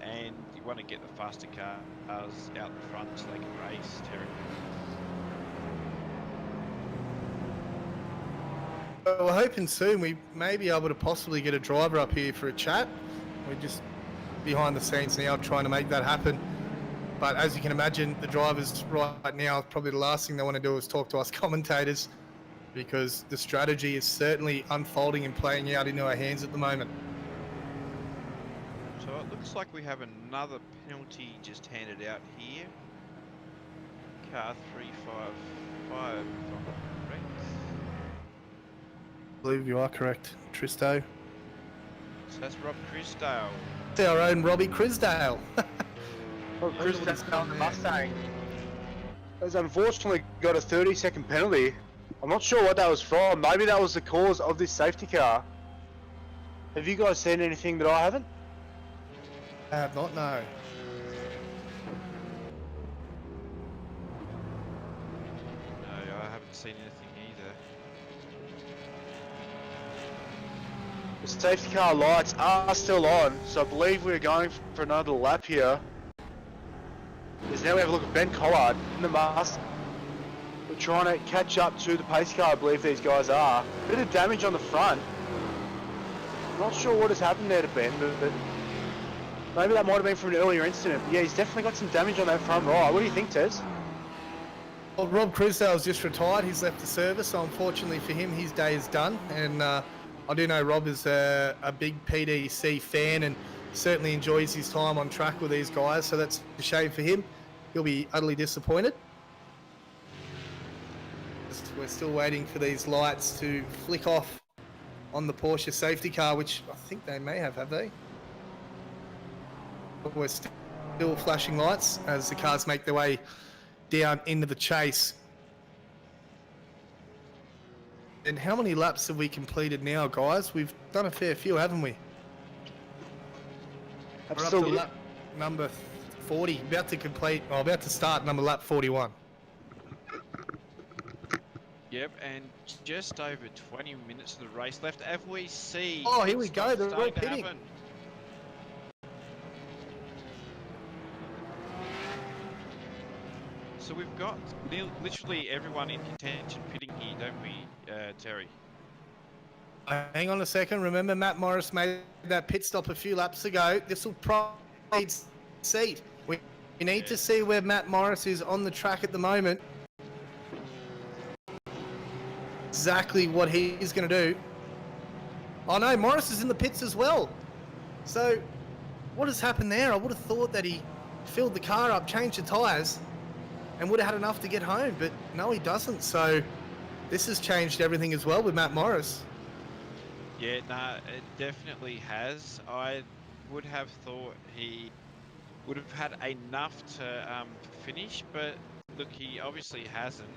and you want to get the faster cars out the front so they can race. Terry. We're hoping soon we may be able to possibly get a driver up here for a chat. We're just behind the scenes now trying to make that happen. But as you can imagine, the drivers right now, probably the last thing they want to do is talk to us commentators, because the strategy is certainly unfolding and playing out into our hands at the moment. So it looks like we have another penalty just handed out here. Car 355. I believe you are correct, Tristo. So that's Rob Crisdale. It's our own Robbie Crisdale. Well, Chris on the Mustang has unfortunately got a 30-second penalty. I'm not sure what that was from. Maybe that was the cause of this safety car. Have you guys seen anything that I haven't? I have not, no. No, I haven't seen anything either. The safety car lights are still on, so I believe we're going for another lap here. Because now we have a look at Ben Collard in the Mustang. We're trying to catch up to the pace car, I believe these guys are. Bit of damage on the front. Not sure what has happened there to Ben, but maybe that might have been from an earlier incident. But yeah, he's definitely got some damage on that front right. What do you think, Tez? Well, Rob Crisdale's just retired. He's left the service, so unfortunately for him, his day is done. And I do know Rob is a big PDC fan and certainly enjoys his time on track with these guys, so that's a shame for him. He'll be utterly disappointed. We're still waiting for these lights to flick off on the Porsche safety car, which I think they may have they? We're still flashing lights as the cars make their way down into the chase. And how many laps have we completed now, guys? We've done a fair few, haven't we? We're up to lap number 40, about to start number lap 41. Yep, and just over 20 minutes of the race left. Have we seen? Oh, here we go. They're all starting to pitting. happen? So we've got literally everyone in contention pitting here, don't we, Terry? Hang on a second. Remember, Matt Morris made that pit stop a few laps ago. This will probably need seat. We need to see where Matt Morris is on the track at the moment. Exactly what he's going to do. Oh no, Morris is in the pits as well. So, what has happened there? I would have thought that he filled the car up, changed the tyres, and would have had enough to get home, but no, he doesn't. So, this has changed everything as well with Matt Morris. Yeah, no, it definitely has. I would have thought he would have had enough to finish, but look, he obviously hasn't.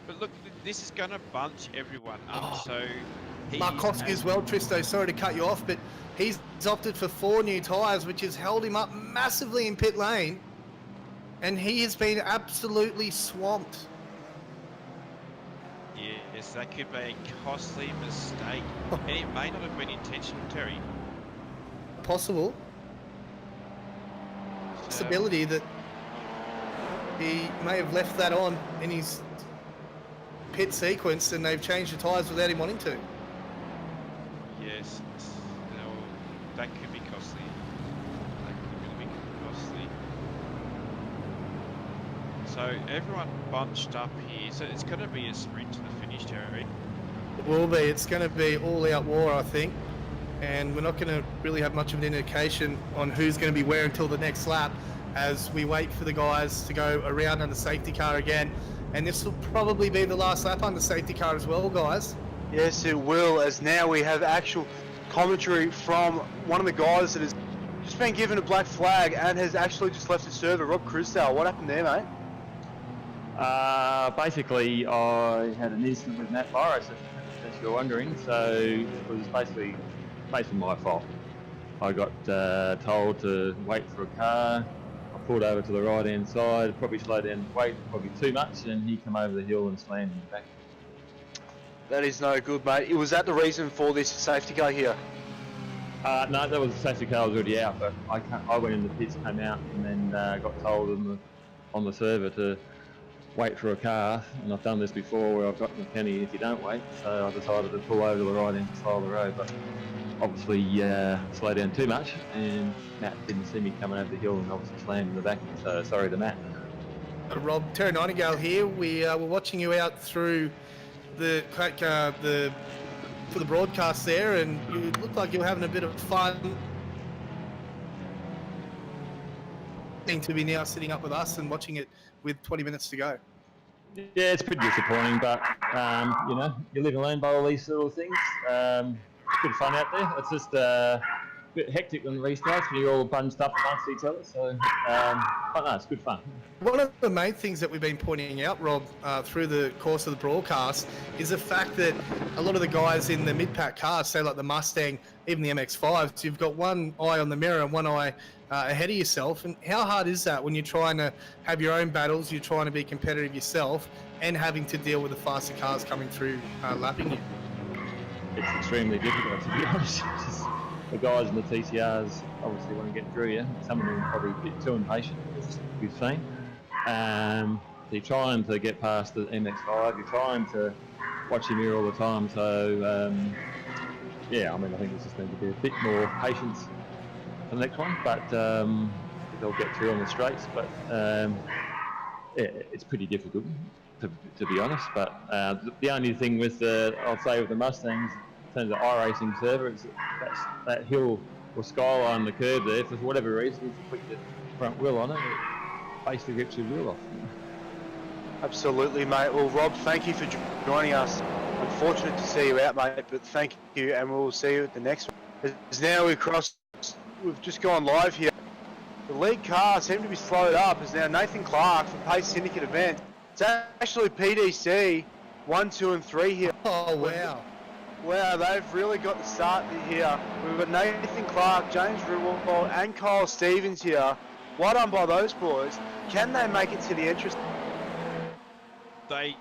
But look, this is going to bunch everyone up, so... Markovsky as well, Tristo, sorry to cut you off, but he's opted for 4 new tyres, which has held him up massively in pit lane, and he has been absolutely swamped. Yes, that could be a costly mistake, and it may not have been intentional, Terry. Possible. Possibility that he may have left that on in his pit sequence and they've changed the tyres without him wanting to. Yes, no, that could be costly. That could really be costly. So everyone bunched up here, so it's going to be a sprint to the finish, Terry. It will be. It's going to be all-out war, I think. And we're not going to really have much of an indication on who's going to be where until the next lap as we wait for the guys to go around on the safety car again. And this will probably be the last lap on the safety car as well, guys. Yes, it will, as now we have actual commentary from one of the guys that has just been given a black flag and has actually just left the server, Rob Crisdale. What happened there, mate? Basically, I had an incident with Matt Morris, as you're wondering, so it was basically my fault. I got told to wait for a car. I pulled over to the right-hand side, probably slowed down the weight, probably too much, and he came over the hill and slammed in the back. That is no good, mate. Was that the reason for this safety car here? No, that was the safety car was already out, but I went in the pits, came out, and then got told on the server to wait for a car, and I've done this before where I've gotten a penny if you don't wait, so I decided to pull over to the right-hand side of the road, but obviously slowed down too much, and Matt didn't see me coming over the hill and obviously slammed in the back, so sorry to Matt. Rob, Terry Nightingale here. We're watching you out through the for the broadcast there, and you look like you're having a bit of fun. Seem to be now sitting up with us and watching it with 20 minutes to go. Yeah, it's pretty disappointing, but you know, you live and learn by all these sort of things. It's good fun out there. It's just a bit hectic when the restarts when you're all bunched up amongst each other. So, but no, it's good fun. One of the main things that we've been pointing out, Rob, through the course of the broadcast is the fact that a lot of the guys in the mid-pack cars, say like the Mustang, even the MX-5s, you've got one eye on the mirror and one eye ahead of yourself. And how hard is that when you're trying to have your own battles, you're trying to be competitive yourself, and having to deal with the faster cars coming through lapping you? It's extremely difficult, to be honest. Just the guys in the TCRs obviously want to get through you. Some of them are probably a bit too impatient, as we've seen. You're trying to get past the MX-5, you're trying to watch your mirror all the time, so yeah, I mean, I think there's just going to be a bit more patience for the next one, but they'll get through on the straights, but yeah, it's pretty difficult, to be honest, but the only thing with I'll say with the Mustangs, in terms of iRacing server, is that hill or skyline, the curve there, for whatever reason, if you put your front wheel on it, it basically rips your wheel off. Absolutely, mate. Well, Rob, thank you for joining us. Unfortunate to see you out, mate, but thank you, and we'll see you at the next one. As now we've just gone live here. The lead car seemed to be slowed up as now Nathan Clark from Pace Syndicate event. It's actually PDC 1, 2, and 3 here. Oh, wow. Wow, they've really got the start here. We've got Nathan Clark, James Ruwald, and Kyle Stevens here. Well done by those boys. Can they make it to the entrance? They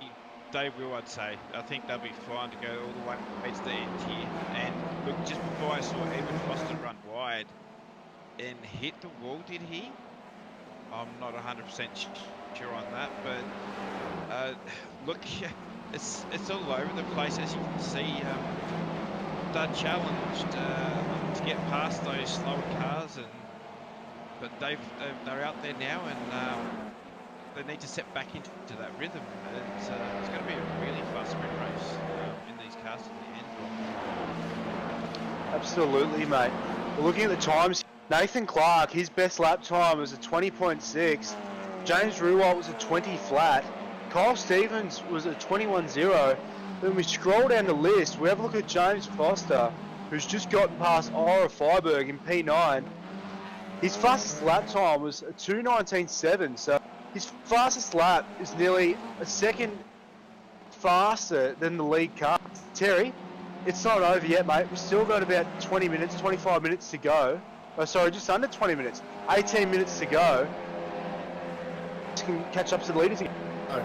will, I'd say. I think they'll be fine to go all the way to the end here. And look, just before I saw Evan Foster run wide and hit the wall, did he? I'm not 100% sure on that, but look, it's all over the place, as you can see. They're challenged to get past those slower cars, but they're out there now, and they need to set back into that rhythm. It's going to be a really fast sprint race in these cars at the end. Absolutely, mate. We're looking at the times. Nathan Clark, his best lap time was a 20.6. James Ruwalt was a 20 flat. Kyle Stevens was a 21.0. Then we scroll down the list. We have a look at James Foster, who's just gotten past Ira Freiberg in P9. His fastest lap time was a 2:19.7. So his fastest lap is nearly a second faster than the lead car. Terry, it's not over yet, mate. We've still got about 20 minutes, 25 minutes to go. Oh, sorry, just under 20 minutes. 18 minutes to go. Can catch up to the leaders again. No,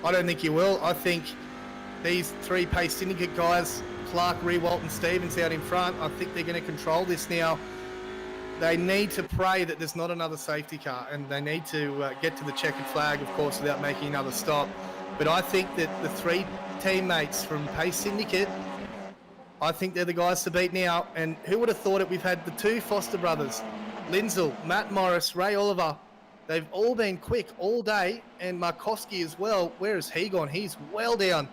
I don't think you will. I think these three Pace Syndicate guys, Clark, Rewalt and Stevens out in front, I think they're going to control this now. They need to pray that there's not another safety car, and they need to get to the checkered flag, of course, without making another stop. But I think that the three teammates from Pace Syndicate, I think they're the guys to beat now. And who would have thought it? We've had the two Foster brothers, Lindsell, Matt Morris, Ray Oliver. They've all been quick all day, and Markowski as well. Where has he gone? He's well down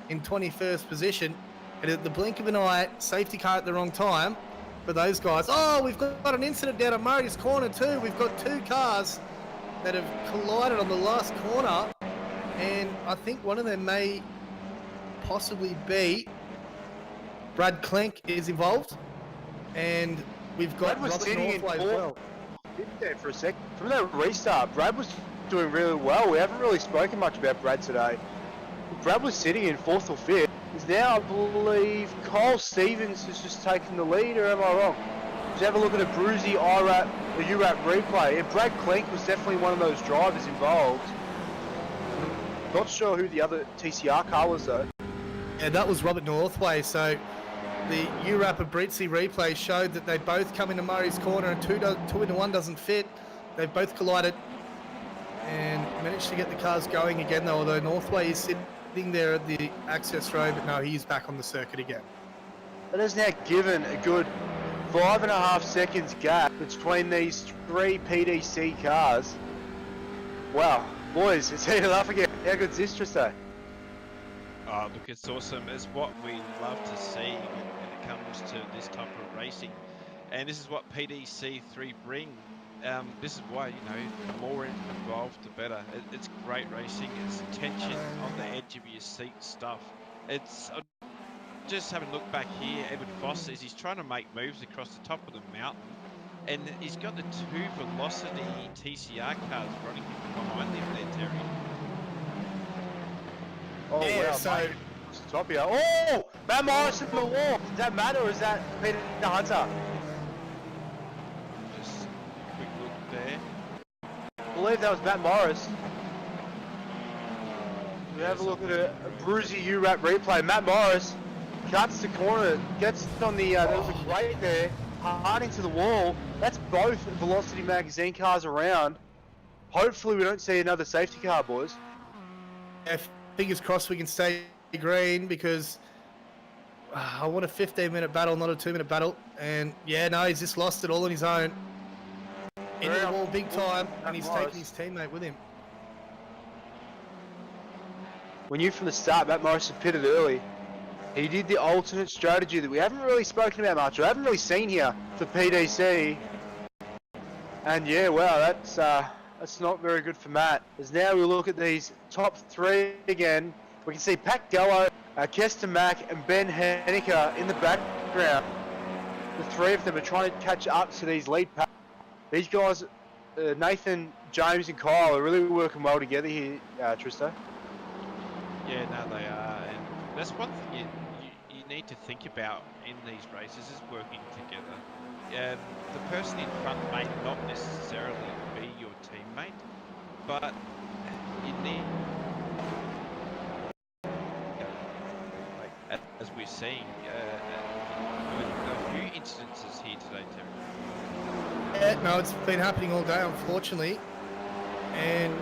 in 21st position. And at the blink of an eye, safety car at the wrong time for those guys. Oh, we've got an incident down at Murray's corner too. We've got two cars that have collided on the last corner, and I think one of them may possibly be Brad Klink is involved, and we've got Brad was Robert sitting in Northway as fourth. well. There for a sec. From that restart, Brad was doing really well. We haven't really spoken much about Brad today. Brad was sitting in fourth or fifth. Is now, I believe, Kyle Stevens has just taken the lead, or am I wrong? Just have a look at a Bruzy the URAP replay. And Brad Klink was definitely one of those drivers involved. Not sure who the other TCR car was though. Yeah, that was Robert Northway. So the URAP and Britzy replay showed that they both come into Murray's corner, and two into one doesn't fit. They both collided and managed to get the cars going again, though, although Northway is sitting there at the access road, but no, he's back on the circuit again. That has now given a good 5.5 seconds gap between these three PDC cars. Wow, boys, it's heated up again. How good's this, Tristo? Oh, look, it's awesome. It's what we love to see when it comes to this type of racing. And this is what PDC3 bring. This is why, the more involved, the better. It's great racing. It's tension on the edge of your seat stuff. It's just having a look back here. Edward Foss says he's trying to make moves across the top of the mountain. And he's got the two Velocity TCR cars running behind him there, Terry. Oh, Yeah, wow, so- mate. It's the top here. Oh! Matt Morris in the wall! Does that matter, or is that Peter Hunter? Just a quick look there. I believe that was Matt Morris. We have a look at a Bruzy URAP replay. Matt Morris cuts the corner, gets on the there was a grate there, hard into the wall. That's both Velocity magazine cars around. Hopefully we don't see another safety car, boys. Yeah, fingers crossed we can stay green, because I want a 15-minute battle, not a 2-minute battle. And yeah, no, he's just lost it all on his own. Into the wall big time, and he's taking his teammate with him. We knew from the start Matt Morris had pitted early. He did the alternate strategy that we haven't really spoken about much, or haven't really seen here for PDC. And yeah, wow, that's not very good for Matt. As now we look at these top three again, we can see Pat Gallo, Kester Mack, and Ben Henniker in the background. The three of them are trying to catch up to these lead packs. These guys, Nathan, James, and Kyle, are really working well together here, Tristo. Yeah, no, they are, and that's one thing you need to think about in these races is working together. The person in front may not necessarily be your teammate, but you need, as we're seeing, a few instances here today, Terry. Yeah, no, it's been happening all day, unfortunately. And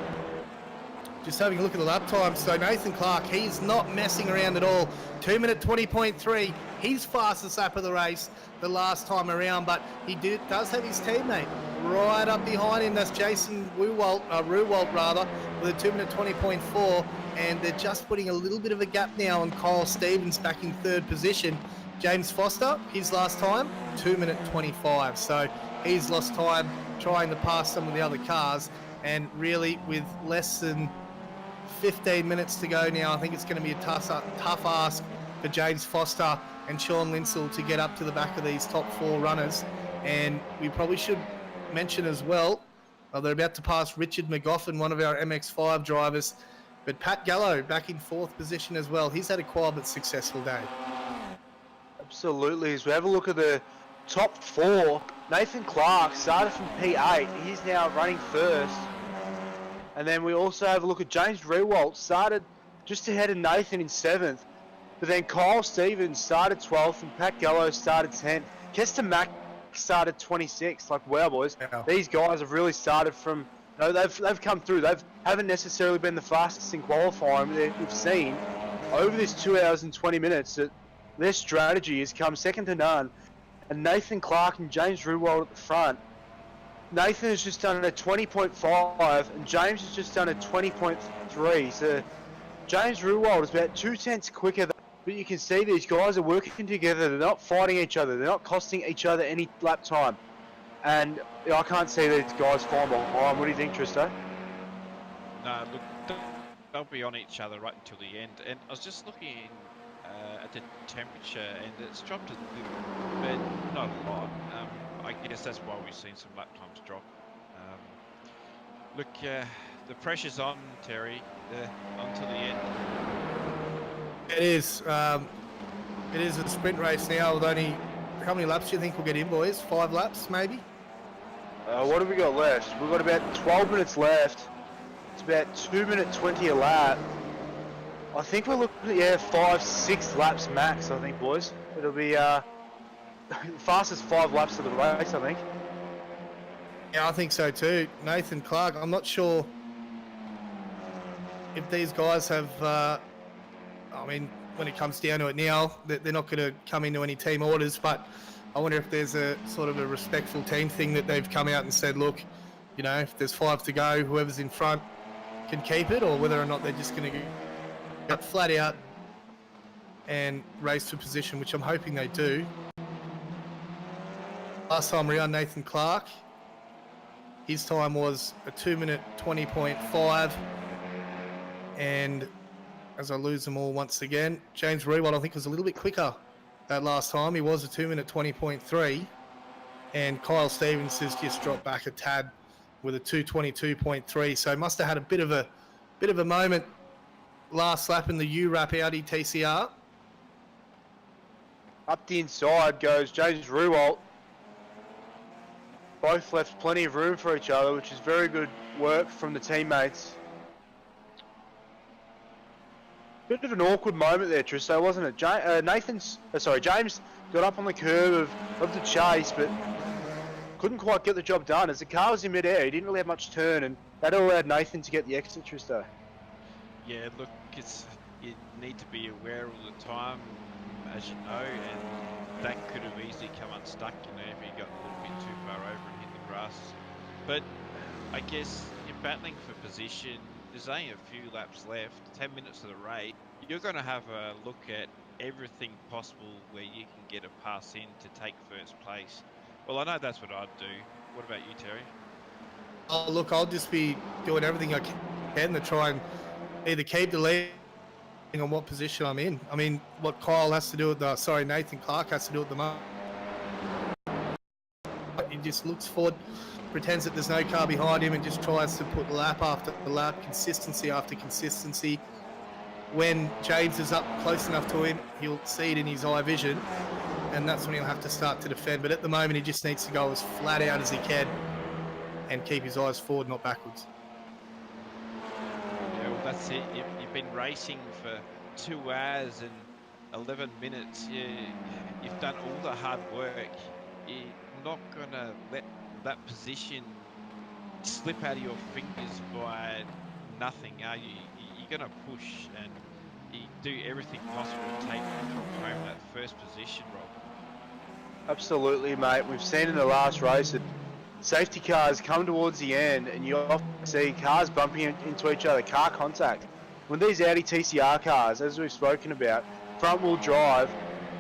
just having a look at the lap time. So Nathan Clark, he's not messing around at all. 2-minute 20.3. His fastest lap of the race the last time around, but he does have his teammate right up behind him. That's Jason Ruwalt, with a 2-minute 20.4. And they're just putting a little bit of a gap now on Kyle Stevens back in third position. James Foster, his last time, 2-minute 25. So he's lost time trying to pass some of the other cars. And really, with less than 15 minutes to go now, I think it's going to be a tough ask for James Foster and Sean Linsell to get up to the back of these top four runners. And we probably should mention as well, they're about to pass Richard McGoffin, one of our MX-5 drivers, but Pat Gallo back in fourth position as well. He's had a quiet but successful day. Absolutely. As we have a look at the top four, Nathan Clark started from P8. He's now running first. And then we also have a look at James Rewalt, started just ahead of Nathan in 7th. But then Kyle Stevens started 12th and Pat Gallo started 10th. Kester Mack started 26th. Like, wow, boys. Yeah. These guys have really started from... they've come through. They haven't necessarily been the fastest in qualifying. We've seen over this 2 hours and 20 minutes that their strategy has come second to none. And Nathan Clark and James Rewald at the front. Nathan has just done a 20.5 and James has just done a 20.3. So James Rewald is about 2 tenths quicker. But you can see these guys are working together. They're not fighting each other. They're not costing each other any lap time. And I can't see these guys falling behind. What do you think, Tristo? No, look, they'll be on each other right until the end. And I was just looking at the temperature, and it's dropped a little, but not a lot. I guess that's why we've seen some lap times drop. Look, the pressure's on, Terry, on to the end. It is. It is a sprint race now with only... How many laps do you think we'll get in, boys? 5 laps, maybe? What have we got left? We've got about 12 minutes left. It's about 2 minutes 20 a lap. I think we're looking at 5-6 laps max. I think, boys. It'll be fastest 5 laps of the race. I think. Yeah, I think so too. Nathan Clark. I'm not sure if these guys have. I mean, when it comes down to it now, they're not going to come into any team orders. But I wonder if there's a sort of a respectful team thing that they've come out and said, look, you know, if there's 5 to go, whoever's in front can keep it, or whether or not they're just going to go flat out and race for position, which I'm hoping they do. Last time around, Nathan Clark, his time was a 2 minute 20.5, and as I lose them all once again, James Rewald I think was a little bit quicker that last time. He was a 2 minute 20.3, and Kyle Stevens has just dropped back a tad with a 2:22.3. So must have had a bit of a moment last lap in the U-Wrap Audi TCR. Up the inside goes James Rewalt. Both left plenty of room for each other, which is very good work from the teammates. Bit of an awkward moment there, Tristo, wasn't it? James got up on the curve of the chase, but couldn't quite get the job done. As the car was in mid-air, he didn't really have much turn, and that allowed Nathan to get the exit, Tristo. Yeah, look, you need to be aware all the time, as you know, and that could have easily come unstuck, you know, if he got a little bit too far over and hit the grass. But I guess you're battling for position. There's only a few laps left, 10 minutes of the race. You're going to have a look at everything possible where you can get a pass in to take first place. Well, I know that's what I'd do. What about you, Terry? Oh, look, I'll just be doing everything I can to try and either keep the lead on what position I'm in. I mean, what Kyle has to do with Nathan Clark has to do at the moment. He just looks forward, pretends that there's no car behind him, and just tries to put lap after lap, consistency after consistency. When James is up close enough to him, he'll see it in his eye vision, and that's when he'll have to start to defend. But at the moment, he just needs to go as flat out as he can and keep his eyes forward, not backwards. Yeah, well, that's it. You've been racing for 2 hours and 11 minutes. You've done all the hard work. You're not going to let that position slip out of your fingers by nothing, are you? You're going to push and you do everything possible to take home that first position, Rob. Absolutely, mate. We've seen in the last race that safety cars come towards the end and you often see cars bumping into each other, car contact. When these Audi TCR cars, as we've spoken about, front wheel drive,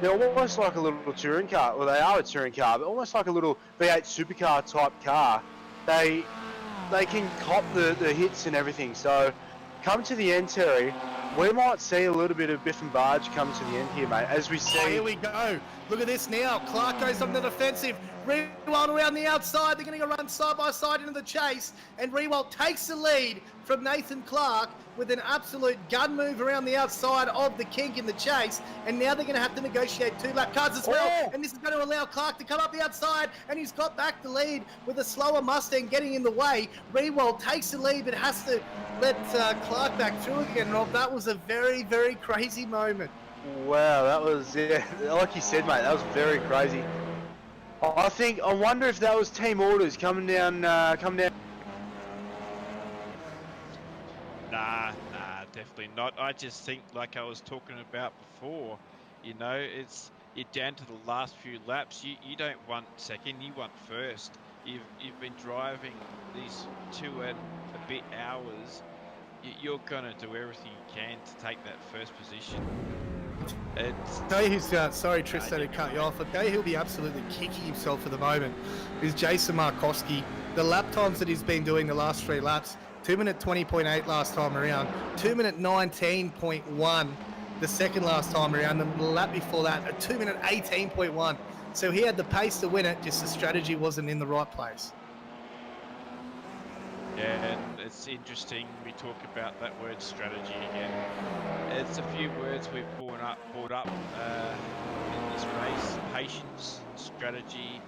they're almost like a little touring car. Well, they are a touring car, but almost like a little V8 supercar type car. They can cop the hits and everything. So come to the end, Terry, we might see a little bit of Biff and Barge come to the end here, mate, as we see. Oh, here we go. Look at this now. Clark goes on the defensive. Rewald around the outside. They're going to go run side by side into the chase. And Rewald takes the lead from Nathan Clark with an absolute gun move around the outside of the kink in the chase. And now they're going to have to negotiate 2 lap cars as well. Oh. And this is going to allow Clark to come up the outside. And he's got back the lead with a slower Mustang getting in the way. Rewald takes the lead but has to let Clark back through again, Rob. That was a very, very crazy moment. Wow, that was, yeah, like you said, mate, that was very crazy. I wonder if that was team orders coming down. Nah, definitely not. I just think, like I was talking about before, you know, you're down to the last few laps. You don't want second, you want first. You've been driving these 2 and a bit hours. You're gonna do everything you can to take that first position. Tell you who's sorry, Tristan, to cut you off. I tell you, he'll be absolutely kicking himself at the moment. Is Jason Markowski. The lap times that he's been doing the last 3 laps, 2 minute 20.8 last time around. 2 minute 19.1 the second last time around. The lap before that, a 2 minute 18.1. So he had the pace to win it, just the strategy wasn't in the right place. Yeah, and it's interesting we talk about that word strategy again. It's a few words we've brought up in this race: patience, strategy.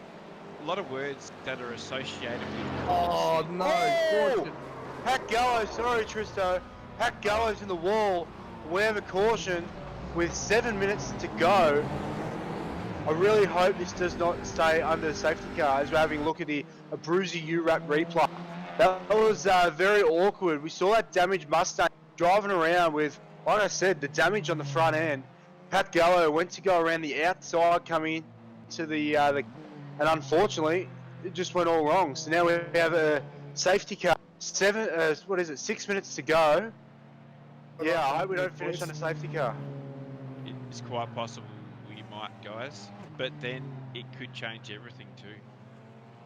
A lot of words that are associated with. Oh no! Oh! Pat Gallo, sorry Tristo. Pat Gallo's in the wall. We have a caution with 7 minutes to go. I really hope this does not stay under the safety car as we're having a look at a Bruzy U-Wrap replay. That was very awkward. We saw that damaged Mustang driving around with, like I said, the damage on the front end. Pat Gallo went to go around the outside coming into the and unfortunately, it just went all wrong. So now we have a safety car. 6 minutes to go. Yeah, I hope we don't finish on a safety car. It's quite possible we might, guys, but then it could change everything too.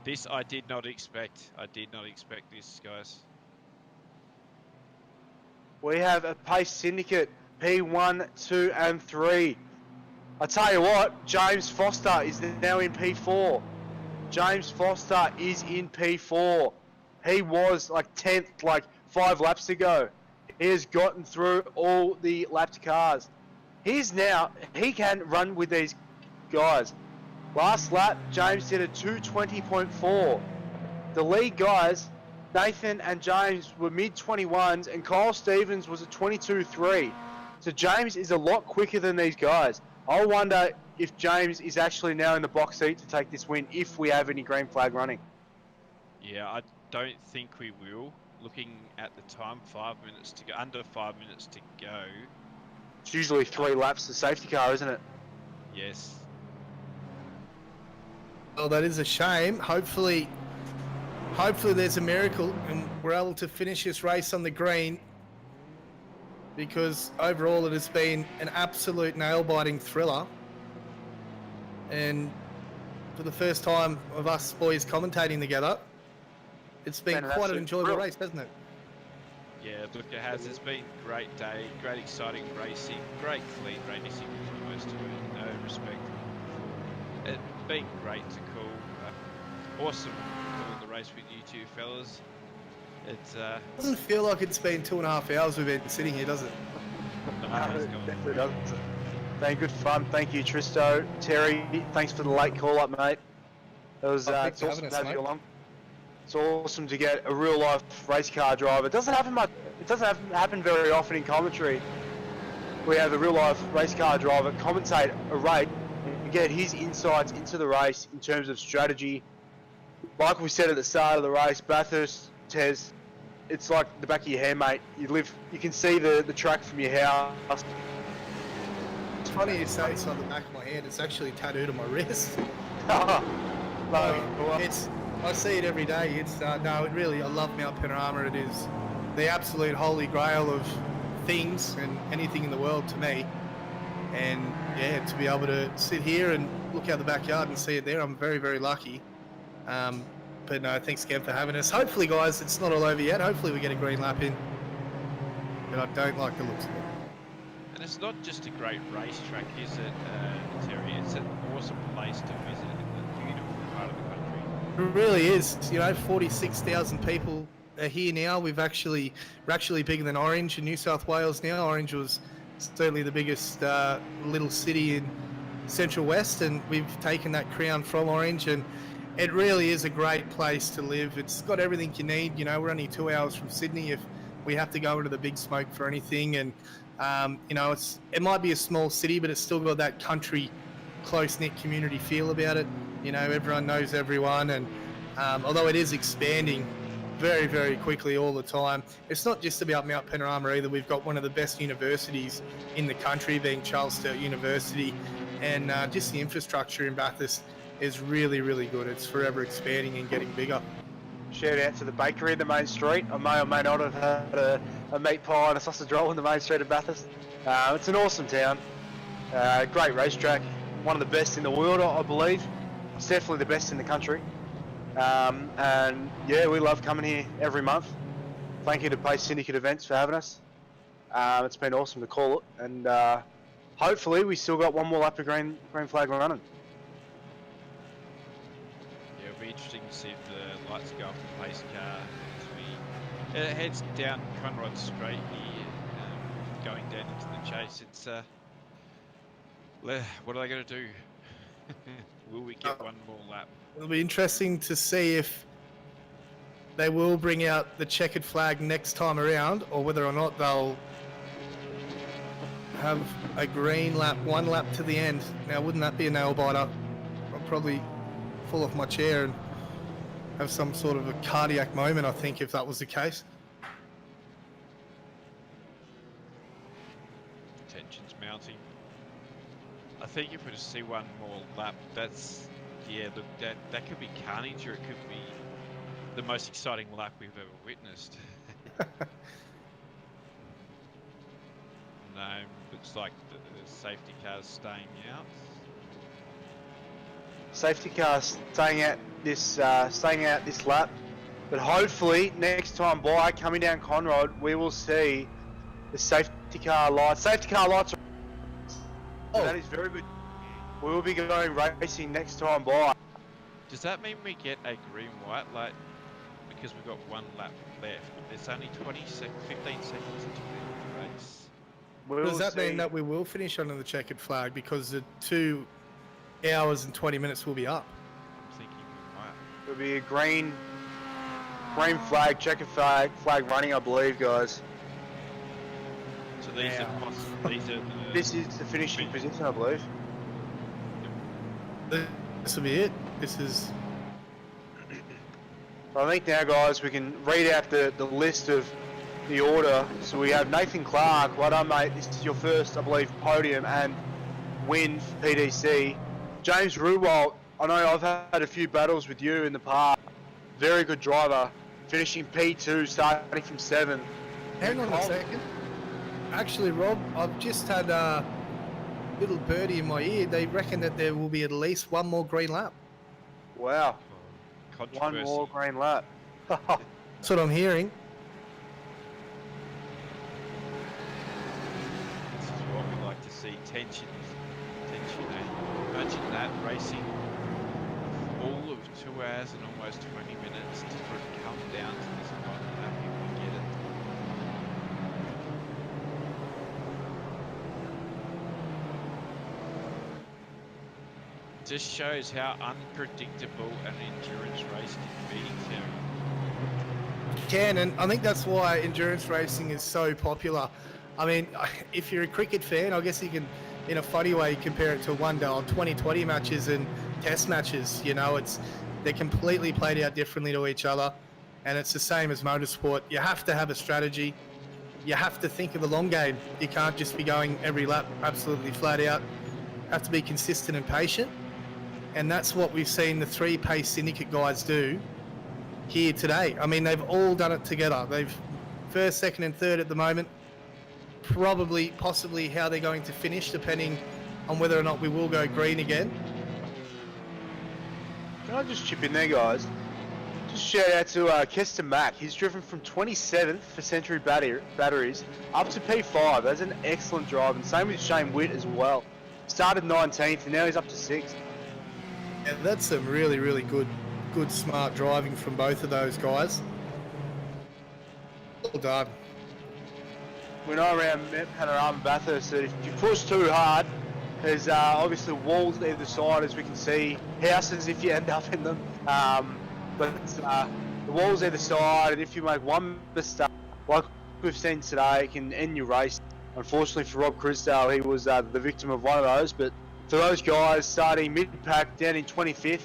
This I did not expect. I did not expect this, guys. We have a pace syndicate, P1, 2 and 3. I tell you what, James Foster is now in P4. James Foster is in P4. He was like 10th like 5 laps ago. He has gotten through all the lapped cars. He can run with these guys. Last lap, James did a 2:20.4. The lead guys, Nathan and James, were mid-21s, and Kyle Stevens was a 22.3. So James is a lot quicker than these guys. I wonder if James is actually now in the box seat to take this win if we have any green flag running. Yeah, I don't think we will. Looking at the time, 5 minutes to go, under 5 minutes to go. It's usually 3 laps to safety car, isn't it? Yes. Well, that is a shame. Hopefully there's a miracle and we're able to finish this race on the green, because overall it has been an absolute nail-biting thriller. And for the first time of us boys commentating together, it's been quite an enjoyable race, hasn't it? Yeah, look, it has. It's been a great day, great exciting racing, great clean racing for most of it, no respect. It's been great to call. Awesome calling the race with you two fellas. It doesn't feel like it's been 2.5 hours we've been sitting here, does it? No, It definitely doesn't. Been good fun. Thank you, Tristo. Terry, thanks for the late call up, mate. It was thanks it's for awesome having to us, have you mate. along. It's awesome to get a real life race car driver. It doesn't happen much. It doesn't happen very often in commentary. We have a real life race car driver commentate a race and get his insights into the race in terms of strategy. Like we said at the start of the race, Bathurst, Tez, it's like the back of your hand, mate. You can see the track from your house. It's funny you say it's on the back of my hand. It's actually tattooed on my wrist. I see it every day. It's no, it really. I love Mount Panorama. It is the absolute holy grail of things and anything in the world to me. And yeah, to be able to sit here and look out the backyard and see it there, I'm very, very lucky. But no, thanks again for having us. Hopefully, guys, it's not all over yet. Hopefully, we get a green lap in. But I don't like the looks of it. and it's not just a great racetrack, is it, Terry? It's an awesome place to visit in the beautiful part of the country. It really is. 46,000 people are here now. We're actually bigger than Orange in New South Wales now. Orange was certainly the biggest little city in Central West, and we've taken that crown from Orange, and it really is a great place to live. It's got everything you need. We're only 2 hours from Sydney if we have to go into the big smoke for anything, and it might be a small city, but it's still got that country, close-knit community feel about it. Everyone knows everyone, and although it is expanding very, very quickly all the time, it's not just about Mount Panorama either. We've got one of the best universities in the country, being Charles Sturt University, and just the infrastructure in Bathurst is really, really good. It's forever expanding and getting bigger. Shout out to the bakery in the main street. I may or may not have had a meat pie and a sausage roll in the main street of Bathurst. It's an awesome town. Great racetrack. One of the best in the world, I believe. It's definitely the best in the country. And yeah, we love coming here every month. Thank you to Pace Syndicate Events for having us. It's been awesome to call it, and hopefully we still got one more lap of green flag running. Yeah, it'll be interesting to see if the lights go off the pace car as it heads down Conrod Straight here, going down into the chase. It's what are they going to do? Will we get one more lap? It'll be interesting to see if they will bring out the checkered flag next time around, or whether or not they'll have a green lap, one lap to the end. Now, wouldn't that be a nail biter? I'll probably fall off my chair and have some sort of a cardiac moment, I think, if that was the case. Tension's mounting. I think if we just see one more lap, that's, yeah, look, that could be carnage, or it could be the most exciting lap we've ever witnessed. No, looks like the safety car's staying out. Safety car staying out this lap, but hopefully next time by coming down Conrod, we will see the safety car lights. Safety car lights. Oh. That is very good. We will be going racing next time by. Does that mean we get a green white light because we've got one lap left? There's only 15 seconds into the race. Does that mean that we will finish under the checkered flag because the 2 hours and 20 minutes will be up? I'm thinking we might. It'll be a green flag, checkered flag running, I believe, guys. So these are This is the finishing position, I believe. This will be it. This is... I think now, guys, we can read out the list of the order. So we have Nathan Clark. Well done, mate. This is your first, I believe, podium and win for PDC. James Ruwalt. I know I've had a few battles with you in the past. Very good driver. Finishing P2, starting from 7. Hang on a second. Actually, Rob, I've just had a little birdie in my ear. They reckon that there will be at least one more green lap. Wow. controversy. One more green lap. That's what I'm hearing. This is what we like to see. Tension. Imagine that racing all of 2 hours and almost 20 minutes to come down to this one lap if we get it. Just shows how unpredictable an endurance race can be, Terry. Can, and I think that's why endurance racing is so popular. I mean, if you're a cricket fan, I guess you can, in a funny way, compare it to one-day or 2020 matches and test matches. You know, they're completely played out differently to each other, and it's the same as motorsport. You have to have a strategy. You have to think of the long game. You can't just be going every lap absolutely flat out. You have to be consistent and patient, and that's what we've seen the 3 Pace Syndicate guys do here today. I mean, they've all done it together. They've first, second, and third at the moment. Possibly how they're going to finish, depending on whether or not we will go green again. Can I just chip in there, guys? Just shout out to Kester Mack. He's driven from 27th for Century Batteries up to P5. That's an excellent drive, and same with Shane Witt as well. Started 19th, and now he's up to 6th. Yeah, that's some really, really good, smart driving from both of those guys. Well done. We know around Panorama Bathurst that if you push too hard, there's obviously walls either side, as we can see, houses if you end up in them. But the walls either side, and if you make one mistake, like we've seen today, it can end your race. Unfortunately for Rob Crisdale, he was the victim of one of those. But for those guys starting mid-pack down in 25th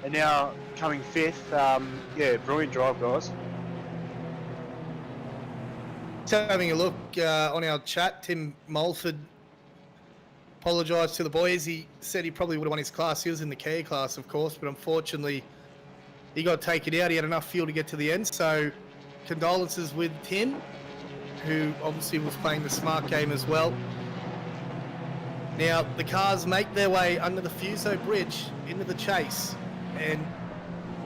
and now coming 5th, yeah, brilliant drive, guys. Just having a look on our chat, Tim Mulford apologised to the boys. He said he probably would have won his class. He was in the Kia class, of course, but unfortunately he got taken out. He had enough fuel to get to the end, so condolences with Tim, who obviously was playing the smart game as well. Now, the cars make their way under the Fuso Bridge into the chase, and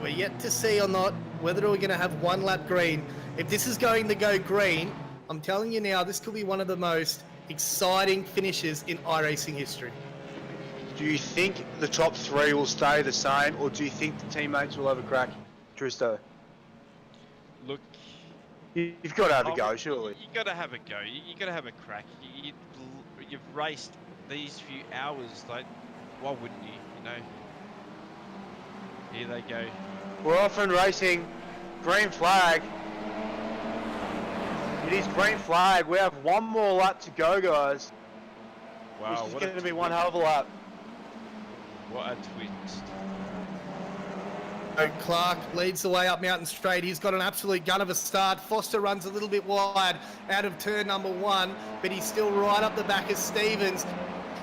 we're yet to see or not whether we're going to have one lap green. If this is going to go green, I'm telling you now, this could be one of the most exciting finishes in iRacing history. Do you think the top three will stay the same, or do you think the teammates will have a crack, Tristo? Look, You've got to have a go, surely. You got to have a go. You got to have a crack. You've raced these few hours. Like, why wouldn't you? You know. Here they go. We're off and racing. Green flag. It is green flag. We have one more lap to go, guys. Wow, this is going to be one hell of a lap. What a twist. Clark leads the way up Mountain Straight. He's got an absolute gun of a start. Foster runs a little bit wide out of turn number 1, but he's still right up the back of Stevens.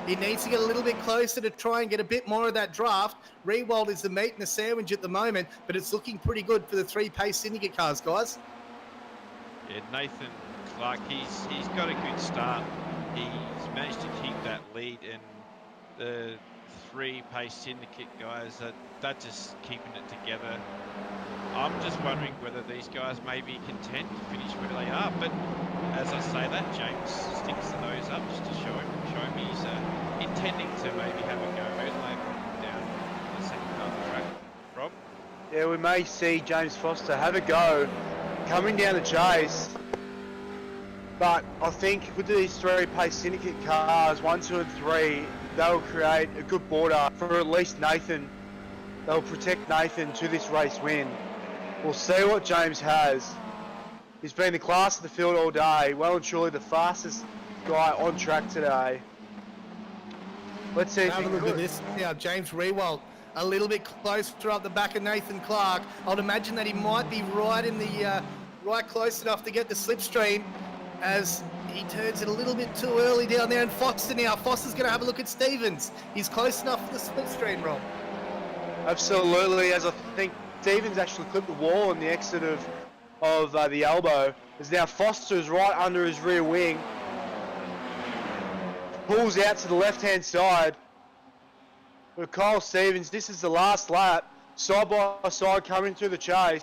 He needs to get a little bit closer to try and get a bit more of that draft. Rewald is the meat and the sandwich at the moment, but it's looking pretty good for the 3 Pace Syndicate cars, guys. Yeah, Nathan Clark, he's got a good start. He's managed to keep that lead, and the 3 Pace Syndicate guys, they're just keeping it together. I'm just wondering whether these guys may be content to finish where they are, but as I say that, James sticks the nose up just to show him he's intending to maybe have a go down the second part of the track. Rob? Yeah, we may see James Foster have a go coming down the chase. But I think with these 3 Pace Syndicate cars, 1, 2 and 3, they'll create a good border for at least Nathan. They'll protect Nathan to this race win. We'll see what James has. He's been the class of the field all day, well and truly the fastest guy on track today. Let's see if Have he a look could. at this now. James Rewald a little bit closer up the back of Nathan Clark. I'd imagine that he might be right in the right close enough to get the slipstream as he turns it a little bit too early down there. And Foster now. Foster's going to have a look at Stevens. He's close enough for the slipstream, Rob. Absolutely, as I think Stevens actually clipped the wall on the exit of the elbow. As now Foster's right under his rear wing. Pulls out to the left-hand side. With Kyle Stevens, this is the last lap. Side by side coming through the chase.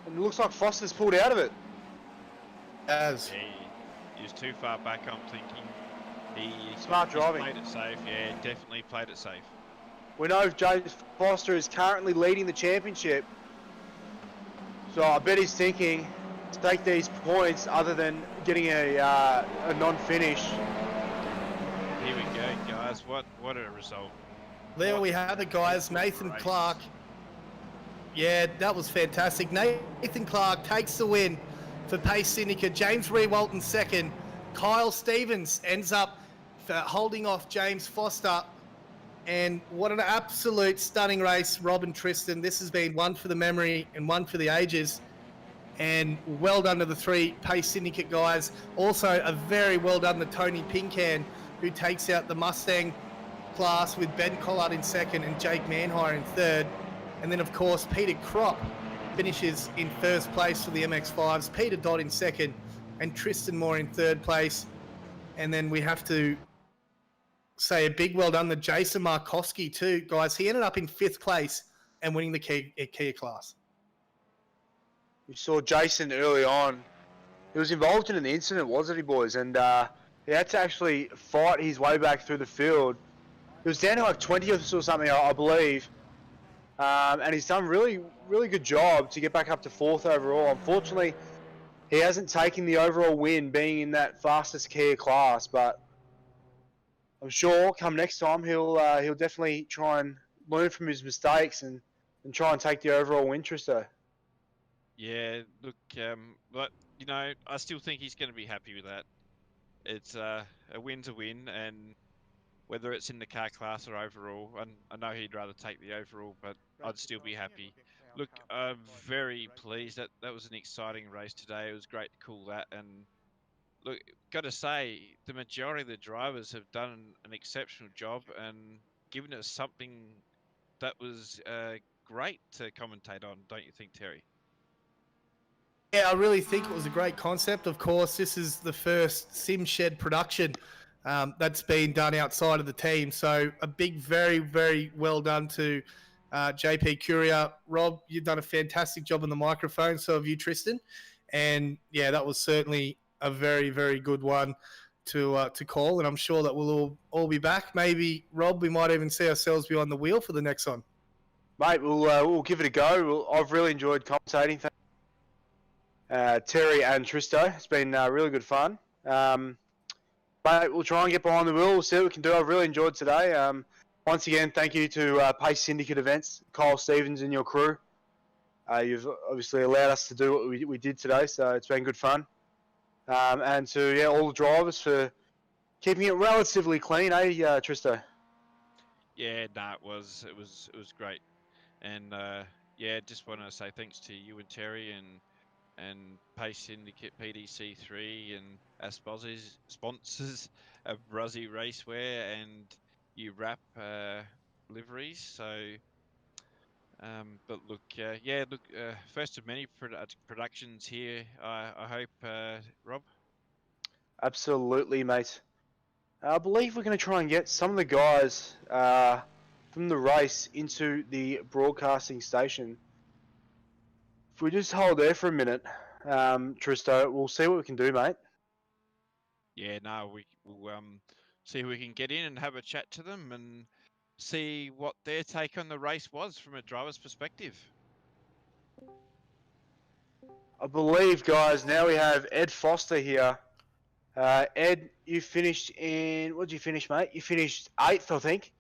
And it looks like Foster's pulled out of it. As He was too far back, I'm thinking. Smart driving. Played it safe, yeah, definitely played it safe. We know James Foster is currently leading the championship. So I bet he's thinking, take these points other than getting a non-finish. Here we go, guys. What a result. there we have it, guys. Nathan Clark. Yeah, that was fantastic. Nathan Clark takes the win for Pace Syndicate. James Rewalt in second. Kyle Stevens ends up holding off James Foster. And what an absolute stunning race, Rob and Tristan. This has been one for the memory and one for the ages. And well done to the 3 Pace Syndicate guys. Also, a very well done to Tony Pincan, who takes out the Mustang class with Ben Collard in second and Jake Manhire in third. And then, of course, Peter Kropp finishes in first place for the MX-5s. Peter Dodd in second and Tristan Moore in third place. And then we have to say a big well done to Jason Markowski too, guys. He ended up in 5th place and winning the Kia class. We saw Jason early on. He was involved in an incident, wasn't he, boys? And he had to actually fight his way back through the field. He was down to like 20th or something, I believe. And he's done really good job to get back up to 4th overall. Unfortunately, he hasn't taken the overall win being in that fastest Kia class, but I'm sure come next time he'll definitely try and learn from his mistakes and try and take the overall win, Tristo. Yeah, look, but you know, I still think he's going to be happy with that. It's a win's a win, and whether it's in the car class or overall, and I know he'd rather take the overall, but I'd still be happy. Look, I'm very pleased that that was an exciting race today. It was great to call that, and look, got to say, the majority of the drivers have done an exceptional job and given us something that was great to commentate on, don't you think, Terry? Yeah, I really think it was a great concept. Of course, this is the first Sim Shed production that's been done outside of the team. So a big, very, very well done to JP Courier, Rob, you've done a fantastic job on the microphone. So have you, Tristan. And yeah, that was certainly a very, very good one to call. And I'm sure that we'll all be back. Maybe, Rob, we might even see ourselves behind the wheel for the next one. Mate, we'll give it a go. I've really enjoyed commentating. Terry and Tristo. It's been really good fun. Mate, we'll try and get behind the wheel. We'll see what we can do. I've really enjoyed today. Once again, thank you to Pace Syndicate Events, Kyle Stevens and your crew. You've obviously allowed us to do what we did today, so it's been good fun. And to all the drivers for keeping it relatively clean, Tristo? Yeah, no, it was great, and just want to say thanks to you and Terry and Pace Syndicate PDC3 and our sponsors of Bruzzy Racewear and URAP liveries. So, but look, first of many productions here. I hope, Rob. Absolutely, mate. I believe we're going to try and get some of the guys from the race into the broadcasting station. If we just hold there for a minute, Tristo, we'll see what we can do, mate. Yeah, no, we'll see if we can get in and have a chat to them and see what their take on the race was from a driver's perspective. I believe, guys, now we have Ed Foster here. Ed, you finished in... What did you finish, mate? You finished 8th, I think.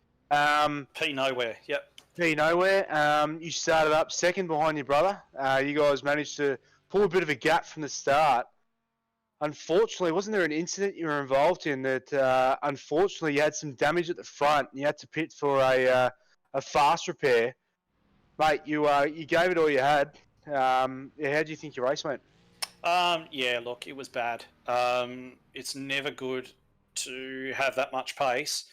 P nowhere, yep. P nowhere. You started up second behind your brother. You guys managed to pull a bit of a gap from the start. Unfortunately, wasn't there an incident you were involved in that, unfortunately, you had some damage at the front and you had to pit for a fast repair? Mate, you gave it all you had. How do you think your race went? Yeah, look, it was bad. It's never good to have that much pace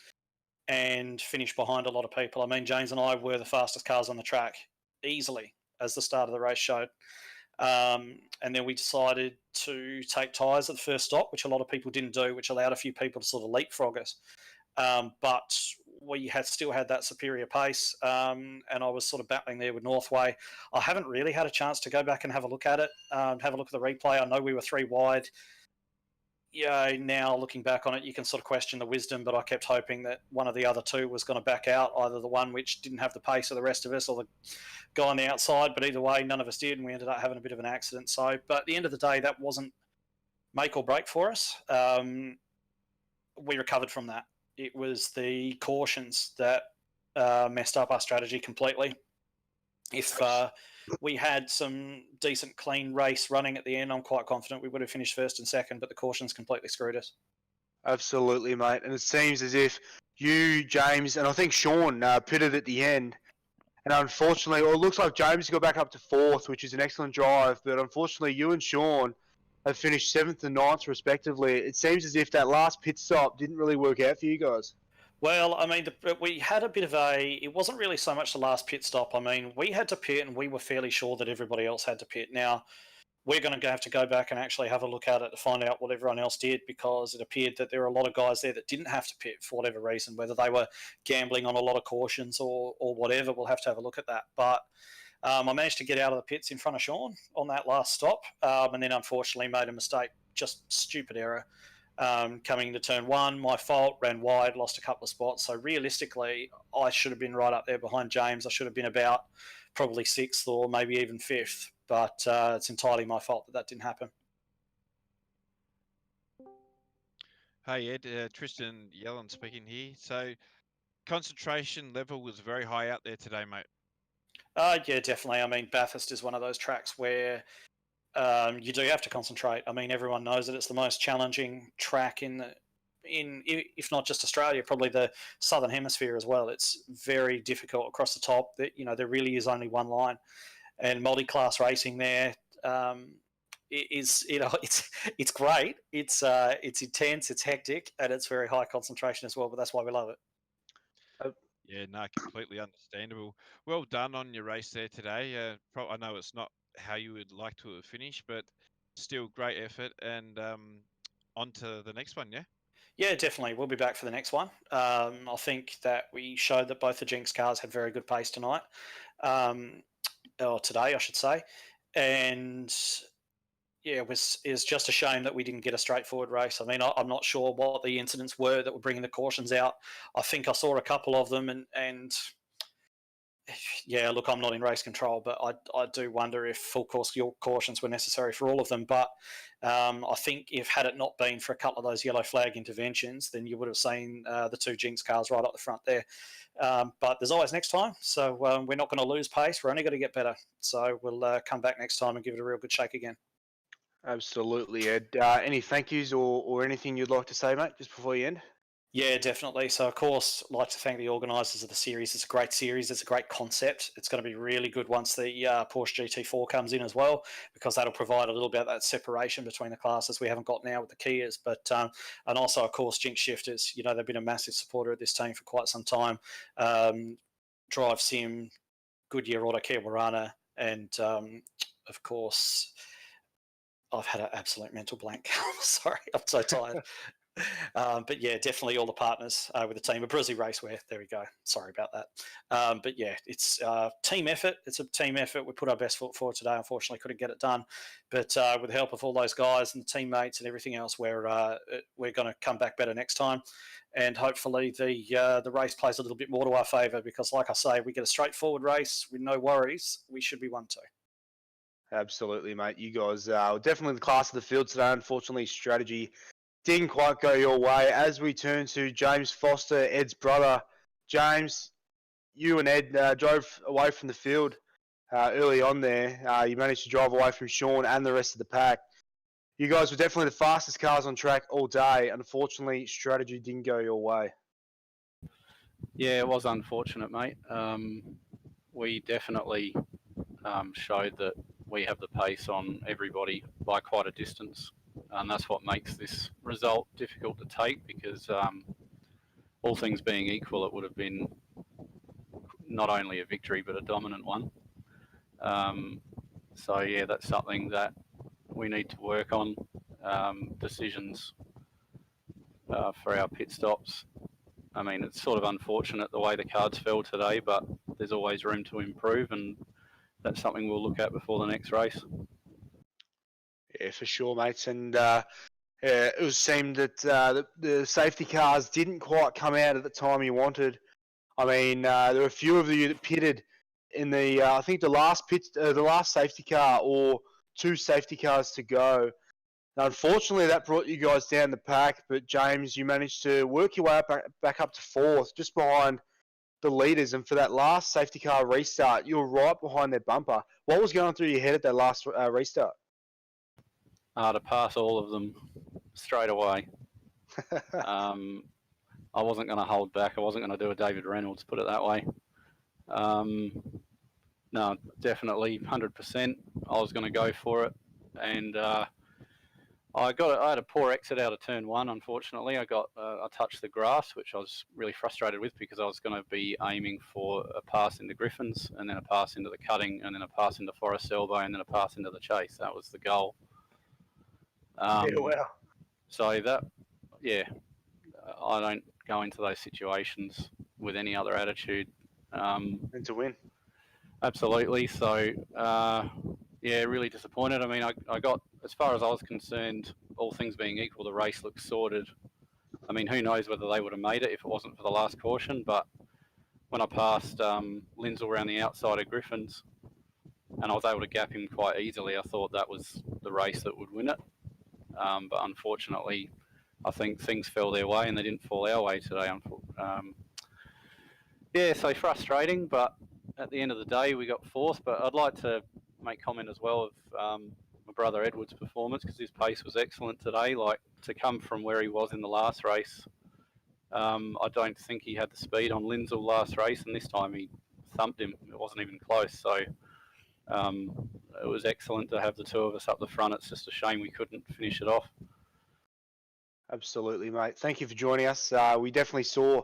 and finish behind a lot of people. I mean, James and I were the fastest cars on the track, easily, as the start of the race showed. And then we decided to take tyres at the first stop, which a lot of people didn't do, which allowed a few people to sort of leapfrog us. But we still had that superior pace, and I was sort of battling there with Northway. I haven't really had a chance to go back and have a look at it, have a look at the replay. I know we were 3 wide. Yeah, now looking back on it, you can sort of question the wisdom, but I kept hoping that one of the other two was going to back out, either the one which didn't have the pace of the rest of us or the guy on the outside. But either way, none of us did, and we ended up having a bit of an accident. So, but at the end of the day, that wasn't make or break for us. We recovered from that. It was the cautions that messed up our strategy completely. If we had some decent, clean race running at the end, I'm quite confident we would have finished first and second, but the cautions completely screwed us. Absolutely, mate. And it seems as if you, James, and I think Sean pitted at the end. And unfortunately, it looks like James got back up to 4th, which is an excellent drive. But unfortunately, you and Sean have finished 7th and 9th, respectively. It seems as if that last pit stop didn't really work out for you guys. Well, I mean, we had a bit of it wasn't really so much the last pit stop. I mean, we had to pit and we were fairly sure that everybody else had to pit. Now, we're going to have to go back and actually have a look at it to find out what everyone else did, because it appeared that there were a lot of guys there that didn't have to pit for whatever reason, whether they were gambling on a lot of cautions or whatever. We'll have to have a look at that. But I managed to get out of the pits in front of Sean on that last stop, and then unfortunately made a mistake, just stupid error. Coming into turn 1, my fault, ran wide, lost a couple of spots. So realistically, I should have been right up there behind James. I should have been about probably 6th or maybe even 5th, but it's entirely my fault that didn't happen. Hey Ed, Tristan Yellen speaking here. So concentration level was very high out there today, mate. Yeah, definitely. I mean, Bathurst is one of those tracks where you do have to concentrate. I mean, everyone knows that it's the most challenging track in if not just Australia, probably the Southern Hemisphere as well. It's very difficult across the top. That there really is only one line, and multi-class racing there is it's great. It's intense, it's hectic, and it's very high concentration as well. But that's why we love it. Yeah, no, completely understandable. Well done on your race there today. I know it's not how you would like to have finished, but still great effort, and on to the next one, yeah? Yeah, definitely. We'll be back for the next one. I think that we showed that both the Jinx cars had very good pace tonight, or today, I should say. And yeah, it's just a shame that we didn't get a straightforward race. I mean, I'm not sure what the incidents were that were bringing the cautions out. I think I saw a couple of them, and yeah, look, I'm not in race control, but I do wonder if full course cautions were necessary for all of them. But I think if had it not been for a couple of those yellow flag interventions, then you would have seen the two Jinx cars right up the front there. But there's always next time, so we're not going to lose pace. We're only going to get better. So we'll come back next time and give it a real good shake again. Absolutely, Ed. Any thank yous or anything you'd like to say, mate, just before you end? Yeah, definitely. So, of course, I'd like to thank the organisers of the series. It's a great series. It's a great concept. It's going to be really good once the Porsche GT4 comes in as well, because that'll provide a little bit of that separation between the classes we haven't got now with the Kias. But and also, of course, Jinx Shifters. You know, they've been a massive supporter of this team for quite some time. Drive Sim, Goodyear Auto Care Warana, and of course, I've had an absolute mental blank. Sorry, I'm so tired. But yeah, definitely all the partners with the team. Abruzzi Racewear, there we go. Sorry about that. But yeah, it's team effort. It's a team effort. We put our best foot forward today. Unfortunately, couldn't get it done. But with the help of all those guys and the teammates and everything else, we're going to come back better next time. And hopefully the race plays a little bit more to our favour, because, like I say, we get a straightforward race with no worries. We should be 1-2. Absolutely, mate. You guys are definitely the class of the field today. Unfortunately, strategy didn't quite go your way. As we turn to James Foster, Ed's brother. James, you and Ed drove away from the field early on there. You managed to drive away from Sean and the rest of the pack. You guys were definitely the fastest cars on track all day. Unfortunately, strategy didn't go your way. Yeah, it was unfortunate, mate. We definitely showed that we have the pace on everybody by quite a distance. And that's what makes this result difficult to take, because all things being equal, it would have been not only a victory, but a dominant one. So yeah, that's something that we need to work on. Decisions for our pit stops. I mean, it's sort of unfortunate the way the cards fell today, but there's always room to improve, and that's something we'll look at before the next race. Yeah, for sure, mates. And it seemed that the safety cars didn't quite come out at the time you wanted. I mean, there were a few of you that pitted in the, I think the last safety car, or two safety cars to go. Now, unfortunately, that brought you guys down the pack. But James, you managed to work your way back up to fourth, just behind the leaders. And for that last safety car restart, you were right behind their bumper. What was going through your head at that last restart? To pass all of them straight away. I wasn't going to hold back. I wasn't going to do a David Reynolds, put it that way. No, definitely 100%. I was going to go for it, and I had a poor exit out of turn one. Unfortunately, I touched the grass, which I was really frustrated with, because I was going to be aiming for a pass into Griffins, and then a pass into the cutting, and then a pass into Forest Elbow, and then a pass into the chase. That was the goal. Yeah, wow. So that, yeah, I don't go into those situations with any other attitude. And to win. Absolutely. So, yeah, really disappointed. I mean, I got, as far as I was concerned, all things being equal, the race looked sorted. I mean, who knows whether they would have made it if it wasn't for the last caution. But when I passed Lindsell around the outside of Griffins, and I was able to gap him quite easily, I thought that was the race that would win it. But unfortunately, I think things fell their way, and they didn't fall our way today. Yeah, so frustrating, but at the end of the day, we got fourth. But I'd like to make comment as well of my brother Edward's performance, because his pace was excellent today. Like, to come from where he was in the last race, I don't think he had the speed on Lindsell last race, and this time he thumped him. It wasn't even close. So it was excellent to have the two of us up the front. It's just a shame we couldn't finish it off. Absolutely, mate. Thank you for joining us. We definitely saw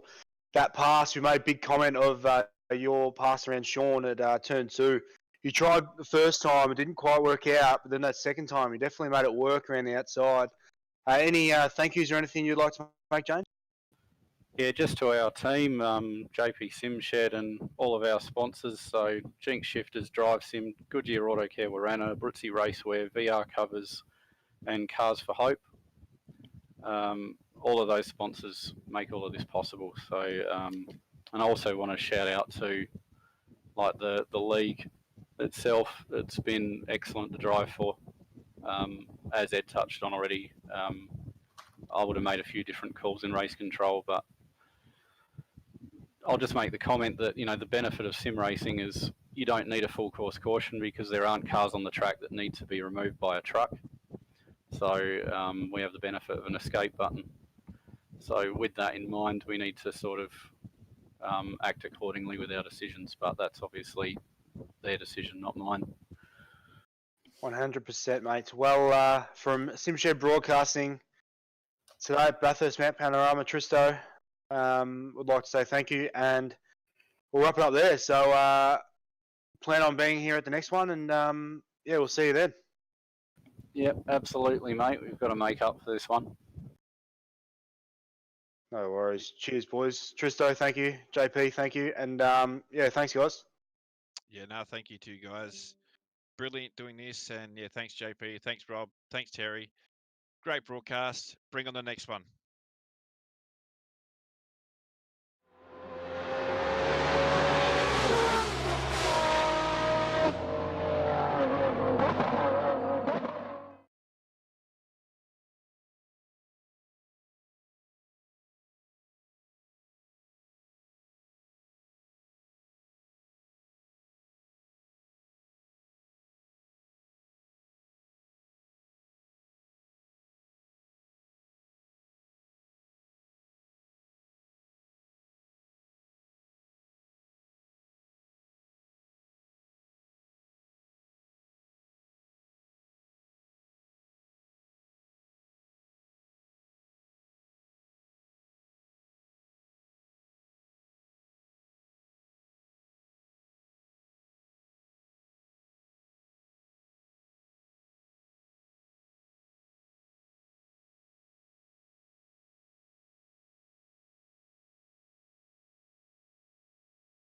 that pass. We made a big comment of your pass around Sean at turn two. You tried the first time, it didn't quite work out, but then that second time, you definitely made it work around the outside. Any thank yous or anything you'd like to make, James? Yeah, just to our team, JP Sim Shed and all of our sponsors, so Jinx Shifters, Drive Sim, Goodyear Auto Care Warana, Britsy Racewear, VR Covers, and Cars for Hope. All of those sponsors make all of this possible. So, and I also want to shout out to like the league itself. It's been excellent to drive for. As Ed touched on already, I would have made a few different calls in race control, but I'll just make the comment that, you know, the benefit of sim racing is you don't need a full course caution because there aren't cars on the track that need to be removed by a truck. So we have the benefit of an escape button. So with that in mind, we need to sort of act accordingly with our decisions, but that's obviously their decision, not mine. 100%, mate. Well, from SimShed Broadcasting today, Bathurst, Mount Panorama, Tristo, would like to say thank you, and we'll wrap it up there. So plan on being here at the next one, and yeah, we'll see you then. Yep, absolutely, mate. We've got to make up for this one. No worries. Cheers, boys. Tristo, thank you. JP, thank you, and yeah, thanks, guys. Yeah, no, thank you too, guys. Brilliant doing this, and yeah, thanks JP, thanks Rob, thanks Terry. Great broadcast. Bring on the next one.